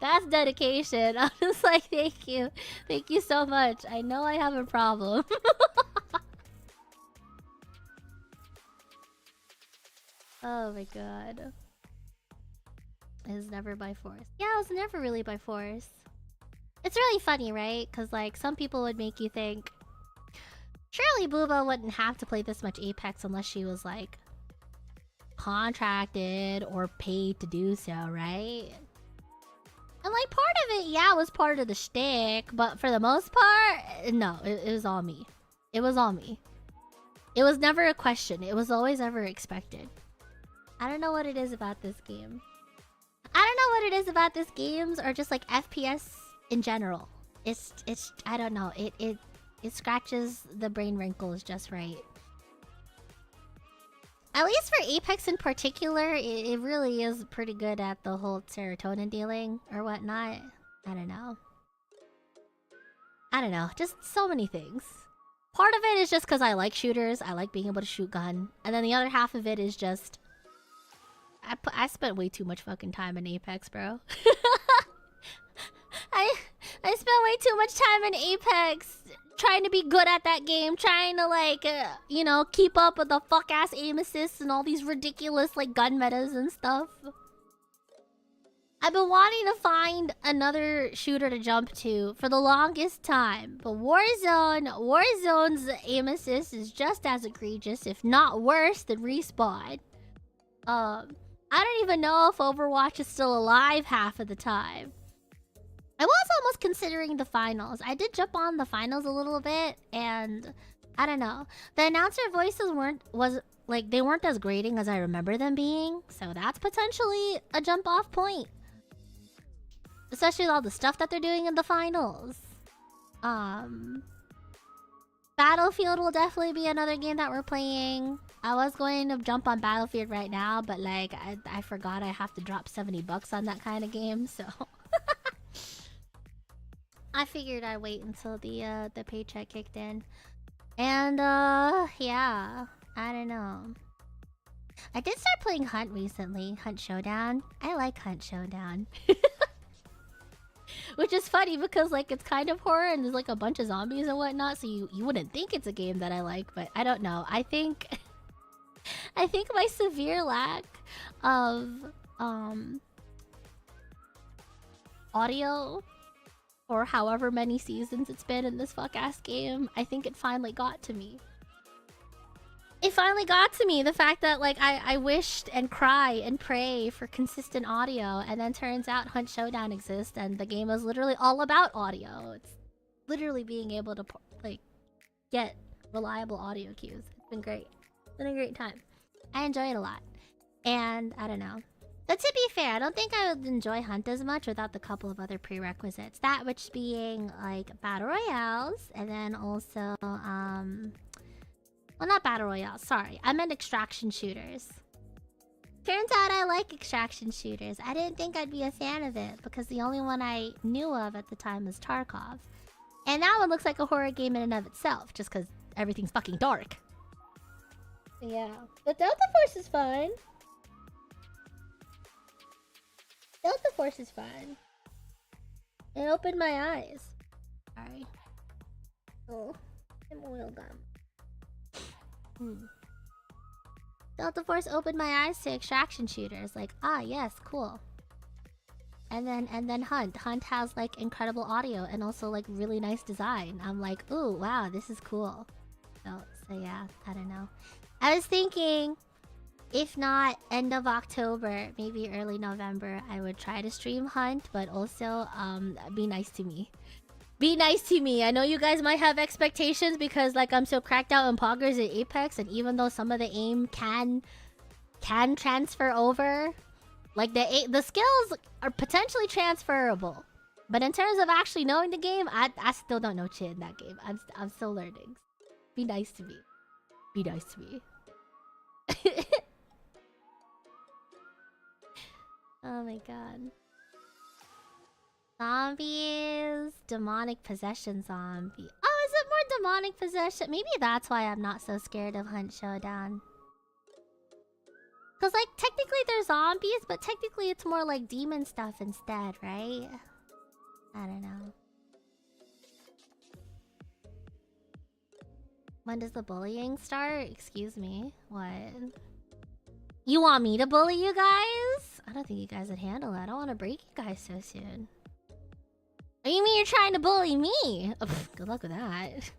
That's dedication. I'm just like, thank you. Thank you so much. I know I have a problem. Oh my god. It was never by force. Yeah, it was never really by force. It's really funny, right? Because, like, some people would make you think, surely Bluebell wouldn't have to play this much Apex unless she was, like, contracted or paid to do so, right? And, like, part of it, yeah, was part of the shtick, but for the most part, no, it was all me. It was all me. It was never a question. It was always ever expected. I don't know what it is about this game. I don't know what it is about this games or just like FPS in general. It's I don't know. It scratches the brain wrinkles just right. At least for Apex in particular, it really is pretty good at the whole serotonin dealing or whatnot. I don't know. Just so many things. Part of it is just because I like shooters. I like being able to shoot gun. And then the other half of it is just... I spent way too much fucking time in Apex, bro. I spent way too much time in Apex trying to be good at that game, trying to like, you know, keep up with the fuck-ass aim assists and all these ridiculous like gun metas and stuff. I've been wanting to find another shooter to jump to for the longest time, but Warzone's aim assist is just as egregious, if not worse, than Respawn. I don't even know if Overwatch is still alive half of the time. I was almost considering the finals. I did jump on the finals a little bit, and I don't know. The announcer voices weren't as grating as I remember them being, so that's potentially a jump off point. Especially with all the stuff that they're doing in the finals. Battlefield will definitely be another game that we're playing. I was going to jump on Battlefield right now, but like I forgot I have to drop $70 on that kind of game, so I figured I'd wait until the paycheck kicked in. And yeah, I don't know. I did start playing Hunt recently, Hunt Showdown. I like Hunt Showdown. Which is funny because like it's kind of horror and there's like a bunch of zombies and whatnot, so you wouldn't think it's a game that I like, but I don't know. I think I think my severe lack of audio for however many seasons it's been in this fuck ass game, I think it finally got to me. It finally got to me, the fact that like I wished and cry and pray for consistent audio, and then turns out Hunt Showdown exists and the game is literally all about audio. It's literally being able to like get reliable audio cues. It's been great. It's been a great time. I enjoy it a lot. And I don't know. But to be fair, I don't think I would enjoy Hunt as much without the couple of other prerequisites. That which being like battle royales, and then also well, not battle royale, sorry. I meant extraction shooters. Turns out I like extraction shooters. I didn't think I'd be a fan of it because the only one I knew of at the time was Tarkov. And that one looks like a horror game in and of itself, just because everything's fucking dark. Yeah. But Delta Force is fine. Delta Force is fine. It opened my eyes. Sorry. Oh, I'm oil gum. Delta Force opened my eyes to extraction shooters. Like, ah, yes, cool. And then Hunt. Hunt has like incredible audio and also like really nice design. I'm like, ooh, wow, this is cool. So yeah, I don't know. I was thinking, if not end of October, maybe early November, I would try to stream Hunt, but also be nice to me. Be nice to me. I know you guys might have expectations because like I'm so cracked out in poggers and Apex, and even though some of the aim can transfer over, like the skills are potentially transferable. But in terms of actually knowing the game, I still don't know shit in that game. I'm still learning. Be nice to me. Be nice to me. Oh my god. Zombies, demonic possession zombie. Oh, is it more demonic possession? Maybe that's why I'm not so scared of Hunt Showdown. Cause like technically they're zombies, but technically it's more like demon stuff instead, right? I don't know. When does the bullying start? Excuse me. What? You want me to bully you guys? I don't think you guys would handle that. I don't want to break you guys so soon. Oh, you mean you're trying to bully me? Oh, good luck with that.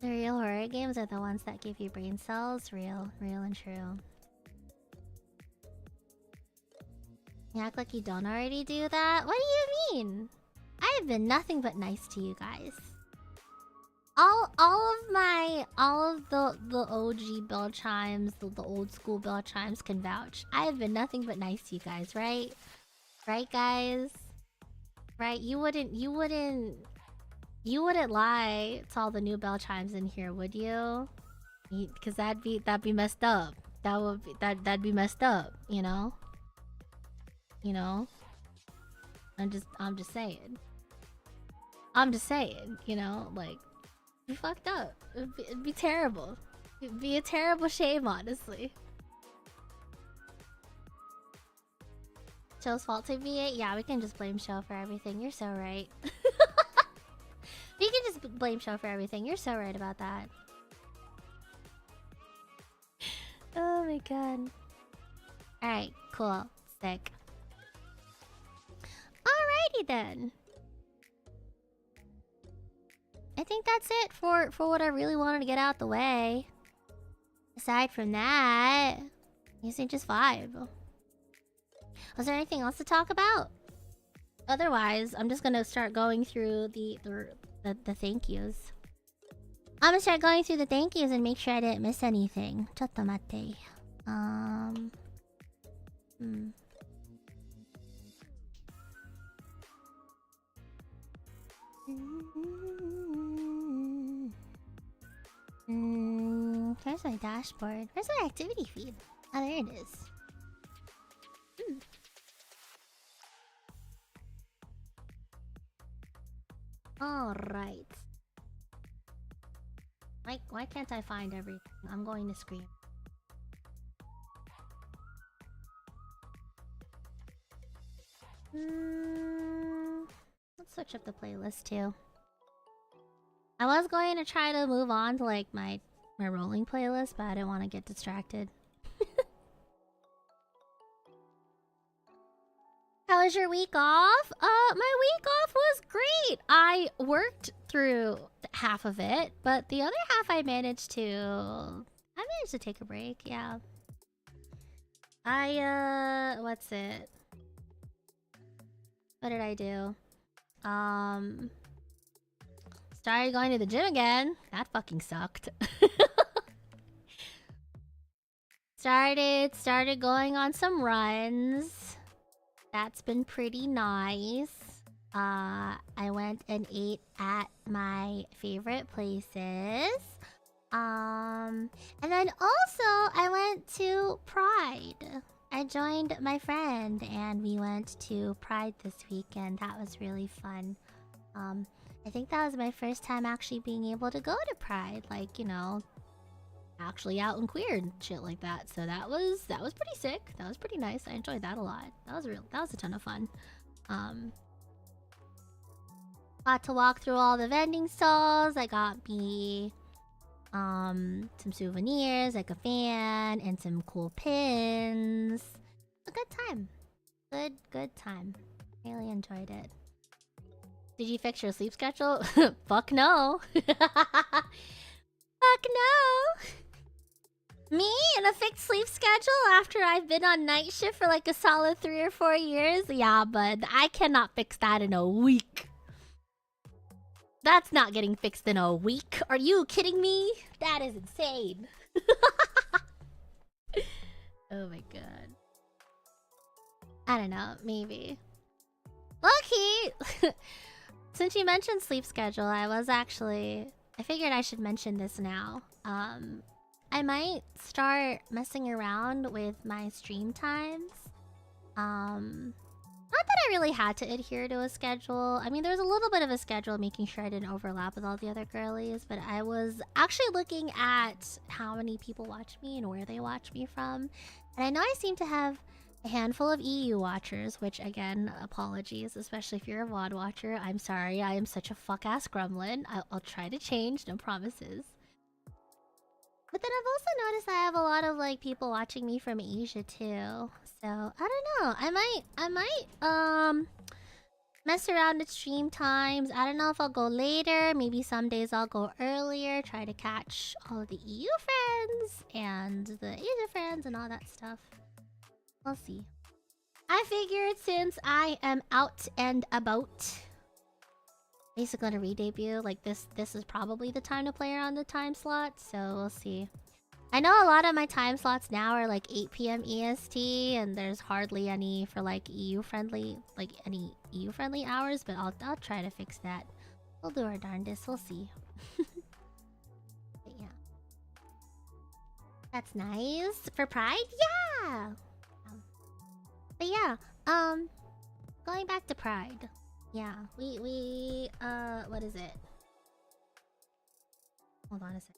The real horror games are the ones that give you brain cells. Real and true. You act like you don't already do that? What do you mean? I have been nothing but nice to you guys. All of the OG bell chimes, the old school bell chimes can vouch. I have been nothing but nice to you guys, right? Right, guys? Right? You wouldn't lie to all the new bell chimes in here, would you? Because that'd be messed up. That'd be messed up, you know? You know? I'm just saying. I'm just saying, you know, like, be fucked up. It'd be terrible. It'd be a terrible shame, honestly. Show's fault to be it? Yeah, we can just blame Show for everything. You're so right. We can just blame Show for everything. You're so right about that. Oh my god. Alright, cool. Sick. Alrighty then. I think that's it for what I really wanted to get out the way. Aside from that, I guess I just vibe. Was there anything else to talk about? Otherwise, I'm just gonna start going through the thank yous. I'm gonna start going through the thank yous and make sure I didn't miss anything. Chotto matte. Where's my dashboard? Where's my activity feed? Oh, there it is. Alright. Why can't I find everything? I'm going to scream. Let's switch up the playlist too. I was going to try to move on to like my rolling playlist, but I didn't want to get distracted. How was your week off? My week off was great. I worked through half of it, but the other half I managed to take a break, yeah. What's it? What did I do? Started going to the gym again. That fucking sucked. Started going on some runs. That's been pretty nice. I went and ate at my favorite places. And then also I went to Pride. I joined my friend and we went to Pride this weekend. That was really fun. I think that was my first time actually being able to go to Pride, like, you know, actually out and queer and shit like that. So that was pretty sick. That was pretty nice. I enjoyed that a lot. That was a ton of fun. Got to walk through all the vending stalls. I got me some souvenirs, like a fan and some cool pins. A good time. Good time. Really enjoyed it. Did you fix your sleep schedule? Fuck no. Fuck no. Me in a fixed sleep schedule after I've been on night shift for like a solid 3 or 4 years? Yeah, but I cannot fix that in a week. That's not getting fixed in a week. Are you kidding me? That is insane. Oh my god. I don't know, maybe. Lucky! Since you mentioned sleep schedule, I figured I should mention this now. I might start messing around with my stream times. Not that I really had to adhere to a schedule. I mean, there was a little bit of a schedule making sure I didn't overlap with all the other girlies, but I was actually looking at how many people watch me and where they watch me from. And I know I seem to have a handful of EU watchers, which again, apologies, especially if you're a VOD watcher. I'm sorry, I am such a fuck-ass gremlin. I'll try to change, no promises. But then I've also noticed I have a lot of like people watching me from Asia too. So I don't know. I might mess around with stream times. I don't know if I'll go later. Maybe some days I'll go earlier. Try to catch all of the EU friends and the Asia friends and all that stuff. We'll see. I figured since I am out and about, basically gonna re-debut, like this is probably the time to play around the time slot, so we'll see. I know a lot of my time slots now are like 8 PM EST, and there's hardly any for like EU-friendly, like any EU-friendly hours, but I'll try to fix that. We'll do our darndest, we'll see. But yeah. That's nice. For Pride? Yeah! But yeah, going back to Pride. Yeah, we what is it? Hold on a sec.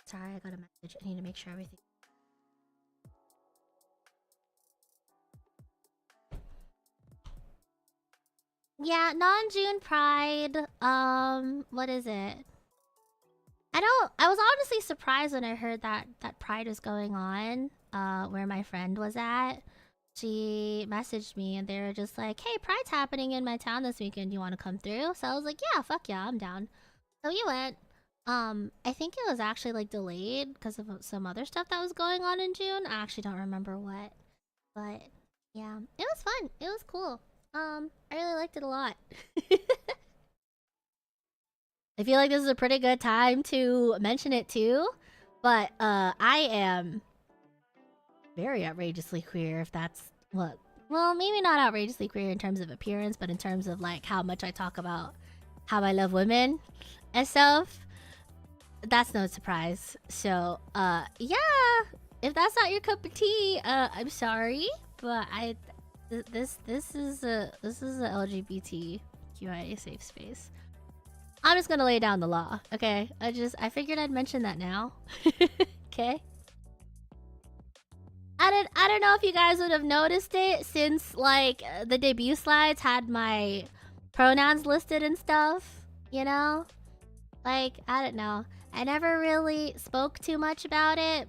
Sorry, I got a message. I need to make sure everything. Yeah, non-June Pride. What is it? I was honestly surprised when I heard that Pride was going on, where my friend was at. She messaged me and they were just like, hey, Pride's happening in my town this weekend. Do you want to come through? So I was like, yeah, fuck yeah, I'm down. So we went. I think it was actually like delayed because of some other stuff that was going on in June. I actually don't remember what. But yeah, it was fun. It was cool. I really liked it a lot. I feel like this is a pretty good time to mention it too. But I am very outrageously queer, if that's what. Well, maybe not outrageously queer in terms of appearance, but in terms of like how much I talk about how I love women and stuff. That's no surprise. So, yeah, if that's not your cup of tea, I'm sorry, but this is a LGBTQ a.k.a. safe space. I'm just gonna lay down the law, okay? I figured I'd mention that now. Okay? I don't know if you guys would have noticed it since, like, the debut slides had my pronouns listed and stuff, you know? Like, I don't know. I never really spoke too much about it,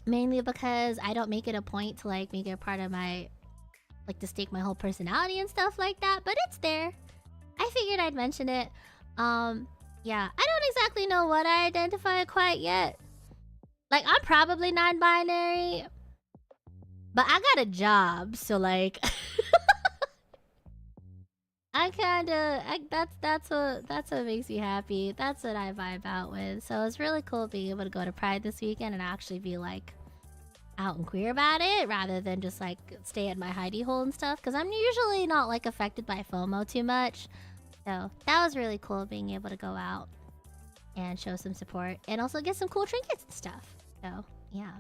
mainly because I don't make it a point to, like, make it part of my, like, to stake my whole personality and stuff like that, but it's there. I figured I'd mention it. Yeah, I don't exactly know what I identify quite yet. Like, I'm probably non-binary, but I got a job, so like that's what makes me happy. That's what I vibe out with. So it's really cool being able to go to Pride this weekend and actually be like out and queer about it rather than just like stay at my hidey hole and stuff, because I'm usually not like affected by FOMO too much. So that was really cool being able to go out and show some support and also get some cool trinkets and stuff. So yeah.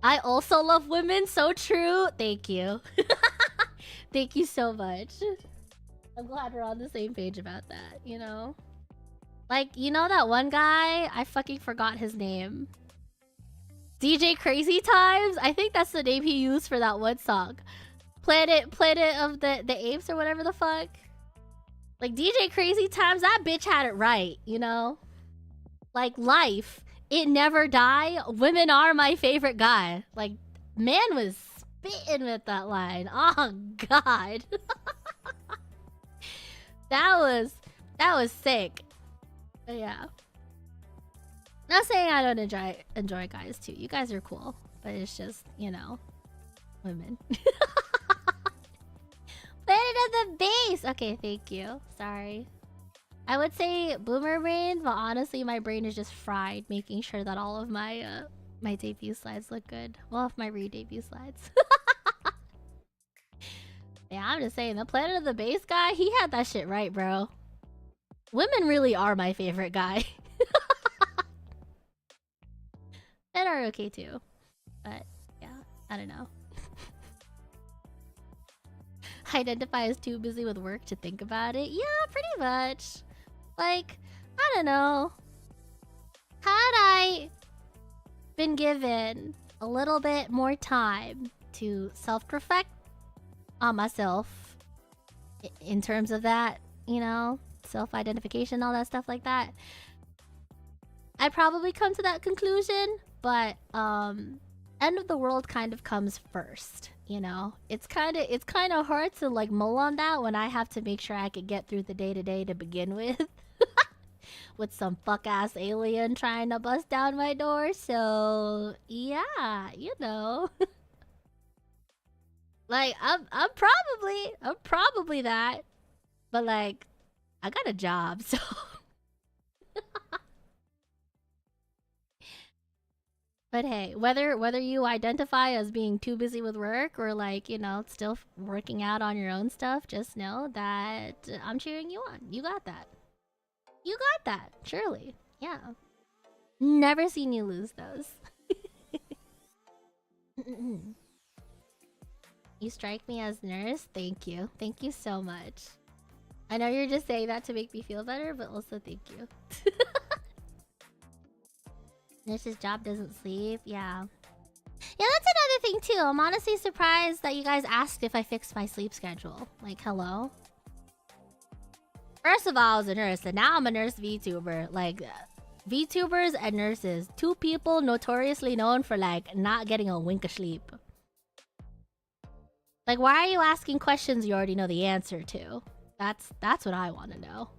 I also love women, so true. Thank you. Thank you so much. I'm glad we're on the same page about that, you know? Like, you know that one guy? I fucking forgot his name. DJ Crazy Times? I think that's the name he used for that one song. Planet of the Apes or whatever the fuck. Like, DJ Crazy Times, that bitch had it right, you know? Like, life. It never die. Women are my favorite guy. Like, man was spitting with that line. Oh, God. That was sick. But yeah. Not saying I don't enjoy guys too. You guys are cool. But it's just, you know, women. Planet of the Base! Okay, thank you. Sorry. I would say boomer brain, but honestly my brain is just fried making sure that all of my my debut slides look good. Well, my re-debut slides. Yeah, I'm just saying, the Planet of the Base guy, he had that shit right, bro. Women really are my favorite guy. Men are okay too. But yeah, I don't know. I identify as too busy with work to think about it. Yeah, pretty much. Like, I don't know. Had I been given a little bit more time to self-reflect on myself in terms of that, you know, self-identification, all that stuff like that, I'd probably come to that conclusion. But end of the world kind of comes first, you know? It's kind of hard to like mull on that when I have to make sure I could get through the day-to-day to begin with. With some fuck-ass alien trying to bust down my door, so yeah, you know. Like, I'm probably that. But like, I got a job, so but hey, whether you identify as being too busy with work or like, you know, still working out on your own stuff, just know that I'm cheering you on. You got that. You got that, surely. Yeah. Never seen you lose those. You strike me as nurse. Thank you. Thank you so much. I know you're just saying that to make me feel better, but also thank you. Nurse's job doesn't sleep. Yeah. Yeah, that's another thing too. I'm honestly surprised that you guys asked if I fixed my sleep schedule. Like, hello? First of all, I was a nurse, and now I'm a nurse VTuber. Like, VTubers and nurses. Two people notoriously known for, like, not getting a wink of sleep. Like, why are you asking questions you already know the answer to? That's what I want to know.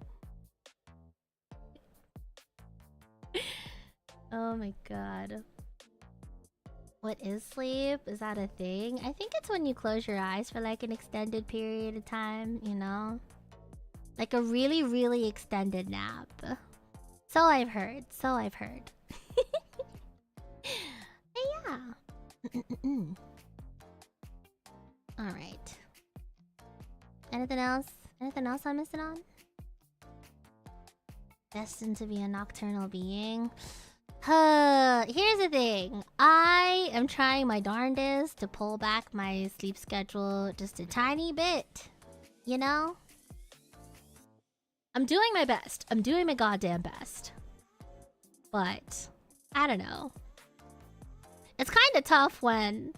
Oh my god. What is sleep? Is that a thing? I think it's when you close your eyes for, like, an extended period of time, you know? Like a really, really extended nap. So I've heard. So I've heard. Yeah. Alright. Anything else? Anything else I'm missing on? Destined to be a nocturnal being. Here's the thing. I am trying my darndest to pull back my sleep schedule just a tiny bit. You know? I'm doing my best. I'm doing my goddamn best. But, I don't know. It's kind of tough when...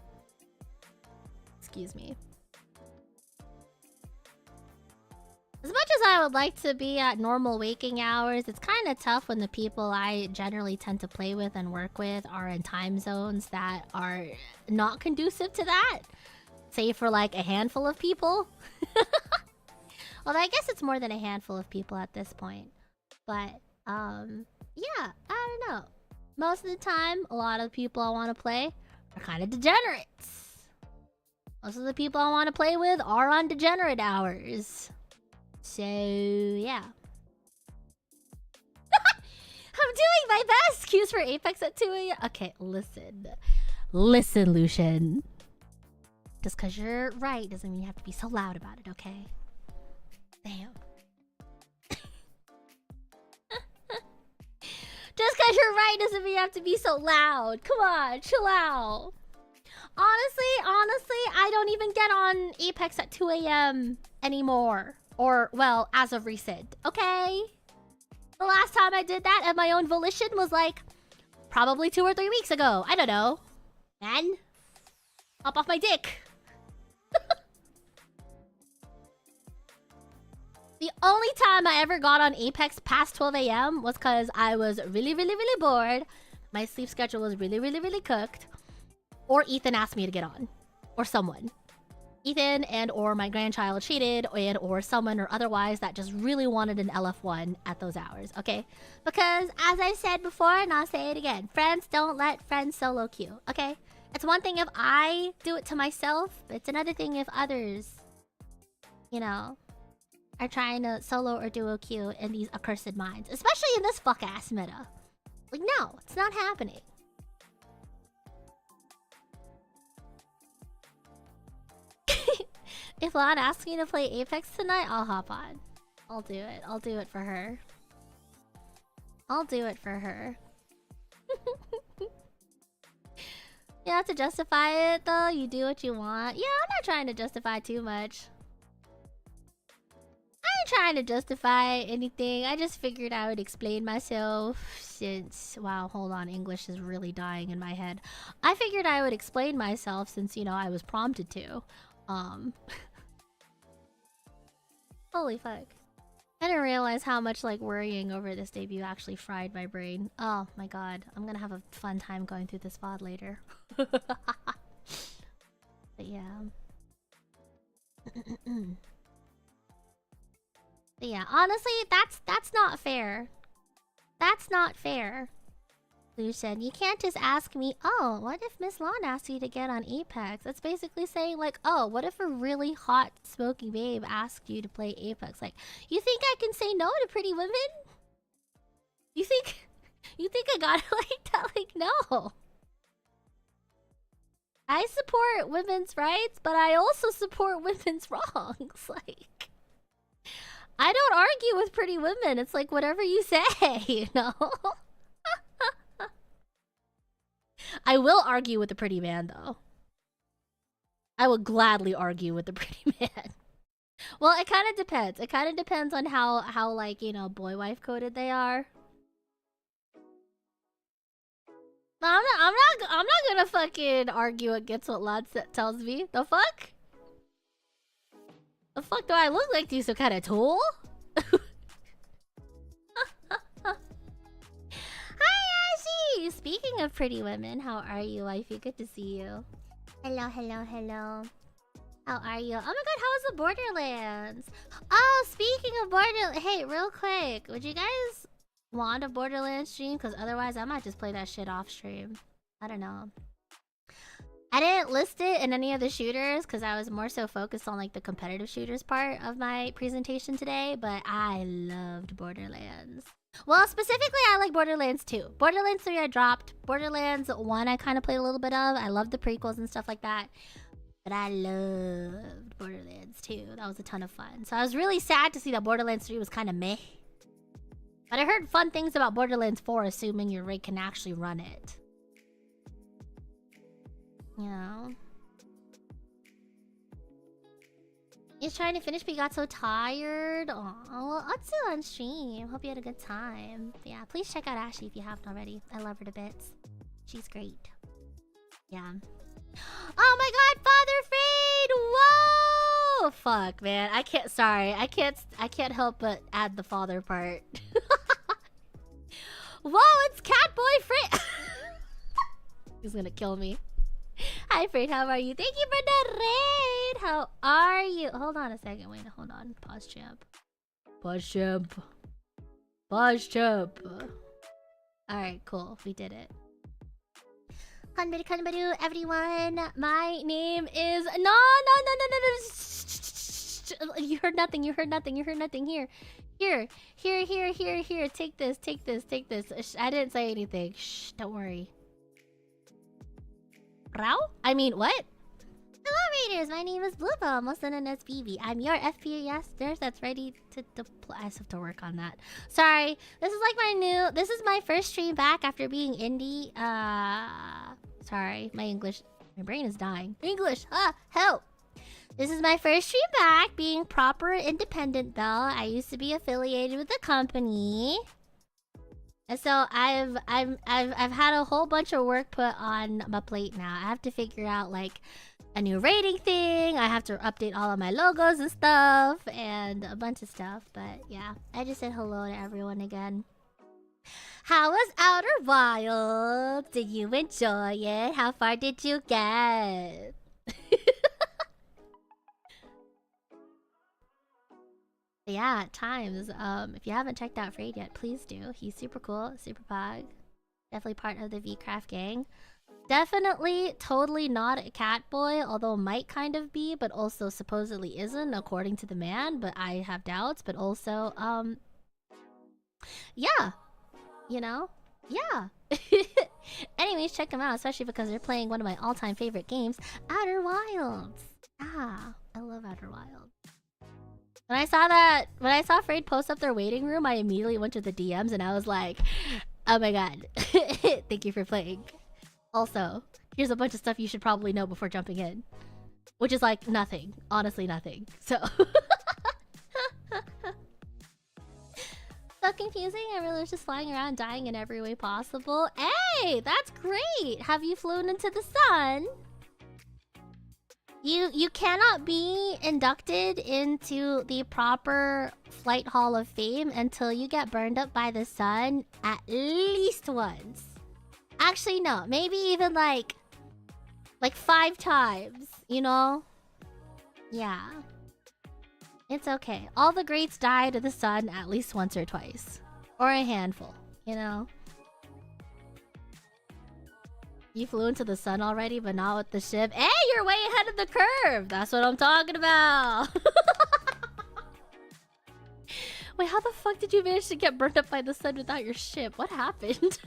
Excuse me. As much as I would like to be at normal waking hours, it's kind of tough when the people I generally tend to play with and work with are in time zones that are not conducive to that. Save for like a handful of people. Although I guess it's more than a handful of people at this point. But, yeah, I don't know. Most of the time, a lot of the people I want to play are kind of degenerates. Most of the people I want to play with are on degenerate hours. So, yeah. I'm doing my best! Cues for Apex at 2 a.m. Okay, listen. Listen, Lucian. Just because you're right doesn't mean you have to be so loud about it, okay? Damn. Just because you're right doesn't mean you have to be so loud. Come on, chill out. Honestly, I don't even get on Apex at 2 a.m. anymore. Or, well, as of recent, okay? The last time I did that at my own volition was like, probably 2 or 3 weeks ago. I don't know. Man. Hop off my dick. The only time I ever got on Apex past 12 a.m. was because I was really bored. My sleep schedule was really cooked. Or Ethan asked me to get on. Or someone. Ethan and or my grandchild cheated and or someone or otherwise that just really wanted an LF1 at those hours, okay? Because as I said before, and I'll say it again, friends don't let friends solo queue, okay? It's one thing if I do it to myself, but it's another thing if others, you know, are trying to solo or duo queue in these accursed minds. Especially in this fuck-ass meta. Like, no, it's not happening. If Lon asks me to play Apex tonight, I'll hop on. I'll do it. I'll do it for her. I'll do it for her. You have to justify it, though. You do what you want. Yeah, I'm not trying to justify too much. I ain't trying to justify anything. I just figured I would explain myself since... Wow, hold on. English is really dying in my head. I figured I would explain myself since, you know, I was prompted to. Holy fuck. I didn't realize how much, like, worrying over this debut actually fried my brain. Oh my god. I'm gonna have a fun time going through this VOD later. But yeah. But yeah, honestly, that's not fair. That's not fair. Lucian, you can't just ask me, oh, what if Miss Lawn asked you to get on Apex? That's basically saying, like, oh, what if a really hot, smoking babe asked you to play Apex? Like, you think I can say no to pretty women? You think I got it like that? Like, no. I support women's rights, but I also support women's wrongs. Like, I don't argue with pretty women. It's like, whatever you say, you know? I will argue with the pretty man, though. I will gladly argue with the pretty man. Well, it kind of depends. It kind of depends on how like, you know, boy wife coded they are. No, I'm not gonna fucking argue against what Lod tells me. The fuck? The fuck do I look like to you, some kind of tool? Speaking of pretty women, how are you, wifey? Good to see you. Hello. How are you? Oh my god, how was the Borderlands? Oh, speaking of Borderlands... Hey, real quick. Would you guys want a Borderlands stream? Because otherwise, I might just play that shit off stream. I don't know. I didn't list it in any of the shooters because I was more so focused on like the competitive shooters part of my presentation today. But I loved Borderlands. Well, specifically, I like Borderlands 2. Borderlands 3 I dropped. Borderlands 1 I kind of played a little bit of. I loved the prequels and stuff like that. But I loved Borderlands 2. That was a ton of fun. So I was really sad to see that Borderlands 3 was kind of meh. But I heard fun things about Borderlands 4, assuming your rig can actually run it. You know? He's trying to finish, but he got so tired. Aw, well, ZATSU on stream. Hope you had a good time. But yeah, please check out Ashley if you haven't already. I love her to bits. She's great. Yeah. Oh my god, Father Fade! Whoa! Fuck, man. I can't, sorry. I can't help but add the father part. Whoa, it's Catboy Fred! He's gonna kill me. Hi, Fred, how are you? Thank you for the raid! How are you? Hold on a second. Wait, hold on. Pause champ. Pause champ. Pause champ. Alright, cool. We did it. Konberu, everyone. My name is... No. You heard nothing. You heard nothing. You heard nothing. Here. Take this. I didn't say anything. Shh, don't worry. Rao? I mean, what? Hello, Raiders. My name is Bluebell, also known as BB. I'm your FPS Nurse that's ready to deploy. I have to work on that. Sorry. This is like my new... This is my first stream back after being indie. Sorry. My English... My brain is dying. English! Help! This is my first stream back, being proper independent, though. I used to be affiliated with the company. And so I've had a whole bunch of work put on my plate now. I have to figure out like a new rating thing. I have to update all of my logos and stuff and a bunch of stuff. But yeah, I just said hello to everyone again. How was Outer Wilds? Did you enjoy it? How far did you get? Yeah, at times. If you haven't checked out Fraid yet, please do. He's super cool, super pog. Definitely part of the VCraft gang. Definitely, totally not a cat boy, although might kind of be, but also supposedly isn't, according to the man. But I have doubts. But also, yeah, you know, yeah. Anyways, check them out, especially because they're playing one of my all-time favorite games, Outer Wilds. Ah, I love Outer Wilds. When I saw Fraid post up their waiting room, I immediately went to the DMs and I was like, oh my god, thank you for playing. Also, here's a bunch of stuff you should probably know before jumping in. Which is like nothing. Honestly, nothing. So... So confusing. I really was just flying around dying in every way possible. Hey, that's great! Have you flown into the sun? You cannot be inducted into the proper Flight Hall of Fame until you get burned up by the sun at least once. Actually, no. Maybe even like 5 times, you know? Yeah. It's okay. All the greats die to the sun at least once or twice. Or a handful, you know? You flew into the sun already, but not with the ship. Hey, you're way ahead of the curve! That's what I'm talking about! Wait, how the fuck did you manage to get burned up by the sun without your ship? What happened?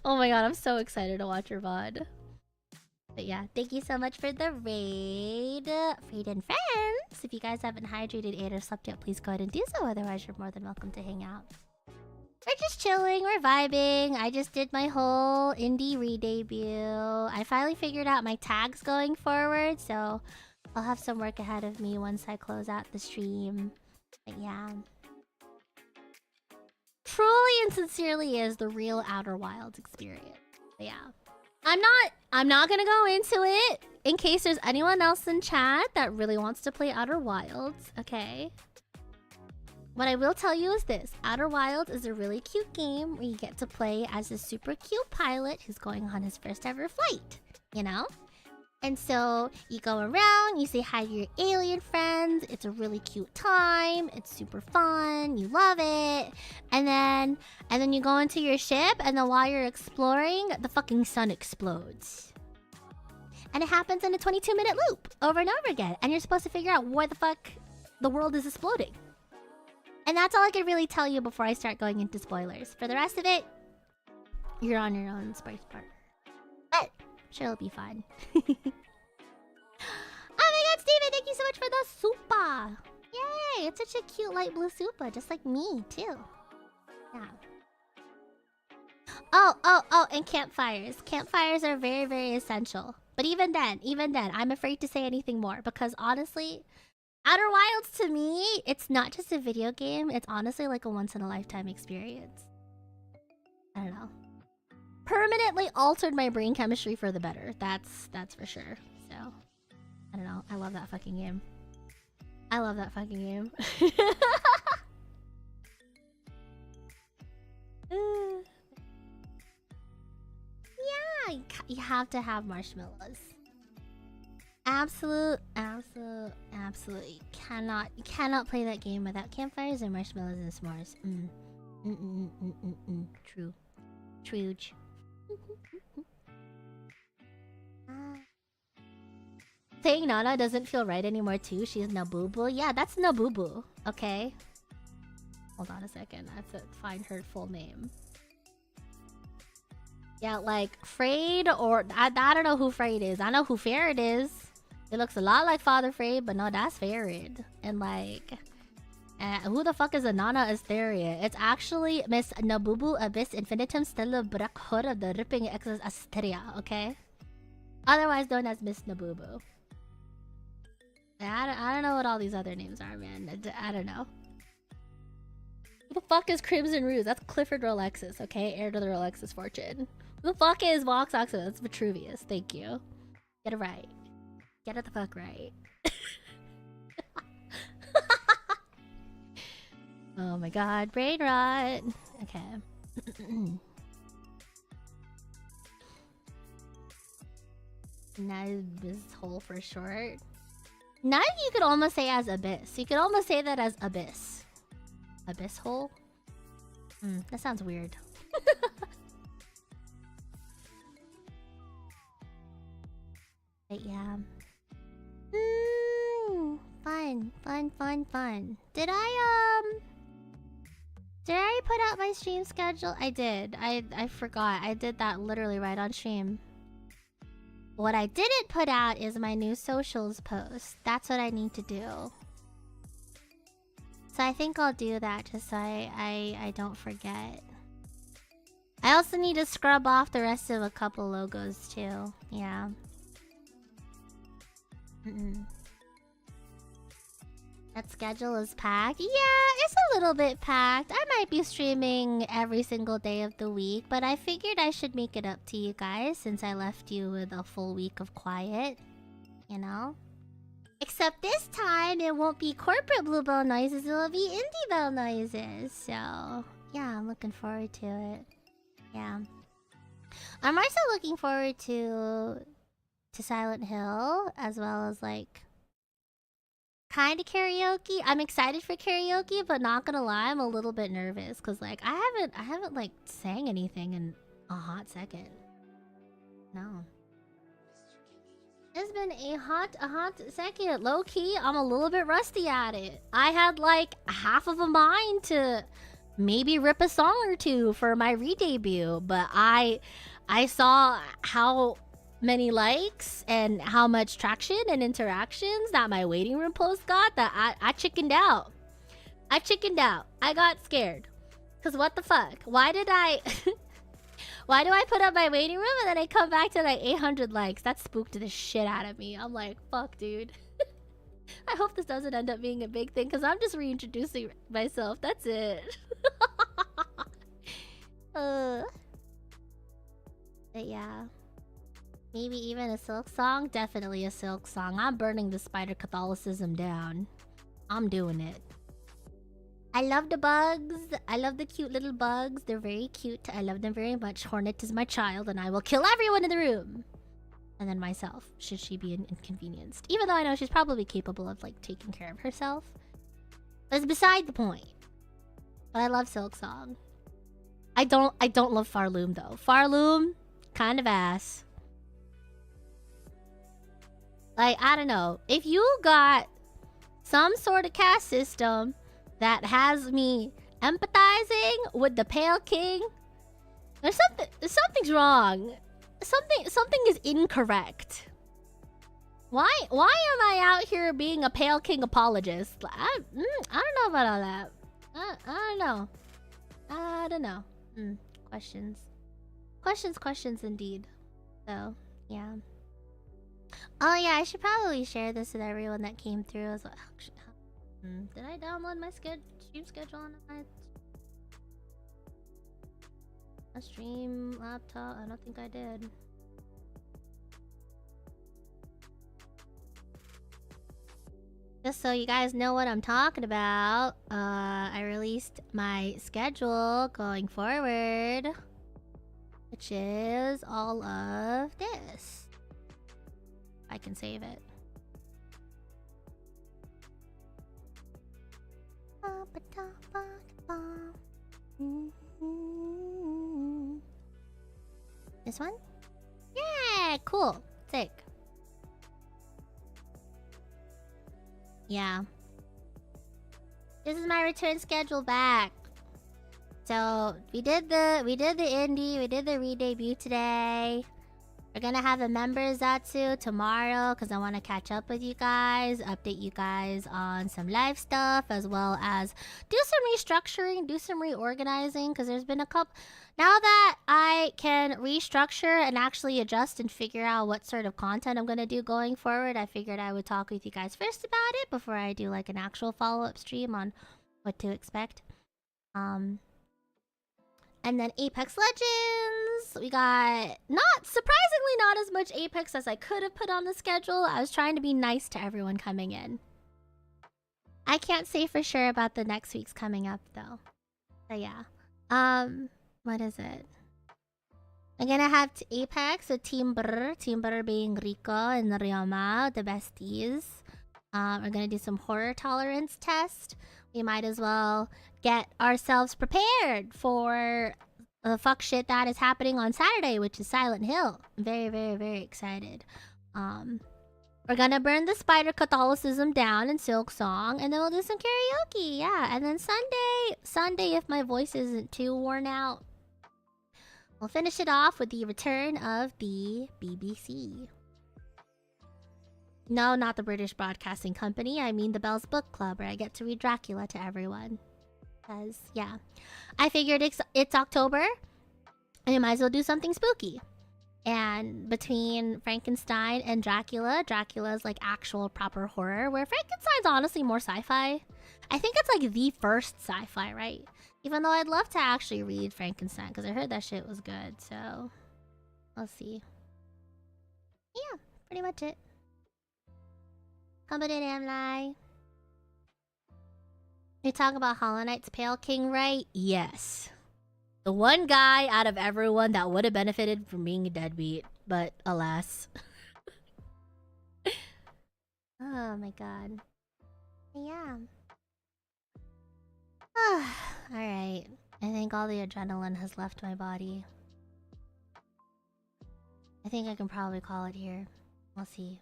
Oh my god, I'm so excited to watch your VOD. But yeah, thank you so much for the raid. Fraid and friends! If you guys haven't hydrated, ate, or slept yet, please go ahead and do so. Otherwise, you're more than welcome to hang out. We're just chilling, we're vibing. I just did my whole indie re-debut. I finally figured out my tags going forward, so I'll have some work ahead of me once I close out the stream. But yeah. Truly and sincerely is the real Outer Wilds experience. But yeah. I'm not gonna go into it in case there's anyone else in chat that really wants to play Outer Wilds, okay? What I will tell you is this. Outer Wilds is a really cute game where you get to play as a super cute pilot who's going on his first ever flight, you know? And so you go around, you say hi to your alien friends. It's a really cute time. It's super fun. You love it. And then you go into your ship, and then while you're exploring, the fucking sun explodes. And it happens in a 22-minute loop over and over again. And you're supposed to figure out why the fuck the world is exploding. And that's all I can really tell you before I start going into spoilers. For the rest of it, you're on your own, Spice Part. But I'm sure it'll be fine. Oh my god, Steven, thank you so much for the super! Yay! It's such a cute light blue super, just like me, too. Yeah. Oh, and campfires. Campfires are very, very essential. But even then, I'm afraid to say anything more because honestly, Outer Wilds to me, it's not just a video game, it's honestly like a once-in-a-lifetime experience. I don't know. Permanently altered my brain chemistry for the better. That's for sure. So, I don't know. I love that fucking game. I love that fucking game. Yeah, you have to have marshmallows. Absolutely. You cannot play that game without campfires and marshmallows and s'mores. True. Truge. Saying Nana doesn't feel right anymore too. She's Nabubu. Yeah, that's Nabubu. Okay. Hold on a second. I have to find her full name. Yeah, like Frayed or I don't know who Frayed is. I know who Farid is. It looks a lot like Father Frayed, but no, that's Farid. And like, who the fuck is Anana Asteria? It's actually Miss Nabubu Abyss Infinitum Stella Hood of the Ripping Exes Asteria, okay? Otherwise known as Miss Nabubu. I don't know what all these other names are, man. I don't know. Who the fuck is Crimson Ruse? That's Clifford Rolexis, okay? Heir to the Rolexis fortune. Who the fuck is Vox Oxford? That's Vitruvius. Thank you. Get it right. Get it the fuck right. Oh my god, brain rot. Okay. Nub's hole for short. Nub you could almost say as abyss. You could almost say that as abyss. Abyss hole? That sounds weird. But yeah. Fun. Did I put out my stream schedule? I did. I forgot. I did that literally right on stream. What I didn't put out is my new socials post. That's what I need to do. So I think I'll do that just so I don't forget. I also need to scrub off the rest of a couple logos too. Yeah. That schedule is packed. Yeah, it's a little bit packed. I might be streaming every single day of the week, but I figured I should make it up to you guys since I left you with a full week of quiet. You know? Except this time, it won't be corporate Bluebell noises, it'll be indie bell noises. So, yeah, I'm looking forward to it. Yeah. I'm also looking forward to Silent Hill, as well as, like, kind of karaoke. I'm excited for karaoke, but not gonna lie, I'm a little bit nervous because like I haven't like sang anything in a hot second. No. It's been a hot second. Low key, I'm a little bit rusty at it. I had like half of a mind to maybe rip a song or two for my re-debut, but I saw how many likes and how much traction and interactions that my waiting room post got that I chickened out. I got scared. Cause what the fuck? Why do I put up my waiting room and then I come back to like 800 likes? That spooked the shit out of me. I'm like, fuck, dude. I hope this doesn't end up being a big thing because I'm just reintroducing myself. That's it. But yeah. Maybe even a Silk song? Definitely a Silk song. I'm burning the spider Catholicism down. I'm doing it. I love the bugs. I love the cute little bugs. They're very cute. I love them very much. Hornet is my child and I will kill everyone in the room. And then myself, should she be inconvenienced. Even though I know she's probably capable of like taking care of herself. But it's beside the point. But I love Silk song. I don't love Farloom though. Farloom, kind of ass. Like, I don't know. If you got some sort of caste system that has me empathizing with the Pale King, something's wrong. Something is incorrect. Why am I out here being a Pale King apologist? I don't know about all that. I don't know. I don't know. Questions. Questions indeed. So, yeah. Oh yeah, I should probably share this with everyone that came through as well. Did I download my stream schedule on a stream laptop? I don't think I did. Just so you guys know what I'm talking about, I released my schedule going forward, which is all of this. I can save it. This one? Yeah, cool. Sick. Yeah. This is my return schedule back. So we did the indie, we did the re-debut today. We're gonna have a member ZATSU tomorrow because I want to catch up with you guys, update you guys on some live stuff, as well as do some restructuring, do some reorganizing, because there's been a couple. Now that I can restructure and actually adjust and figure out what sort of content I'm gonna do going forward, I figured I would talk with you guys first about it before I do like an actual follow-up stream on what to expect. And then Apex Legends, we got, surprisingly not as much Apex as I could have put on the schedule. I was trying to be nice to everyone coming in. I can't say for sure about the next week's coming up though. So yeah. What is it? I'm gonna have Apex with Team Brr being Rico and Ryoma, the besties. We're gonna do some horror tolerance test. We might as well get ourselves prepared for the fuck shit that is happening on Saturday, which is Silent Hill. I'm very, very, very excited. We're gonna burn the spider Catholicism down in Silk Song, and then we'll do some karaoke, yeah. And then Sunday, if my voice isn't too worn out, we'll finish it off with the return of the BBC. No, not the British Broadcasting Company. I mean the Bell's Book Club, where I get to read Dracula to everyone. Because, yeah. I figured it's October, and you might as well do something spooky. And between Frankenstein and Dracula, Dracula's like actual proper horror, where Frankenstein's honestly more sci-fi. I think it's like the first sci-fi, right? Even though I'd love to actually read Frankenstein, because I heard that shit was good, so... We'll see. Yeah, pretty much it. You talk about Hollow Knight's Pale King, right? Yes. The one guy out of everyone that would have benefited from being a deadbeat, but alas. Oh my god. Yeah. Alright. I think all the adrenaline has left my body. I think I can probably call it here. We'll see.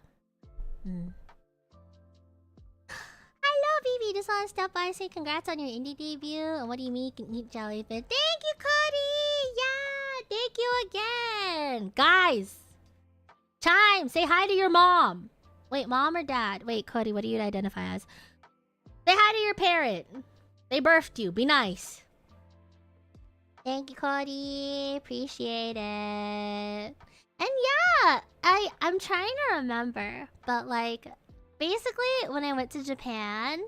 Hello, BB. Just want to stop by and say congrats on your indie debut. And what do you mean you can eat jellyfish? Thank you, Cody! Yeah! Thank you again! Guys! Chime! Say hi to your mom! Wait, mom or dad? Wait, Cody, what do you identify as? Say hi to your parent! They birthed you. Be nice. Thank you, Cody. Appreciate it. And yeah, I'm trying to remember, but like, basically when I went to Japan,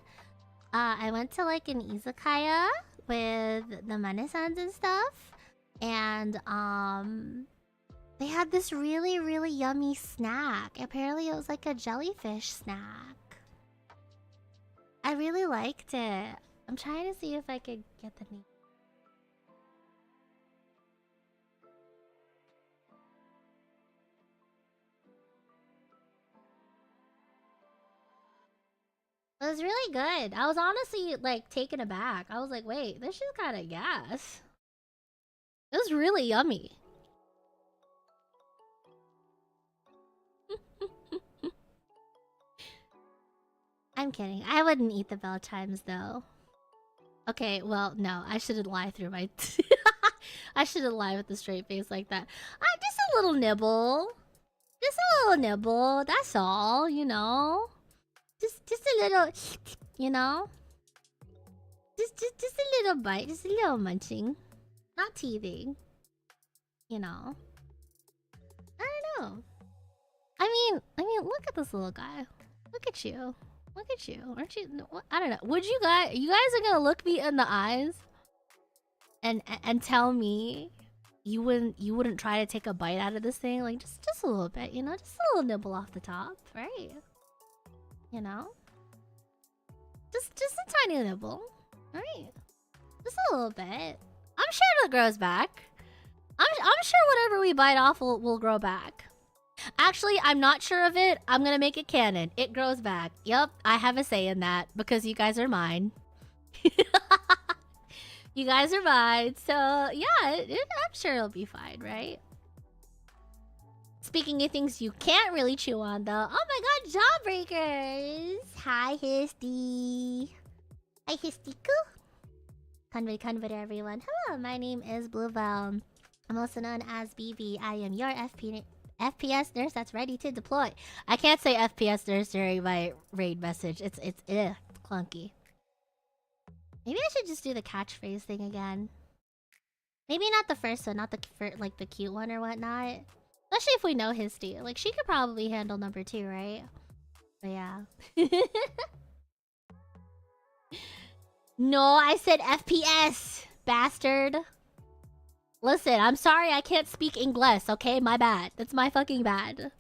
I went to like an izakaya with the Mane-sans and stuff, and they had this really, really yummy snack. Apparently it was like a jellyfish snack. I really liked it. I'm trying to see if I could get the name. It was really good. I was honestly like taken aback. I was like, wait, this shit's kind of gas. It was really yummy. I'm kidding. I wouldn't eat the bell chimes though. Okay, well, no. I shouldn't lie through my... I shouldn't lie with a straight face like that. Just a little nibble. Just a little nibble. That's all, you know? Just a little... You know? Just a little bite, just a little munching, not teething. You know. I don't know. I mean, look at this little guy. Look at you. Look at you. Aren't you? I don't know. Would you guys? You guys are gonna look me in the eyes and tell me you wouldn't try to take a bite out of this thing, like just a little bit, you know, just a little nibble off the top, right? You know, just a tiny nibble, right? Just a little bit. I'm sure it grows back. I'm sure whatever we bite off will grow back. Actually, I'm not sure of it. I'm gonna make it canon. It grows back. Yup, I have a say in that because you guys are mine. You guys are mine. So, yeah, I'm sure it'll be fine, right? Speaking of things you can't really chew on, though. Oh my god, Jawbreakers! Hi, Histy. Hi, Histiku. Convert, everyone. Hello, my name is Bluebell. I'm also known as BB. I am your FPS nurse that's ready to deploy. I can't say FPS nurse during my raid message. It's clunky. Maybe I should just do the catchphrase thing again. Maybe not the first one, not like the cute one or whatnot. Especially if we know Histy. Like, she could probably handle number 2, right? But yeah. No, I said FPS, bastard. Listen, I'm sorry I can't speak English, okay? My bad. That's my fucking bad.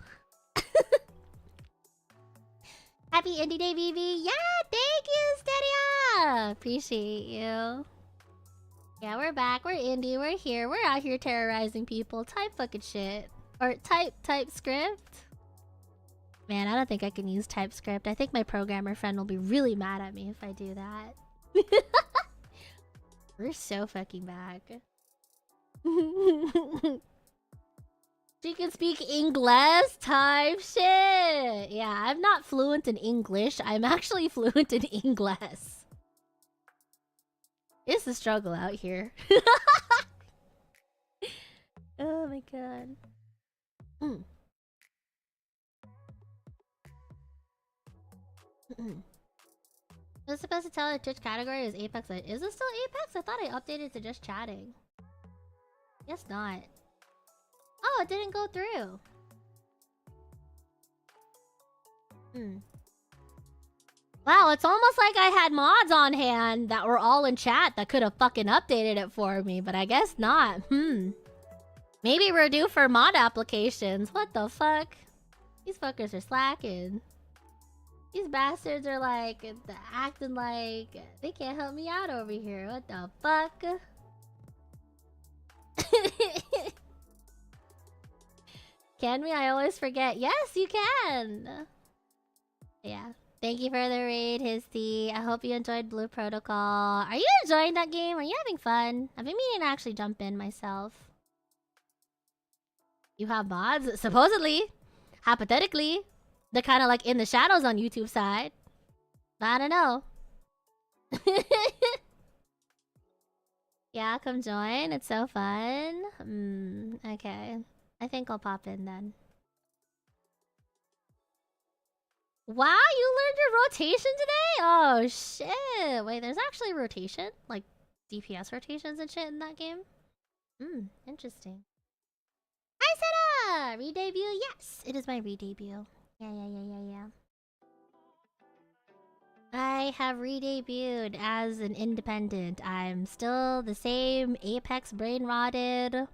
Happy Indie Day, BB. Yeah, thank you, Stadia. Appreciate you. Yeah, we're back. We're indie. We're here. We're out here terrorizing people. Type fucking shit. Or TypeScript. Man, I don't think I can use TypeScript. I think my programmer friend will be really mad at me if I do that. We're so fucking back. She can speak English type shit. Yeah, I'm not fluent in English. I'm actually fluent in English. It's a struggle out here. Oh my god. I was supposed to tell the Twitch category is Apex. Is it still Apex? I thought I updated to just chatting. Guess not. Oh, it didn't go through. Wow, it's almost like I had mods on hand that were all in chat that could have fucking updated it for me, but I guess not. Maybe we're due for mod applications. What the fuck? These fuckers are slacking. These bastards are like acting like they can't help me out over here. What the fuck? Can we? I always forget. Yes, you can. Yeah. Thank you for the raid, Histy. I hope you enjoyed Blue Protocol. Are you enjoying that game? Are you having fun? I've been meaning to actually jump in myself. You have mods? Supposedly. Hypothetically. They're kind of like in the shadows on YouTube side. I don't know. Yeah, come join. It's so fun. Okay. I think I'll pop in then. Wow, you learned your rotation today? Oh, shit. Wait, there's actually rotation? Like, DPS rotations and shit in that game? Interesting. Hi, Senna! Re-debut? Yes, it is my re-debut. Yeah. I have re-debuted as an independent. I'm still the same Apex brain-rotted,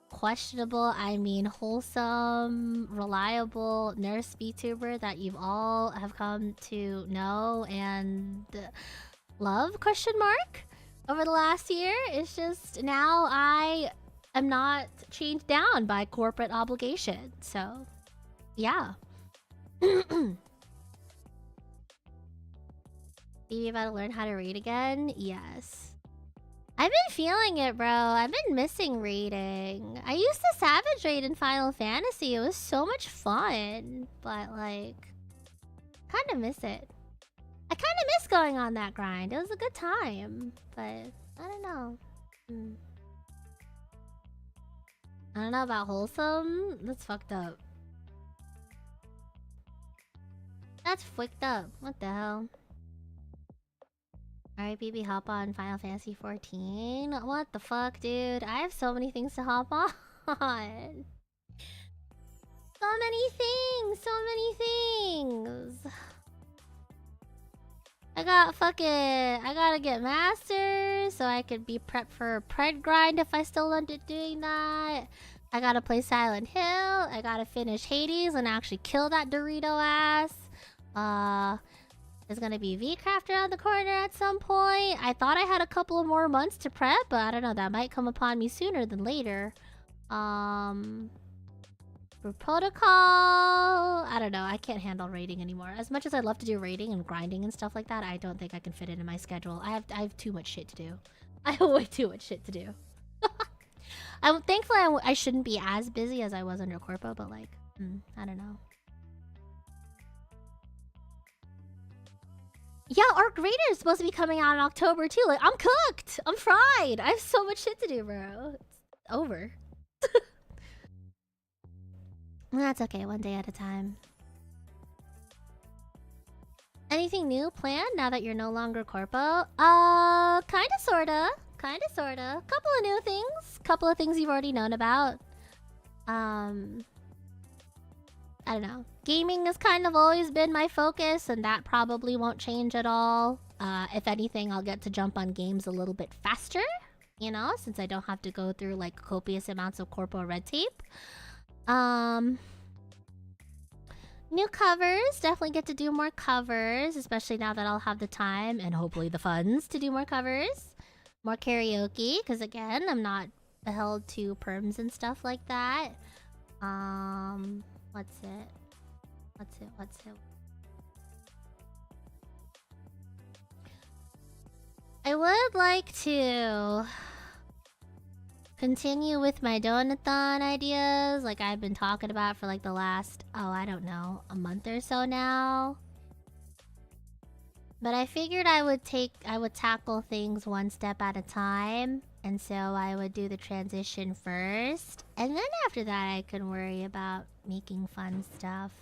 questionable, I mean wholesome, reliable nurse VTuber that you've all have come to know and love, question mark, over the last year. It's just now I am not chained down by corporate obligation. So, yeah. You about to learn how to read again? Yes. I've been feeling it, bro. I've been missing raiding. I used to Savage raid in Final Fantasy. It was so much fun. But, like, kind of miss it. I kind of miss going on that grind. It was a good time. But, I don't know. I don't know about wholesome. That's fucked up. That's fucked up. What the hell? Alright, BB, hop on Final Fantasy 14. What the fuck, dude? I have so many things to hop on. So many things! So many things! I gotta get masters so I could be prepped for a pred grind if I still end up doing that. I gotta play Silent Hill. I gotta finish Hades and actually kill that Dorito ass. There's gonna be VCraft around the corner at some point. I thought I had a couple of more months to prep, but I don't know. That might come upon me sooner than later. For protocol, I don't know. I can't handle raiding anymore. As much as I'd love to do raiding and grinding and stuff like that, I don't think I can fit it in my schedule. I have too much shit to do. I have way too much shit to do. Thankfully, I shouldn't be as busy as I was under Corpo, but like, I don't know. Yeah, Arc Raider is supposed to be coming out in October too. Like, I'm cooked. I'm fried. I have so much shit to do, bro. It's over. That's okay, one day at a time. Anything new planned now that you're no longer Corpo? Kinda sorta. Kinda sorta. Couple of new things. Couple of things you've already known about. I don't know. Gaming has kind of always been my focus, and that probably won't change at all. If anything, I'll get to jump on games a little bit faster, you know, since I don't have to go through like copious amounts of Corpo red tape. New covers. Definitely get to do more covers, especially now that I'll have the time and hopefully the funds to do more covers. More karaoke, because again, I'm not held to perms and stuff like that. What's it? I would like to continue with my donathon ideas, like I've been talking about for like the last, I don't know, a month or so now. But I figured I would tackle things one step at a time, and so I would do the transition first, and then after that I can worry about making fun stuff.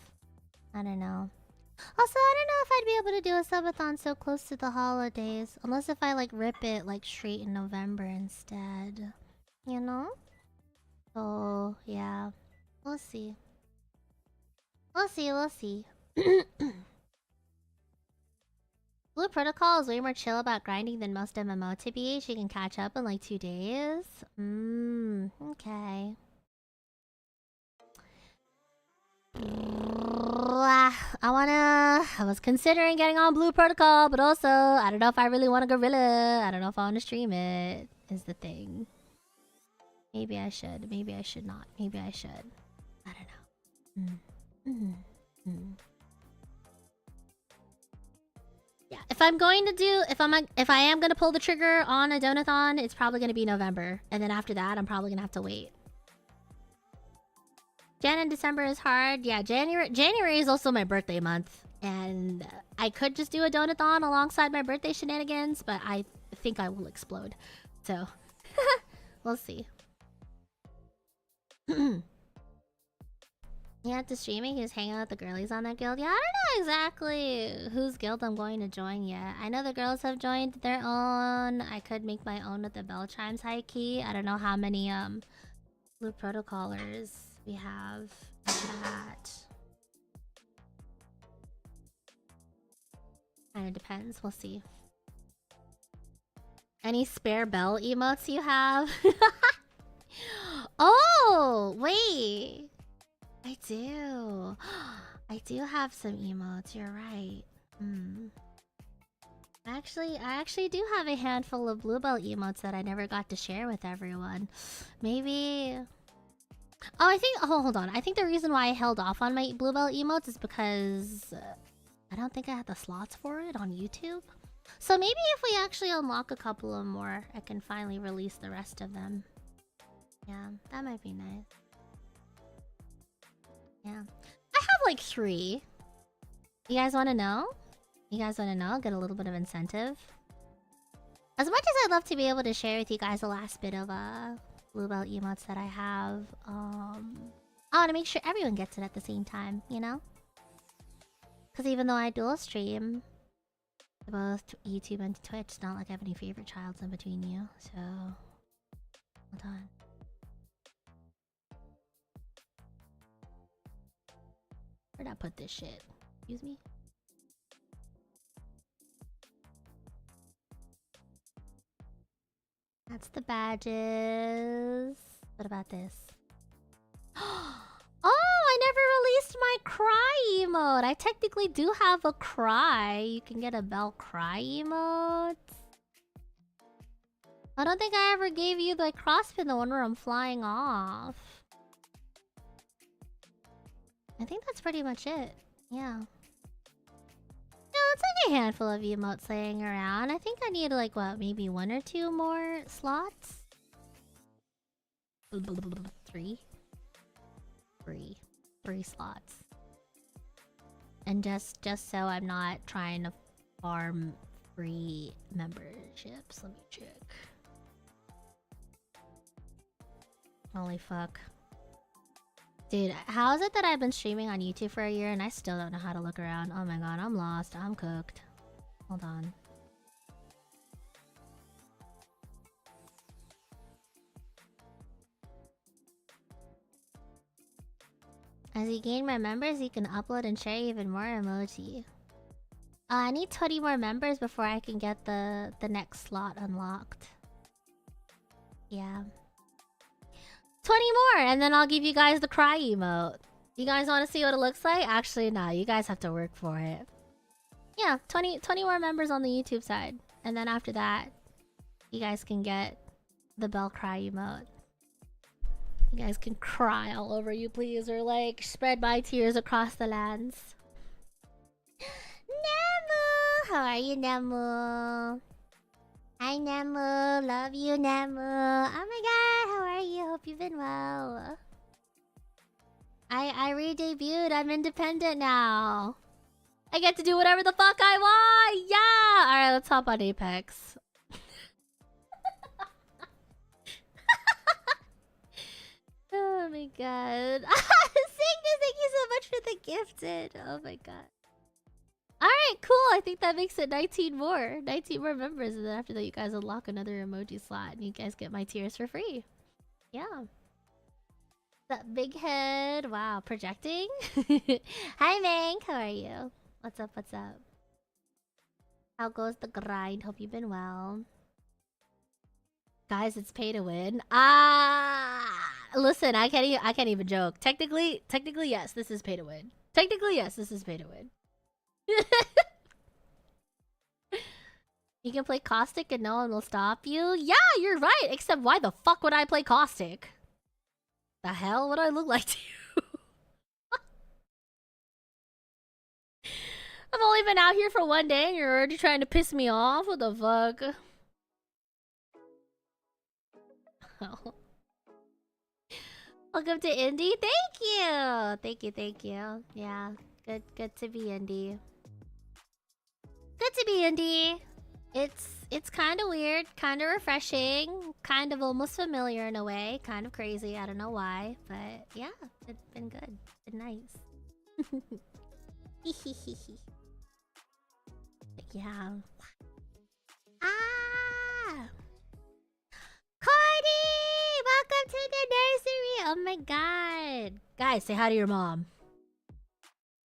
I don't know. Also, I don't know if I'd be able to do a subathon so close to the holidays, unless if I like rip it like straight in November instead. You know? So, yeah. We'll see. We'll see. Blue Protocol is way more chill about grinding than most MMO TBH. You can catch up in like 2 days. Okay. I was considering getting on Blue Protocol, but also, I don't know if I really want a gorilla. I don't know if I want to stream it, is the thing. Maybe I should. Maybe I should not. Maybe I should. I don't know. Yeah, if I am gonna pull the trigger on a donathon, it's probably gonna be November, and then after that, I'm probably gonna have to wait. Jan and December is hard. Yeah, January is also my birthday month, and I could just do a donathon alongside my birthday shenanigans, but I think I will explode. So, we'll see. Yeah, to streaming, he was hanging out with the girlies on that guild. Yeah, I don't know exactly whose guild I'm going to join yet. I know the girls have joined their own. I could make my own with the bell chimes high key. I don't know how many Blue Protocolers we have in chat. Kinda depends, we'll see. Any spare bell emotes you have? Oh, wait. I do. I do have some emotes, you're right. I actually do have a handful of Bluebell emotes that I never got to share with everyone. Maybe... Oh, hold on. I think the reason why I held off on my Bluebell emotes is because... I don't think I had the slots for it on YouTube. So maybe if we actually unlock a couple of more, I can finally release the rest of them. Yeah, that might be nice. Yeah. I have like 3. You guys want to know? You guys want to know? Get a little bit of incentive. As much as I'd love to be able to share with you guys the last bit of Bluebell emotes that I have, I want to make sure everyone gets it at the same time, you know? Because even though I dual stream, both YouTube and Twitch. It's not like I have any favorite childs in between you, so hold on. Where'd I put this shit? Excuse me? That's the badges. What about this? Oh, I never released my cry emote. I technically do have a cry. You can get a Bell cry emote. I don't think I ever gave you the crosspin, the one where I'm flying off. I think that's pretty much it. Yeah. No, it's like a handful of emotes laying around. I think I need like, what, maybe 1 or 2 more slots? 3? 3 slots. And just so I'm not trying to farm free memberships. Let me check. Holy fuck. Dude, how is it that I've been streaming on YouTube for a year and I still don't know how to look around? Oh my god, I'm lost. I'm cooked. Hold on. As you gain more members, you can upload and share even more emoji. I need 20 more members before I can get the next slot unlocked. Yeah. 20 more, and then I'll give you guys the cry emote. You guys want to see what it looks like? Actually, no. You guys have to work for it. Yeah, 20 more members on the YouTube side. And then after that, you guys can get the Bell cry emote. You guys can cry all over you, please, or like spread my tears across the lands. Nemu! How are you, Nemu? Hi, Nemu. Love you, Nemu. Oh my god, how are you? Hope you've been well. I re-debuted. I'm independent now. I get to do whatever the fuck I want! Yeah! Alright, let's hop on Apex. Oh my god. Cygnus, thank you so much for the gifted. Oh my god. Alright, cool. I think that makes it 19 more. 19 more members. And then after that, you guys unlock another emoji slot. And you guys get my tiers for free. Yeah. That big head. Wow, projecting? Hi, Mank. How are you? What's up? What's up? How goes the grind? Hope you've been well. Guys, it's pay to win. Listen, I can't even joke. Technically, yes, this is pay to win. Technically, yes, this is pay to win. You can play Caustic and no one will stop you? Yeah, you're right. Except why the fuck would I play Caustic? The hell would I look like to you? I've only been out here for 1 day and you're already trying to piss me off? What the fuck? Oh. Welcome to Indie. Thank you. Thank you. Yeah, good to be Indie. Good to be Indie. It's kind of weird, kind of refreshing, kind of almost familiar in a way, kind of crazy. I don't know why, but yeah, it's been good, been nice. Yeah. Cardi! Welcome to the nursery! Oh my god. Guys, say hi to your mom.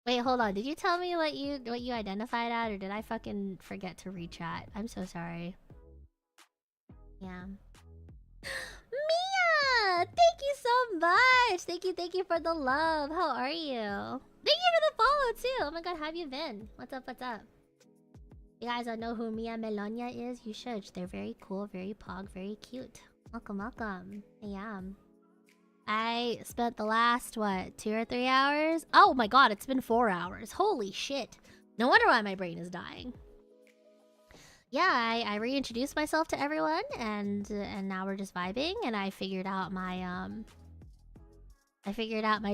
Wait, hold on. Did you tell me what you identified at, or did I fucking forget to rechat? I'm so sorry. Yeah. Mia! Thank you so much! Thank you for the love. How are you? Thank you for the follow too! Oh my god, how have you been? What's up, what's up? You guys don't know who Mia Melonia is? You should. They're very cool, very pog, very cute. Welcome, welcome. Yeah. I spent the last, what, 2 or 3 hours? Oh my god, it's been 4 hours. Holy shit. No wonder why my brain is dying. Yeah, I reintroduced myself to everyone, and now we're just vibing, and I figured out my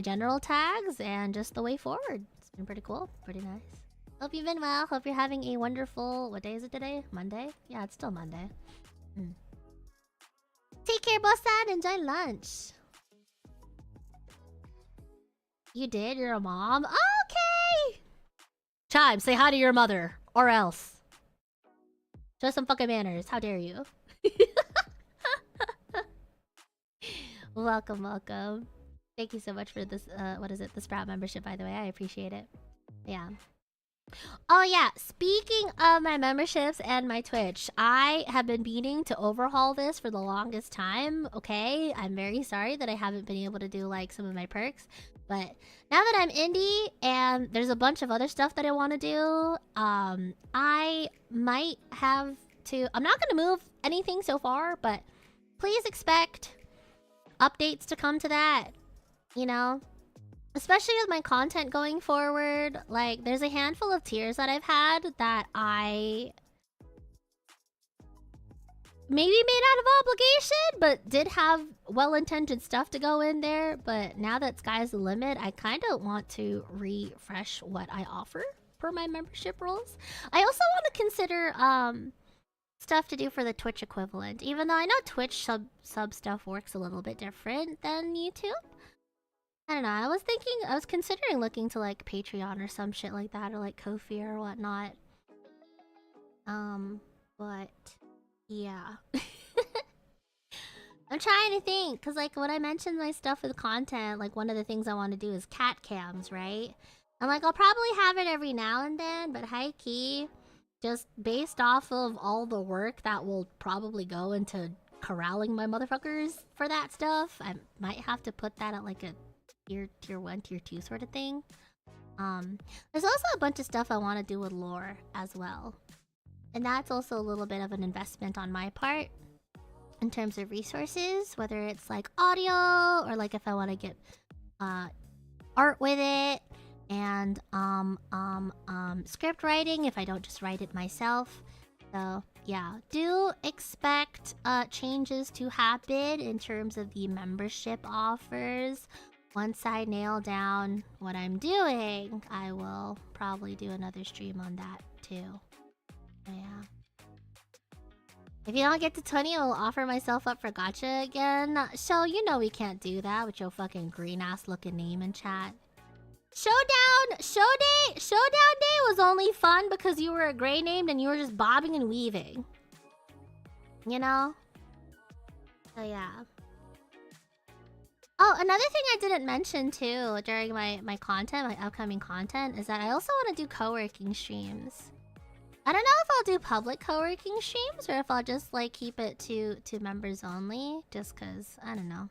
general tags and just the way forward. It's been pretty cool, pretty nice. Hope you've been well. Hope you're having a wonderful... What day is it today? Monday? Yeah, it's still Monday. Take care, Bosan. Enjoy lunch. You did? You're a mom? Okay! Chime, say hi to your mother. Or else. Show some fucking manners. How dare you? Welcome, welcome. Thank you so much for this, what is it? The Sprout membership, by the way. I appreciate it. Yeah. Oh yeah, speaking of my memberships and my Twitch, I have been meaning to overhaul this for the longest time, okay? I'm very sorry that I haven't been able to do, like, some of my perks. But now that I'm indie and there's a bunch of other stuff that I want to do, I might have to... I'm not going to move anything so far, but please expect updates to come to that, you know? Especially with my content going forward, like, there's a handful of tiers that I've had that I maybe made out of obligation, but did have well-intentioned stuff to go in there. But now that sky's the limit, I kind of want to refresh what I offer for my membership rules. I also want to consider stuff to do for the Twitch equivalent, even though I know Twitch sub stuff works a little bit different than YouTube. I don't know, I was considering looking to, like, Patreon or some shit like that, or, like, Ko-fi or whatnot. But... yeah. I'm trying to think, because, like, when I mentioned my stuff with content, like, one of the things I want to do is cat cams, right? And, like, I'll probably have it every now and then, but high-key, just based off of all the work that will probably go into corralling my motherfuckers for that stuff, I might have to put that at, like, a tier 1, tier 2 sort of thing. There's also a bunch of stuff I want to do with lore as well. And that's also a little bit of an investment on my part in terms of resources, whether it's like audio or like if I want to get art with it, and script writing if I don't just write it myself. So yeah, do expect changes to happen in terms of the membership offers. Once I nail down what I'm doing, I will probably do another stream on that too. Yeah. If you don't get to 20, I'll offer myself up for gacha again. So you know we can't do that with your fucking green ass looking name in chat. Showdown Day was only fun because you were a gray named and you were just bobbing and weaving. You know? So yeah. Oh, another thing I didn't mention too during my content, my upcoming content, is that I also want to do co-working streams. I don't know if I'll do public co-working streams or if I'll just like keep it to members only, just cause I don't know.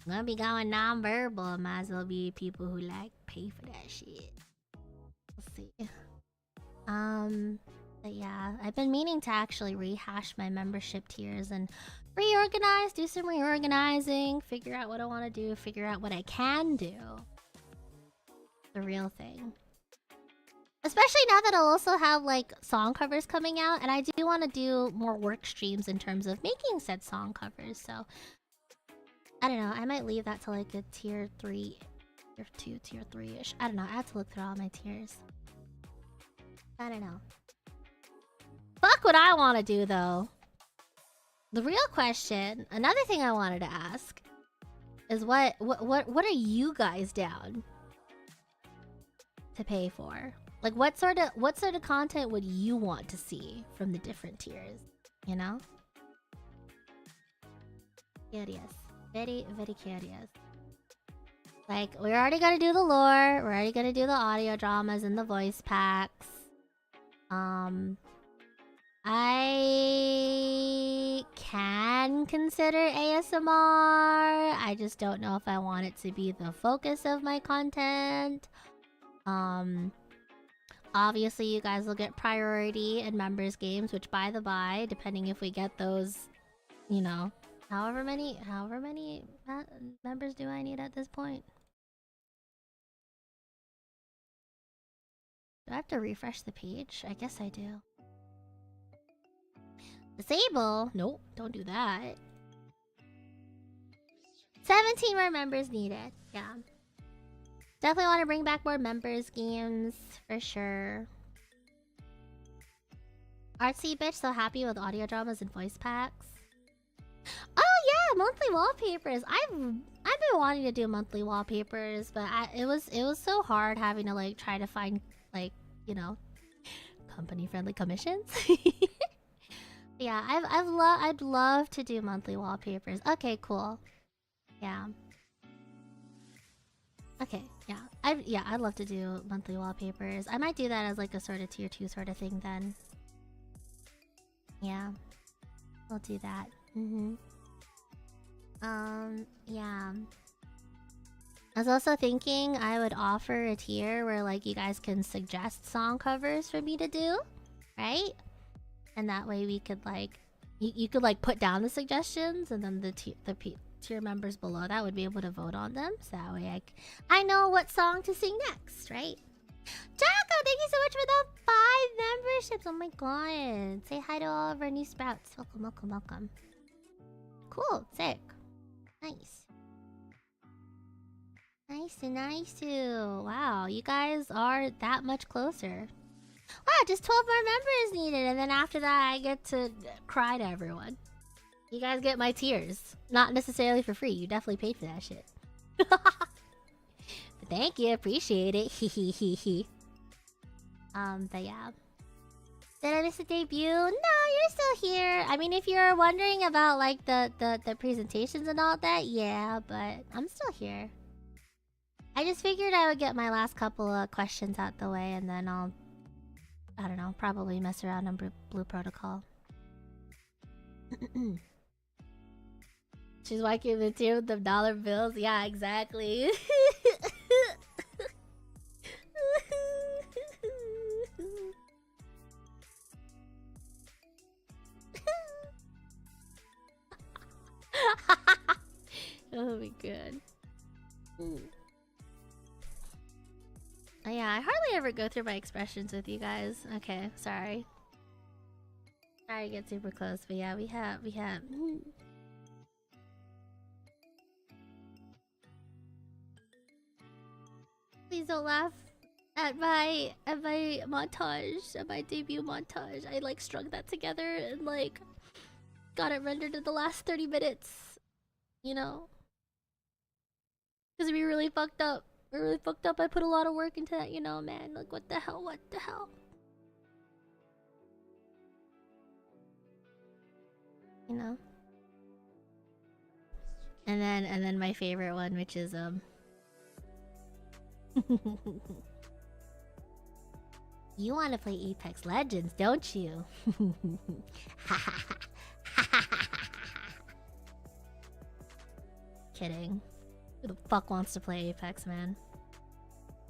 I'm gonna be going non-verbal, might as well be people who like pay for that shit. We'll see. But yeah, I've been meaning to actually rehash my membership tiers and reorganize, do some reorganizing, figure out what I want to do, figure out what I can do. The real thing. Especially now that I'll also have like song covers coming out, and I do want to do more work streams in terms of making said song covers, so I don't know, I might leave that to like a tier 3, tier 2, tier 3-ish. I don't know, I have to look through all my tiers. I don't know. Fuck what I want to do though. The real question, another thing I wanted to ask, is what are you guys down to pay for? Like what sort of content would you want to see from the different tiers? You know? Curious. Very, very curious. Like, we're already gonna do the lore, we're already gonna do the audio dramas and the voice packs. I can consider ASMR. I just don't know if I want it to be the focus of my content. Obviously you guys will get priority in members games, which by the by, depending if we get those, you know, however many members do I need at this point? Do I have to refresh the page? I guess I do. Disable? Nope, don't do that. 17 more members needed. Yeah. Definitely want to bring back more members games, for sure. Artsy bitch, so happy with audio dramas and voice packs. Oh yeah, monthly wallpapers. I've been wanting to do monthly wallpapers, but it was so hard having to like try to find like, you know, company friendly commissions. Yeah, I'd love to do monthly wallpapers. Okay, cool. Yeah. Okay, yeah. I'd love to do monthly wallpapers. I might do that as like a sort of tier 2 sort of thing then. Yeah. I'll do that. Yeah. I was also thinking I would offer a tier where like you guys can suggest song covers for me to do, right? And that way we could like you could like put down the suggestions, and then the tier members below that would be able to vote on them. So that way I know what song to sing next, right? Jacko, thank you so much for the 5 memberships. Oh my god. Say hi to all of our new sprouts. Welcome, welcome, welcome. Cool, sick. Nice. Nice. Wow, you guys are that much closer. Wow, just 12 more members needed, and then after that I get to cry to everyone. You guys get my tears. Not necessarily for free, you definitely paid for that shit. But thank you, appreciate it. But yeah. Did I miss a debut? No, you're still here. I mean, if you're wondering about like the presentations and all that, yeah, but I'm still here. I just figured I would get my last couple of questions out the way, and then I don't know, probably mess around on Blue Protocol. She's wiping the tear with the dollar bills. Yeah, exactly. Oh my god. Oh yeah, I hardly ever go through my expressions with you guys. Okay, sorry. Sorry to get super close, but yeah, we have. Please don't laugh at my montage, at my debut montage. I like strung that together and like got it rendered in the last 30 minutes. You know? Because we really fucked up. We really fucked up. I put a lot of work into that, you know, man. Like, what the hell? What the hell? You know? And then my favorite one, which is you want to play Apex Legends, don't you? Kidding. Who the fuck wants to play Apex, man?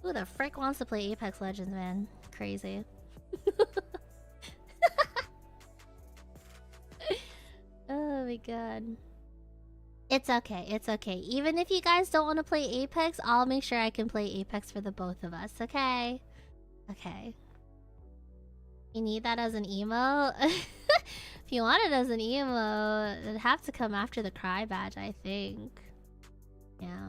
Who the frick wants to play Apex Legends, man? Crazy. Oh my god. It's okay, it's okay. Even if you guys don't want to play Apex, I'll make sure I can play Apex for the both of us, okay? Okay. You need that as an emo? If you want it as an emo, it'd have to come after the cry badge, I think. Yeah.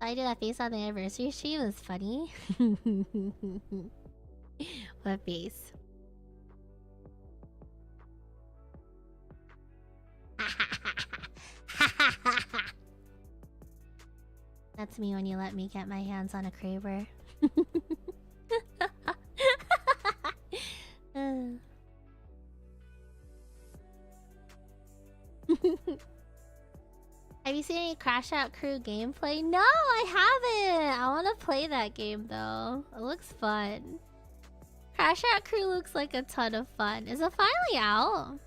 I did that face on the anniversary stream. It was funny. What face? That's me when you let me get my hands on a Kraber. Have you seen any Crash Out Crew gameplay? No, I haven't! I want to play that game though. It looks fun. Crash Out Crew looks like a ton of fun. Is it finally out?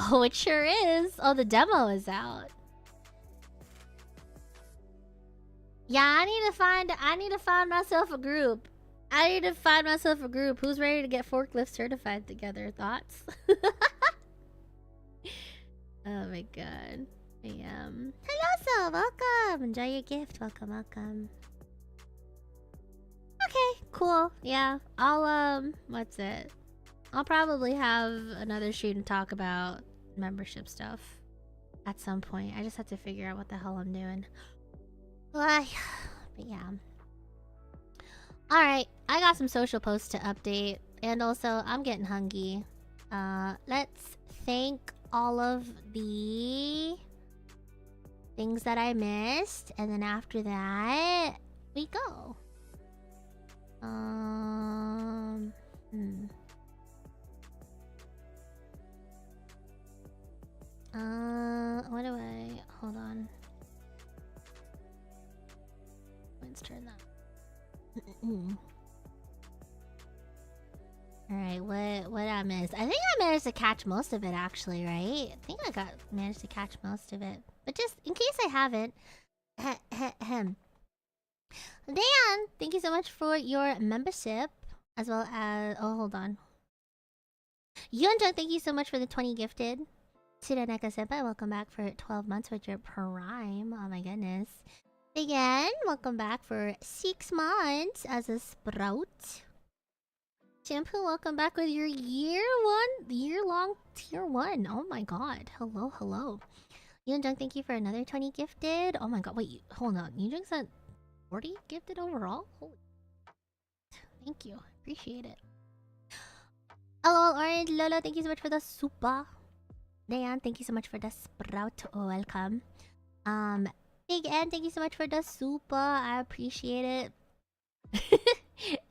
Oh, it sure is. Oh, the demo is out. Yeah, I need to find myself a group. Who's ready to get forklift certified together. Thoughts? Oh my god. Hello, so welcome. Enjoy your gift. Welcome. Okay, cool. Yeah, I'll what's it? I'll probably have another stream to talk about membership stuff at some point. I just have to figure out what the hell I'm doing. But yeah. Alright, I got some social posts to update. And also, I'm getting hungry. Let's thank all of the things that I missed. And then after that, we go. What do I... Hold on. Let's turn that. Alright, what I missed? I think I managed to catch most of it, actually, right? I think I managed to catch most of it. But just in case I haven't... Dan, thank you so much for your membership. As well as... Oh, hold on. Yunjung, thank you so much for the 20 gifted. Shiraneka Senpai, welcome back for 12 months with your prime. Oh my goodness. Again, welcome back for 6 months as a sprout. Shampoo, welcome back with your year-long tier 1. Oh my god. Hello, hello. Yunjung, thank you for another 20 gifted. Oh my god, wait, hold on. Yunjung sent 40 gifted overall? Holy. Thank you. Appreciate it. Hello, Orange Lolo, thank you so much for the super. Dan, thank you so much for the sprout. Welcome. Big N, thank you so much for the super. I appreciate it.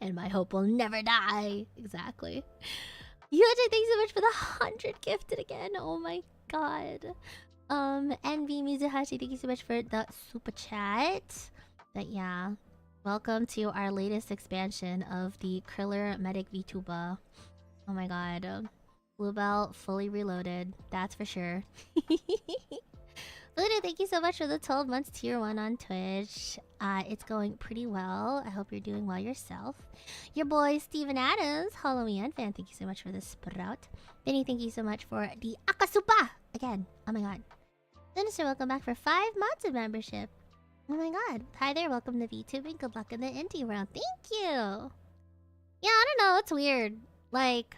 And my hope will never die. Exactly. Yuja, thank you so much for the 100 gifted again. Oh my god. NB Mizuhashi, thank you so much for the super chat. But yeah, welcome to our latest expansion of the Kriller Medic VTuber. Oh my god. Bluebell fully reloaded, that's for sure. Luna, thank you so much for the 12 months tier 1 on Twitch. It's going pretty well. I hope you're doing well yourself. Your boy Steven Adams, Halloween fan, thank you so much for the sprout. Benny, thank you so much for the Akasupa! Again, oh my god. Sinister, welcome back for 5 months of membership. Oh my god. Hi there, welcome to VTubing. Good luck in the indie world. Thank you! Yeah, I don't know, it's weird. Like...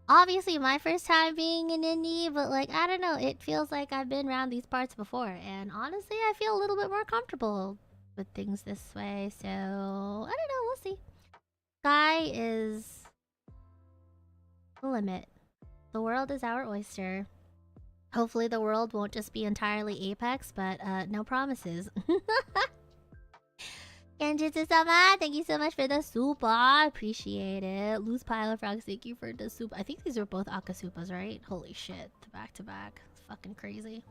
Obviously my first time being in indie, but like, I don't know, it feels like I've been around these parts before, and honestly, I feel a little bit more comfortable with things this way, so... I don't know, we'll see. Sky is... the limit. The world is our oyster. Hopefully the world won't just be entirely Apex, but no promises. Genjutsu-sama, thank you so much for the super. Appreciate it. Loose pile of frogs, thank you for the super. I think these are both Akasupas, right? Holy shit. Back to back. It's fucking crazy.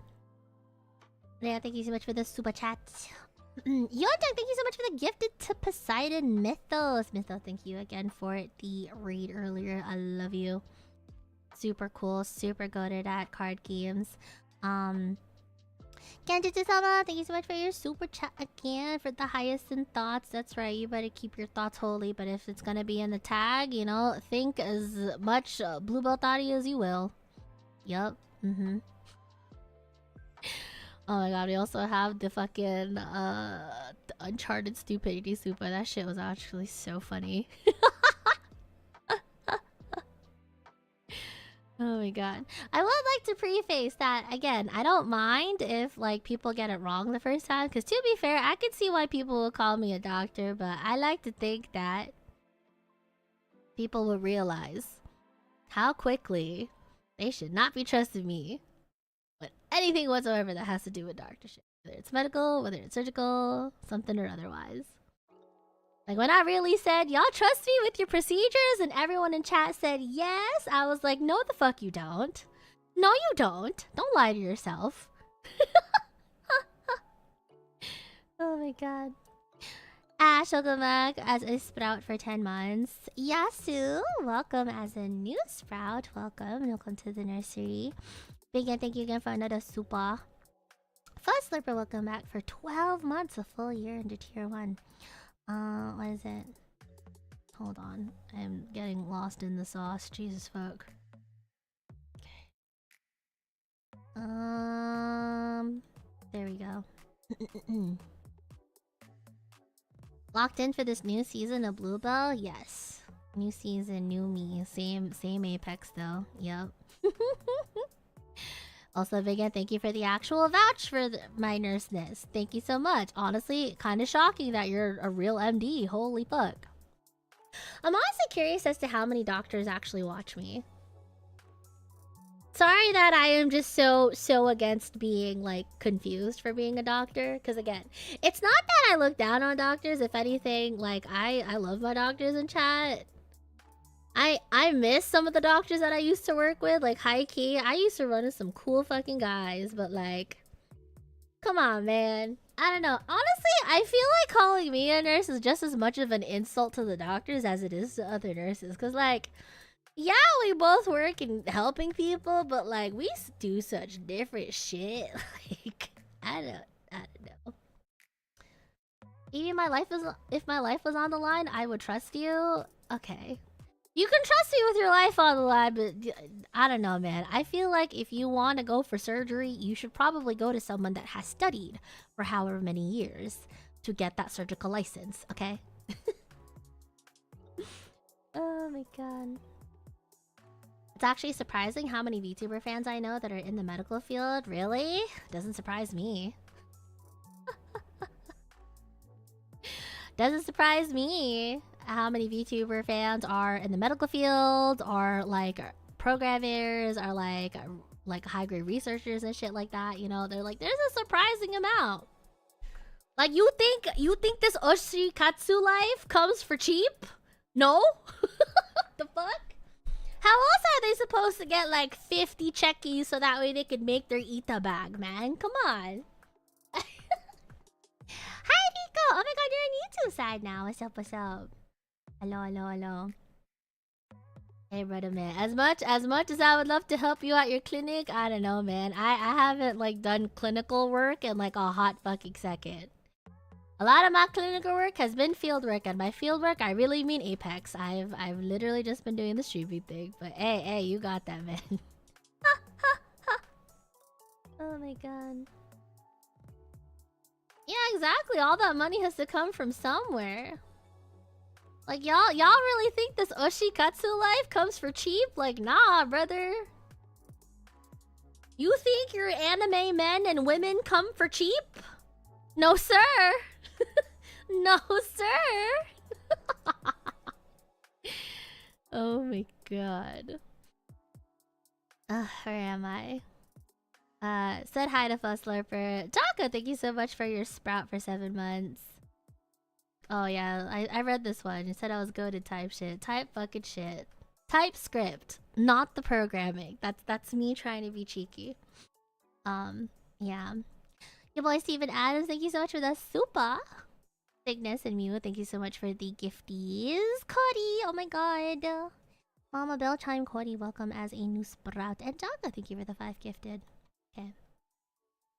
Yeah, thank you so much for the super chat. Yonjang, thank you so much for the gifted to Poseidon Mythos. Mythos, thank you again for the raid earlier. I love you. Super cool. Super goated at card games. Genjutsu-sama, thank you so much for your super chat again for the highest in thoughts. That's right, you better keep your thoughts holy, but if it's gonna be in the tag, you know, think as much Bluebell thoughty as you will. Yup. Oh my god, we also have the fucking the Uncharted Stupidity Super. That shit was actually so funny. Oh my god. I would like to preface that, again, I don't mind if, like, people get it wrong the first time. Because to be fair, I could see why people will call me a doctor. But I like to think that people will realize how quickly they should not be trusting me with anything whatsoever that has to do with doctorship. Whether it's medical, whether it's surgical, something or otherwise. Like, when I really said, y'all trust me with your procedures, and everyone in chat said yes, I was like, no the fuck you don't. No you don't. Don't lie to yourself. Oh my god. Ash, welcome back as a sprout for 10 months. Yasu, welcome as a new sprout. Welcome. Welcome to the nursery. Big and thank you again for another super. Fuzz Slurper, welcome back for 12 months, a full year into tier 1. What is it? Hold on. I'm getting lost in the sauce. Jesus fuck. Okay. There we go. Locked in for this new season of Bluebell? Yes. New season, new me. Same Apex though. Yep. Also, Vegan, thank you for the actual vouch for my nurseness. Thank you so much. Honestly, kind of shocking that you're a real MD. Holy fuck. I'm honestly curious as to how many doctors actually watch me. Sorry that I am just so against being like confused for being a doctor. Because again, it's not that I look down on doctors. If anything, like I love my doctors in chat. I miss some of the doctors that I used to work with. Like high key, I used to run into some cool fucking guys. But like, come on, man. I don't know. Honestly, I feel like calling me a nurse is just as much of an insult to the doctors as it is to other nurses. Because like, yeah, we both work in helping people, but like we do such different shit. Like I don't know. Even my life is if my life was on the line, I would trust you. Okay. You can trust me with your life on the line, but I don't know, man. I feel like if you want to go for surgery, you should probably go to someone that has studied for however many years to get that surgical license, okay? Oh my god. It's actually surprising how many VTuber fans I know that are in the medical field. Really? Doesn't surprise me. Doesn't surprise me how many VTuber fans are in the medical field, are like programmers, are like high-grade researchers and shit like that. You know, they're like, there's a surprising amount. Like, you think this Oshikatsu life comes for cheap? No? The fuck? How else are they supposed to get like 50 checkies so that way they can make their Ita bag, man? Come on. Hi, Nico! Oh my god, you're on YouTube side now. What's up, what's up? Hello, hello, hello. Hey, brother, man. As much as I would love to help you at your clinic, I don't know, man. I haven't like done clinical work in like a hot fucking second. A lot of my clinical work has been field work, and by field work, I really mean Apex. I've literally just been doing the streaming thing, but hey, you got that, man. Oh my god. Yeah, exactly. All that money has to come from somewhere. Like, y'all really think this Oshikatsu life comes for cheap? Like, nah, brother. You think your anime men and women come for cheap? No, sir. No, sir. Oh my god. Where am I? Said hi to Fuss Slurper. Taco, thank you so much for your sprout for 7 months. Oh yeah, I read this one. It said I was goated type shit. Type fucking shit. TypeScript, not the programming. That's me trying to be cheeky. Yeah. Your boy Steven Adams, thank you so much for the super. Cygnus and Mew, thank you so much for the gifties. Cody, oh my god. Mama Bell Chime Cody, welcome as a new sprout. And Jaga, thank you for the 5 gifted. Okay.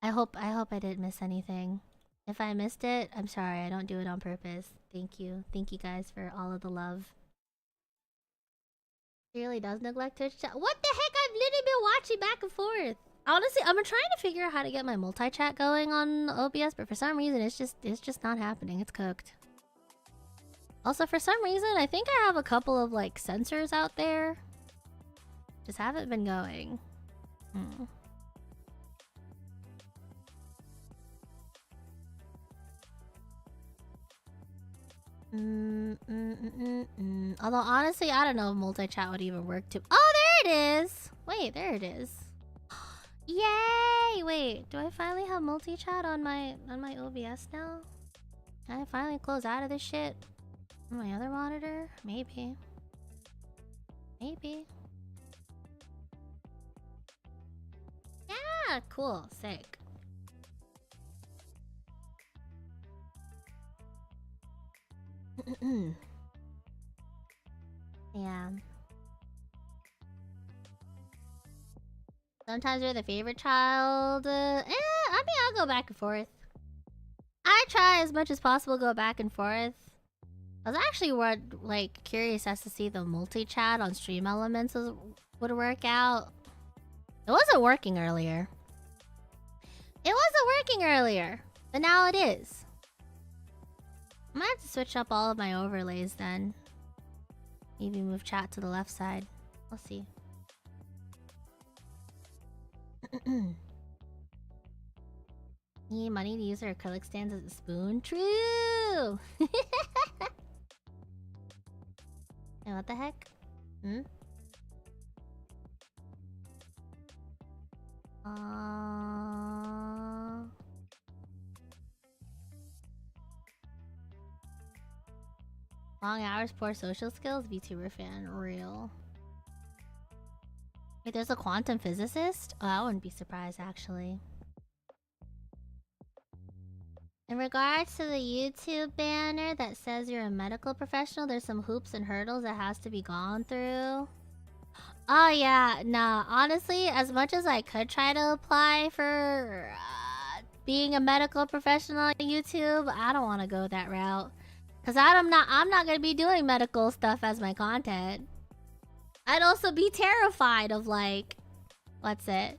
I hope I didn't miss anything. If I missed it, I'm sorry. I don't do it on purpose. Thank you. Thank you guys for all of the love. She really does neglect Twitch chat. What the heck? I've literally been watching back and forth. Honestly, I'm trying to figure out how to get my multi-chat going on OBS, but for some reason it's just not happening. It's cooked. Also, for some reason, I think I have a couple of like sensors out there. Just haven't been going. Although honestly, I don't know if multi-chat would even work too. Oh, there it is! Wait, there it is. Yay! Wait, do I finally have multi-chat on my OBS now? Can I finally close out of this shit? On my other monitor? Maybe. Maybe. Yeah, cool, sick. Yeah. Sometimes you're the favorite child. I mean, I'll go back and forth. I try as much as possible to go back and forth. I was actually like curious as to see the multi-chat on Stream Elements would work out. It wasn't working earlier. It wasn't working earlier, but now it is. I might have to switch up all of my overlays then. Maybe move chat to the left side. We'll see. Need money to use her acrylic stands as a spoon? True! And what the heck? Long hours, poor social skills. VTuber fan, real. Wait, there's a quantum physicist? Oh, I wouldn't be surprised actually. In regards to the YouTube banner that says you're a medical professional, there's some hoops and hurdles that has to be gone through. Oh yeah, nah, honestly, as much as I could try to apply for being a medical professional on YouTube, I don't want to go that route. Cause I'm not gonna be doing medical stuff as my content. I'd also be terrified of like, what's it?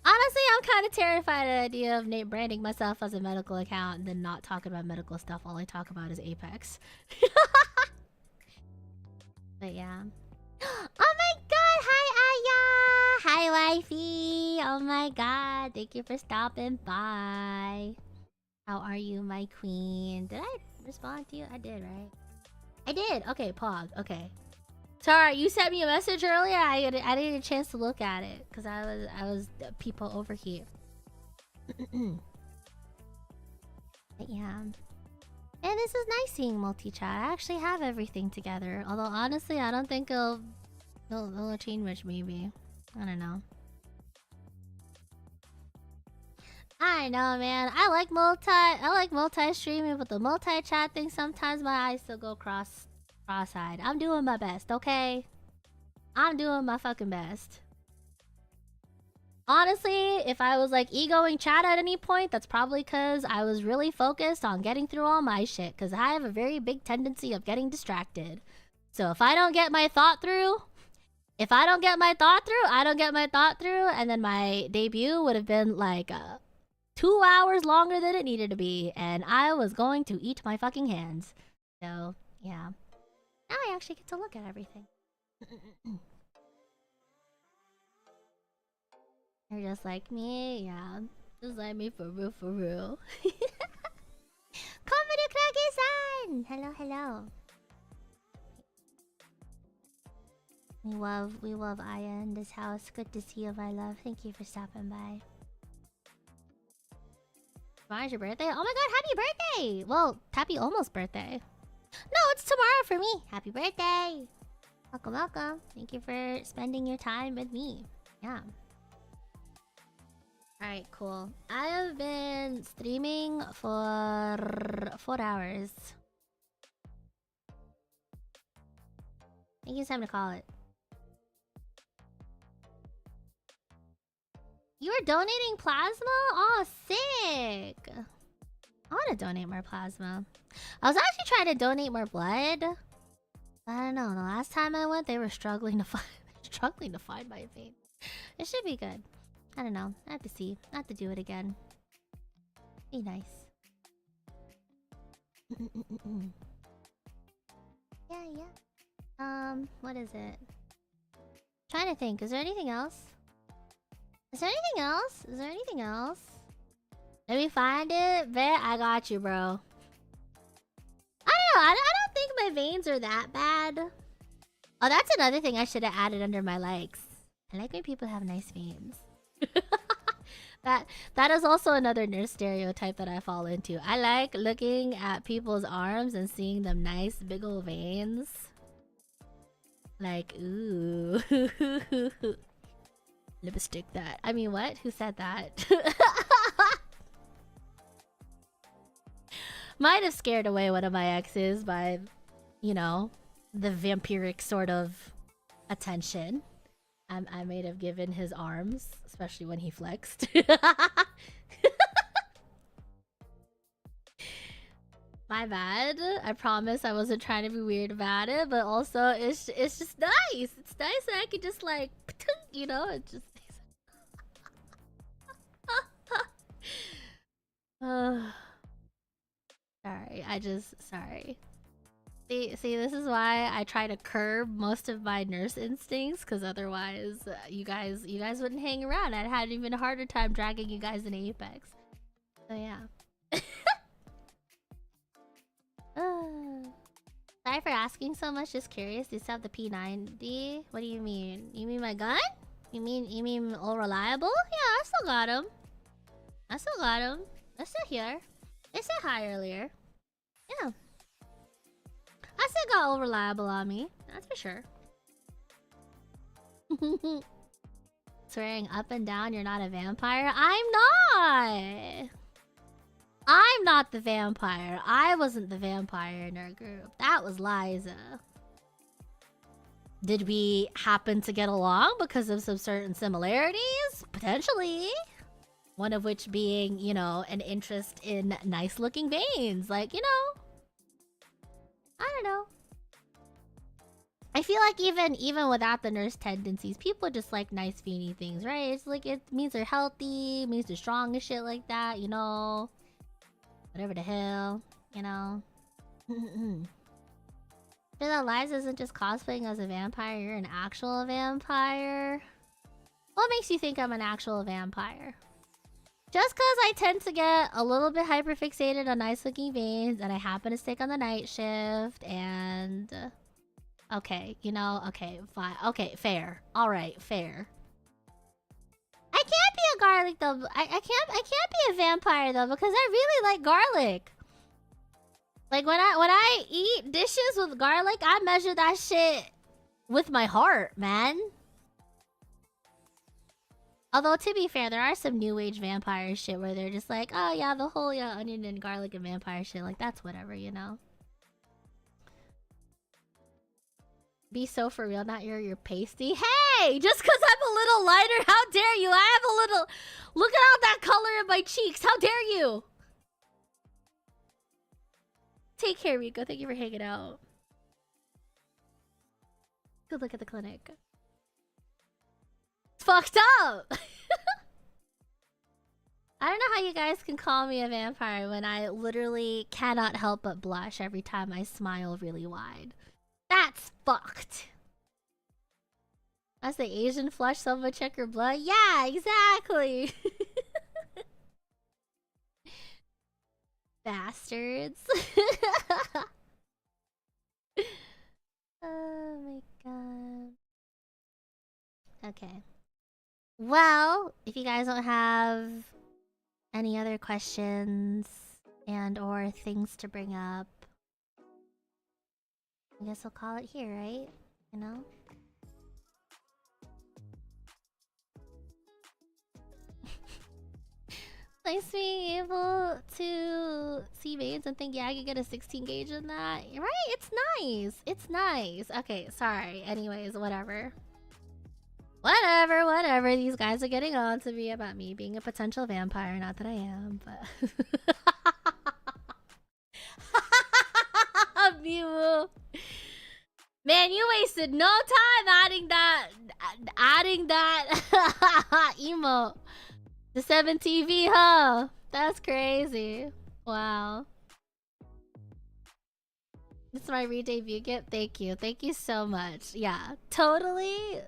Honestly, I'm kind of terrified of the idea of branding myself as a medical account and then not talking about medical stuff. All I talk about is Apex. But yeah. Oh my god! Hi, Aya! Hi, wifey! Oh my god, thank you for stopping by. How are you, my queen? Did I respond to you? I did, right? I did! Okay, pog. Okay. Sorry, you sent me a message earlier. I didn't get a chance to look at it because I was people over here. But yeah, and this is nice seeing multi-chat. I actually have everything together. Although honestly, I don't think it'll change much. Maybe, I don't know. I know, man. I like multi streaming, but the multi-chat thing sometimes my eyes still go cross-eyed. I'm doing my best, okay? I'm doing my fucking best. Honestly, if I was like egoing chat at any point, that's probably because I was really focused on getting through all my shit. Because I have a very big tendency of getting distracted. So if I don't get my thought through, I don't get my thought through, and then my debut would have been like 2 hours longer than it needed to be, and I was going to eat my fucking hands. So, yeah. Now I actually get to look at everything. You're just like me? Yeah. Just like me for real, for real. Konberu Krage-san! Hello, hello. We love Aya in this house. Good to see you, my love. Thank you for stopping by. Tomorrow's your birthday? Oh my god, happy birthday! Well, happy almost birthday. No, it's tomorrow for me. Happy birthday. Welcome, welcome. Thank you for spending your time with me. Yeah. Alright, cool. I have been streaming for 4 hours. I think it's time to call it. You were donating plasma? Oh, sick. I want to donate more plasma. I was actually trying to donate more blood. I don't know. The last time I went, they were struggling to find my vein. It should be good. I don't know. I have to see. I have to do it again. Be nice. Yeah. What is it? Trying to think. Is there anything else? Is there anything else? Let me find it. Bet I got you, bro. I don't know. I don't think my veins are that bad. Oh, that's another thing I should have added under my legs. I like when people have nice veins. That is also another nurse stereotype that I fall into. I like looking at people's arms and seeing them nice big ol' veins. Like, ooh. Lipstick that. I mean, what? Who said that? Might have scared away one of my exes by, you know, the vampiric sort of attention I might have given his arms, especially when he flexed. My bad. I promise I wasn't trying to be weird about it, but also it's just nice. It's nice that I could just like, you know, it just. Sorry. See, this is why I try to curb most of my nurse instincts, because otherwise, you guys wouldn't hang around. I'd had an even harder time dragging you guys in Apex. So yeah. Sorry for asking so much. Just curious. Do you still have the P90? What do you mean? You mean my gun? You mean all reliable? Yeah, I still got him. They're still here. They said hi earlier. Yeah. I it got over reliable on me. That's for sure. Swearing up and down you're not a vampire? I'm not! I'm not the vampire. I wasn't the vampire in our group. That was Liza. Did we happen to get along because of some certain similarities? Potentially. One of which being, you know, an interest in nice looking veins. Like, you know. I don't know. I feel like even without the nurse tendencies, people just like nice veiny things, right? It's like it means they're healthy, means they're strong and shit like that, you know. Whatever the hell, you know. Feel that Liza isn't just cosplaying as a vampire, you're an actual vampire. What makes you think I'm an actual vampire? Just because I tend to get a little bit hyperfixated on nice looking veins and I happen to stick on the night shift and... Okay, you know, okay, fine. Okay, fair. Alright, fair. I can't be a garlic though. I can't be a vampire though because I really like garlic. Like when I eat dishes with garlic, I measure that shit with my heart, man. Although to be fair, there are some new age vampire shit where they're just like, oh yeah, the whole onion and garlic and vampire shit, like that's whatever, you know. Be so for real, not your pasty. Hey! Just because I'm a little lighter, how dare you? I have a little... Look at all that color in my cheeks. How dare you? Take care, Rico. Thank you for hanging out. Good look at the clinic. It's fucked up! I don't know how you guys can call me a vampire when I literally cannot help but blush every time I smile really wide. That's fucked. That's the Asian flush, someone check your blood? Yeah, exactly. Bastards. Oh my god. Okay. Well, if you guys don't have any other questions and or things to bring up, I guess I'll call it here, right? You know? Nice being able to see veins and think, yeah, I could get a 16 gauge in that. Right? It's nice. It's nice. Okay, sorry. Anyways, whatever. Whatever. These guys are getting on to me about me being a potential vampire. Not that I am, but... Mew. Man, you wasted no time adding that emote. The 7TV, huh? That's crazy. Wow. This is my re-debut gift. Thank you. Thank you so much. Yeah, totally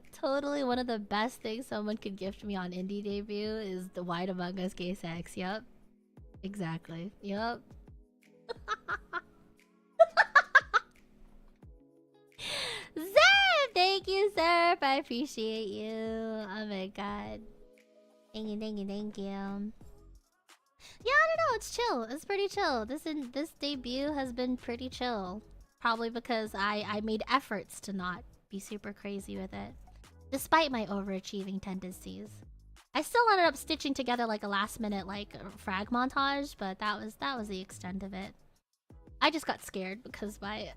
one of the best things someone could gift me on indie debut is the White Among Us gay sex. Yep. Exactly. Yep. Zerf! Thank you, Zerf. I appreciate you. Oh my god. Thank you. Yeah, I don't know. It's chill. It's pretty chill. This debut has been pretty chill. Probably because I made efforts to not be super crazy with it. Despite my overachieving tendencies. I still ended up stitching together like a last minute like frag montage, but that was the extent of it. I just got scared because my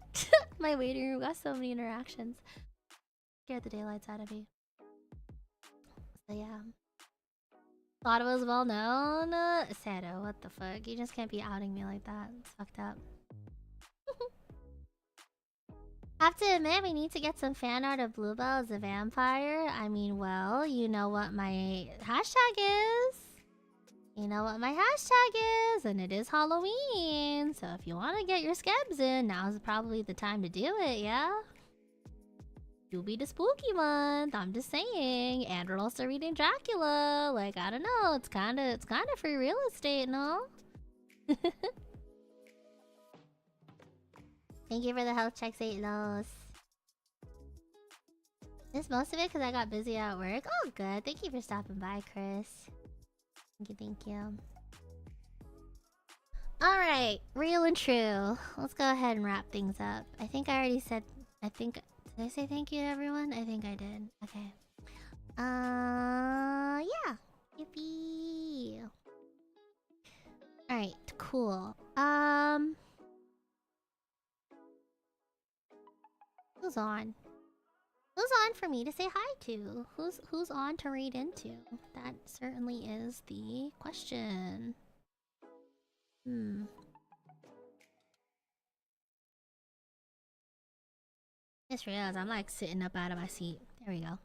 my waiting room got so many interactions. Scared the daylights out of me. So yeah. Thought it was well known. Sado, what the fuck? You just can't be outing me like that. It's fucked up. Have to admit, we need to get some fan art of Bluebell as a vampire. I mean, well, you know what my hashtag is. You know what my hashtag is, and it is Halloween. So if you want to get your scabs in, now's probably the time to do it, yeah? You'll be the spooky month, I'm just saying. And we're also reading Dracula. Like, I don't know, it's kinda free real estate, no? Thank you for the health checks, 8 lows. This most of it because I got busy at work. Oh, good. Thank you for stopping by, Chris. Thank you. Alright, real and true. Let's go ahead and wrap things up. I think I already said... did I say thank you to everyone? I think I did. Okay. Yeah. Yippee. Alright, cool. Who's on? Who's on for me to say hi to? Who's on to read into? That certainly is the question. Just realized I'm like sitting up out of my seat. There we go.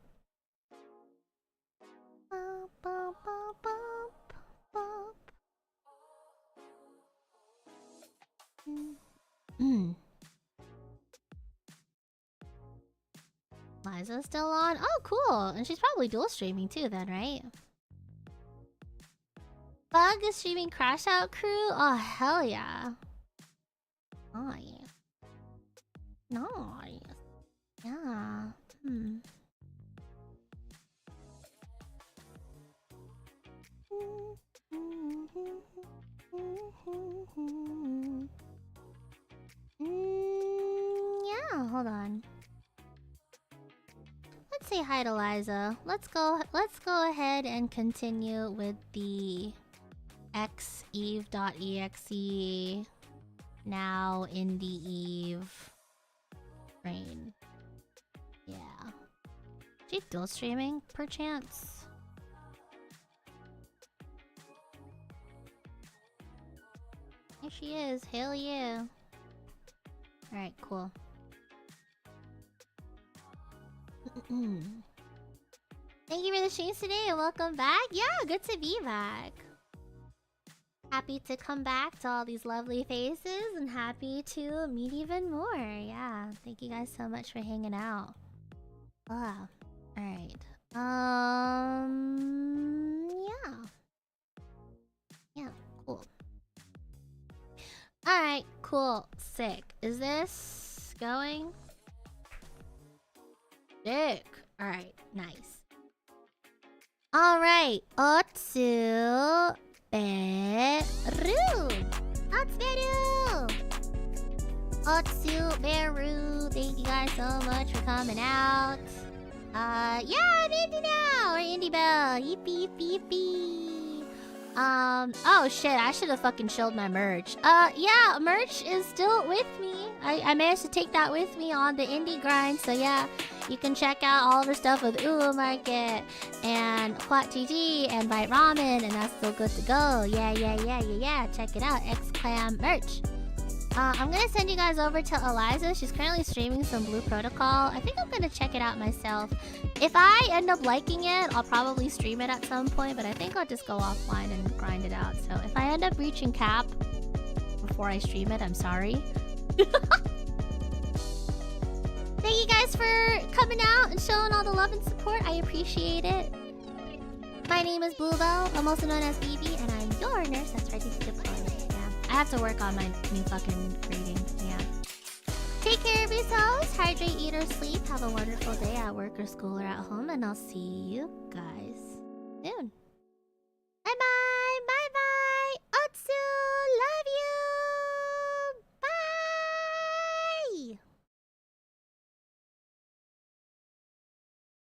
Liza's still on? Oh, cool. And she's probably dual streaming too then, right? Bug is streaming Crash Out Crew? Oh, hell yeah. Nice. Nice. Yeah. Yeah, hold on. Let's say hi to Liza. Let's go ahead and continue with the EVE.EXE now in the EVE train. Yeah. She's dual streaming, perchance. Here she is. Hell yeah. Alright, cool. Thank you for the streams today and welcome back. Yeah, good to be back. Happy to come back to all these lovely faces and happy to meet even more. Yeah, thank you guys so much for hanging out. Wow. Alright. Yeah. Yeah, cool. Alright, cool. Sick. Is this going? Sick. Alright, nice. Alright, Otsu Beru. Otsu, thank you guys so much for coming out. Yeah, I'm indie now! Or Indie Bell. Yippee, yippee. Oh shit, I should have fucking showed my merch. Yeah, merch is still with me. I managed to take that with me on the indie grind, so yeah. You can check out all the stuff with Ulu Market and Quat GG and Bite Ramen, and that's still good to go. Yeah. Check it out. X-Clam merch. I'm gonna send you guys over to Eliza. She's currently streaming some Blue Protocol. I think I'm gonna check it out myself. If I end up liking it, I'll probably stream it at some point, but I think I'll just go offline and grind it out. So if I end up reaching cap before I stream it, I'm sorry. Thank you guys for coming out and showing all the love and support. I appreciate it. My name is Bluebell. I'm also known as BB, and I'm your nurse that's ready to deploy. Yeah, I have to work on my new fucking grading. Yeah. Take care of yourselves. Hydrate, eat, or sleep. Have a wonderful day at work or school or at home, and I'll see you guys soon.